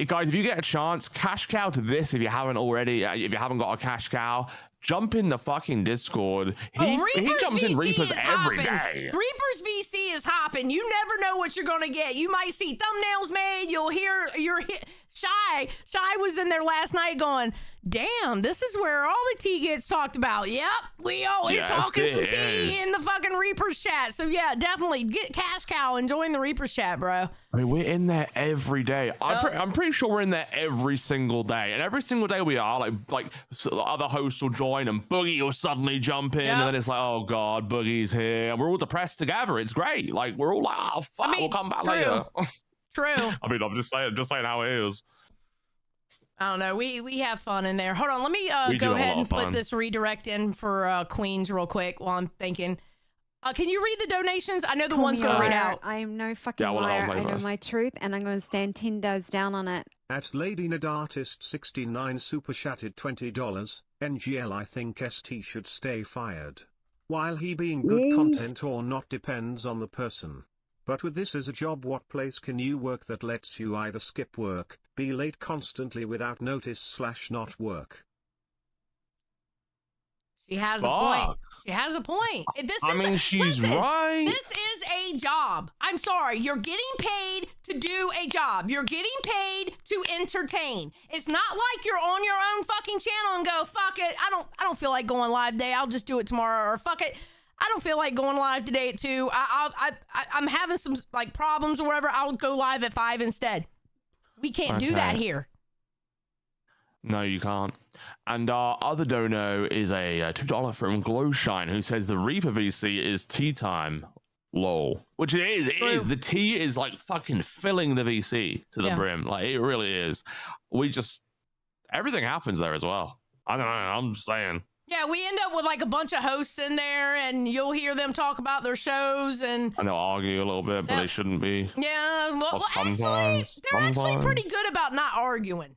Guys, if you get a chance, cash cow to this if you haven't already. If you haven't got a cash cow, jump in the fucking Discord. He jumps in Reapers every day. Reapers VC is hopping. You never know what you're gonna get. You might see thumbnails made. You'll hear Shy was in there last night going, damn, this is where all the tea gets talked about. Yep, we always talking some tea in the fucking Reapers chat. So yeah, definitely get cash cow and join the Reapers chat, bro. I mean, we're in there every day. I'm pretty sure we're in there every single day, and every single day we are like other hosts will join and Boogie will suddenly jump in, and then it's like, oh god, Boogie's here, and we're all depressed together. It's great. Like, we're all like, oh fuck, we'll come back later. True. I mean, I'm just saying how it is. I don't know. We have fun in there. Hold on. Let me We do go have a ahead lot and of put fun. this redirect in for Queens real quick while I'm thinking. Can you read the donations? I know the Call one's me going to a read liar. out. I am no fucking Yeah, well, I'll liar. play I know first. my truth, and I'm going to stand 10 does down on it. At Lady Ned Artist 69 super chatted $20. NGL, I think ST should stay fired. While he being good content or not depends on the person. But with this as a job, what place can you work that lets you either skip work, be late constantly without notice / not work? She has a point. She has a point. She's right. This is a job. I'm sorry. You're getting paid to do a job. You're getting paid to entertain. It's not like you're on your own fucking channel and go, fuck it. I don't feel like going live today. I'll just do it tomorrow. Or fuck it. I don't feel like going live today at 2. I'm having some like problems or whatever. I'll go live at 5 instead. We can't do that here. No, you can't. And our other dono is a $2 from Glowshine, who says the Reaper VC is tea time. Lol. Which it is. It is. The tea is like fucking filling the VC to the brim. Like, it really is. Everything happens there as well. I don't know. I'm just saying. Yeah, we end up with like a bunch of hosts in there, and you'll hear them talk about their shows, and they'll argue a little bit, but they shouldn't be. Yeah, well, sometimes, they're actually pretty good about not arguing.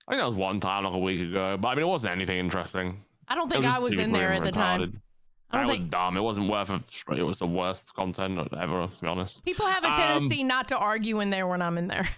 I think that was one time like a week ago, but I mean, it wasn't anything interesting. I don't think I was in there at the time. That was dumb. It wasn't worth it. It was the worst content ever, to be honest. People have a tendency not to argue in there when I'm in there.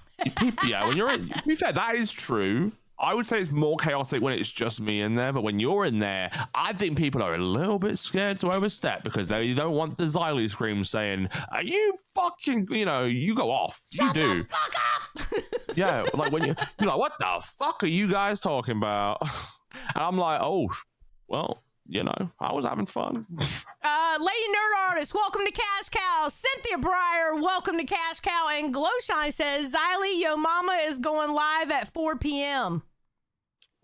Yeah, when you're in, to be fair, that is true. I would say it's more chaotic when it's just me in there, but when you're in there, I think people are a little bit scared to overstep because they don't want the Xylee scream saying, "Are you fucking?" You know, you go off. Shut you do. the fuck up! Yeah, like when you're like, "What the fuck are you guys talking about?" And I'm like, "Oh, well, you know, I was having fun." Lady Nerd Artist, welcome to Cash Cow. Cynthia Breyer, welcome to Cash Cow. And Glowshine says, Xylee, Yo Mama is going live at 4 p.m.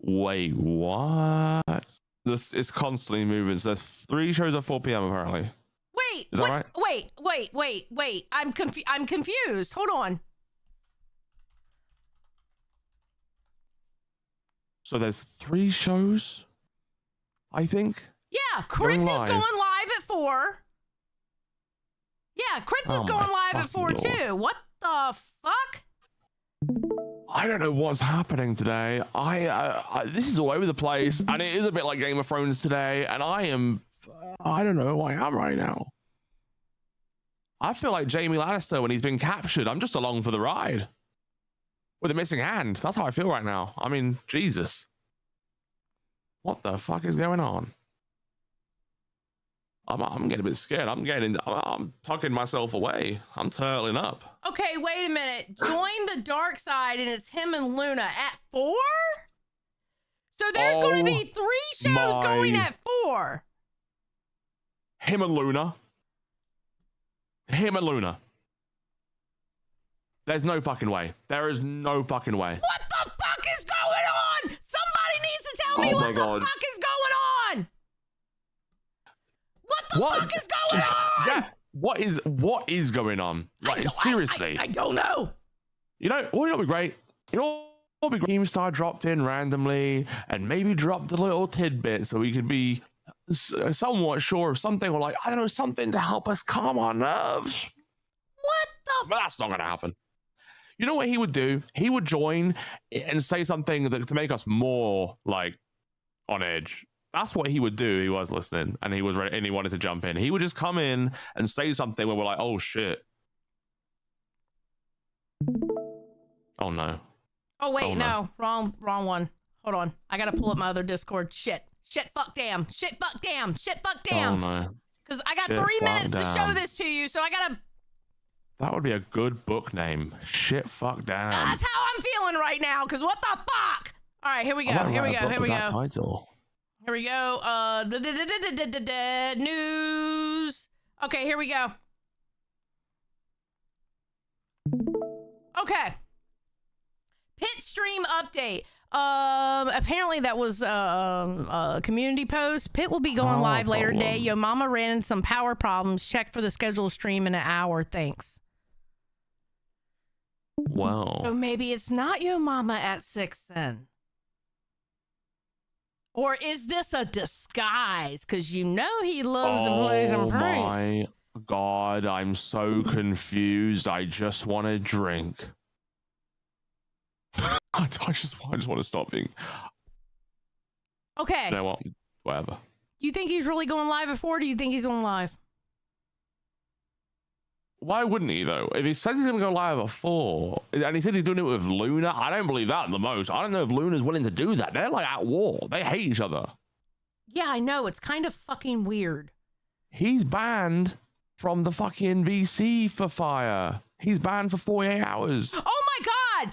Wait, what? This is constantly moving. So there's 3 shows at 4 p.m. apparently. Wait, is that right? Wait. I'm confused. Hold on. So there's 3 shows, I think. Yeah, Crypt is going live at 4. Yeah, Crypt is going live at 4 too. What the fuck? I don't know what's happening today. This is all over the place, and it is a bit like Game of Thrones today. And I don't know who I am right now. I feel like Jaime Lannister when he's been captured. I'm just along for the ride with a missing hand. That's how I feel right now. I mean, Jesus, what the fuck is going on? I'm getting a bit scared. I'm tucking myself away. I'm turtling up. Okay, wait a minute. Join the dark side, and it's him and Luna at 4? So there's going to be 3 shows going at 4. Him and Luna. There's no fucking way. There is no fucking way. What the fuck is going on? Somebody needs to tell me what the fuck is going on. What the fuck is going on? Yeah, what is going on? Like, seriously. I don't know. You know, wouldn't it be great? You know, what would be great? Keemstar dropped in randomly and maybe dropped a little tidbit so we could be somewhat sure of something, or like, I don't know, something to help us calm our nerves. What the? But that's not going to happen. You know what he would do? He would join and say something to make us more like on edge. That's what he would do. He was listening and he was ready and he wanted to jump in. He would just come in and say something where we're like, oh shit. Oh no. Oh wait, no. Wrong one. Hold on. I gotta pull up my other Discord. Shit, fuck, damn. Oh no. Because I got 3 minutes to show this to you, so I gotta. That would be a good book name. Shit, fuck, damn. That's how I'm feeling right now. Because what the fuck? All right, here we go. Here we go. Title. Here we go. News. Okay, here we go. Okay. Pit stream update. Apparently that was a community post. Pit will be going live later today. Yo Mama ran into some power problems. Check for the scheduled stream in an hour. Thanks. Wow. So maybe it's not Yo Mama at 6 then. Or is this a disguise? Because you know he loves to play some pranks. Oh my God, I'm so confused. I just want to drink. I just want to stop being. Okay. You know what? Whatever. You think he's really going live at 4? Or do you think he's going live? Why wouldn't he though? If he says he's going to go live at 4, and he said he's doing it with Luna, I don't believe that the most. I don't know if Luna's willing to do that. They're like at war. They hate each other. Yeah, I know. It's kind of fucking weird. He's banned from the fucking VC for fire. He's banned for 48 hours. Oh my God.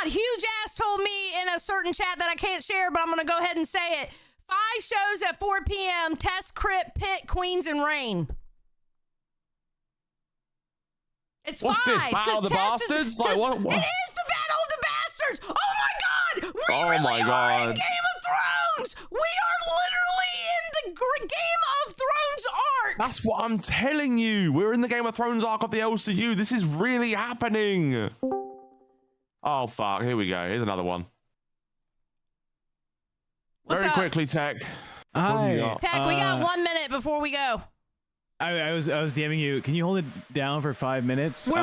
Huge ass told me in a certain chat that I can't share, but I'm going to go ahead and say it. 5 shows at 4 p.m. Test, Crypt, Pit, Queens, and Rain. It's What's 5. This? Battle of the Bastards? Like what? It is the Battle of the Bastards. Oh my God. We oh really my are God. in Game of Thrones. We are literally in the Game of Thrones arc. That's what I'm telling you. We're in the Game of Thrones arc of the LCU. This is really happening. Oh, fuck. Here we go. Here's another one. Very up? quickly, Tech. Hi. Tech, we got 1 minute before we go. I was DMing you. Can you hold it down for 5 minutes? We're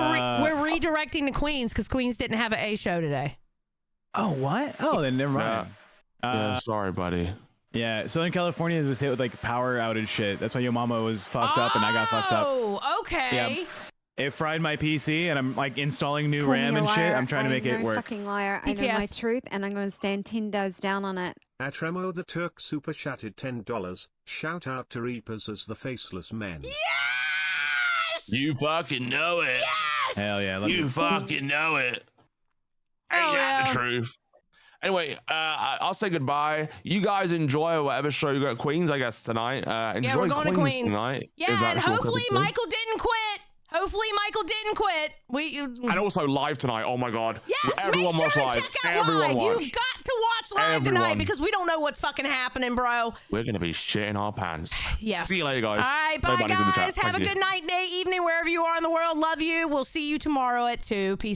redirecting to Queens because Queens didn't have an A show today. Oh, what? Oh, then never mind. Yeah, sorry, buddy. Yeah, Southern California was hit with like power outage shit. That's why your mama was fucked up and I got fucked up. Oh, okay. Yeah. It fried my PC and I'm like installing new Call me RAM a and shit. liar. I'm trying to make it I'm work. a fucking liar. I know my PTS. truth, and I'm going to stand 10 toes down on it. At Remo the Turk super chatted $10. Shout out to Reapers as the faceless men. You fucking know it. Yes! Hell yeah. Love You fucking know it. Ain't that the truth? Anyway, I'll say goodbye. You guys enjoy whatever show you got at Queens, I guess, tonight. Enjoy Yeah, we're going to Queens tonight. Yeah, if and that's your hopefully cup of tea. Michael didn't quit. Hopefully Michael didn't quit. And also live tonight. Oh my god. Yes, Everyone make watch sure to live. check out Everyone live. watch. You've got to watch live tonight Everyone. because we don't know what's fucking happening, bro. We're gonna be shitting our pants. Yes. See you later, guys. All right, bye, Everybody's in the chat. guys. Have Thank a you. good night, day, evening, wherever you are in the world. Love you. We'll see you tomorrow at 2. Peace.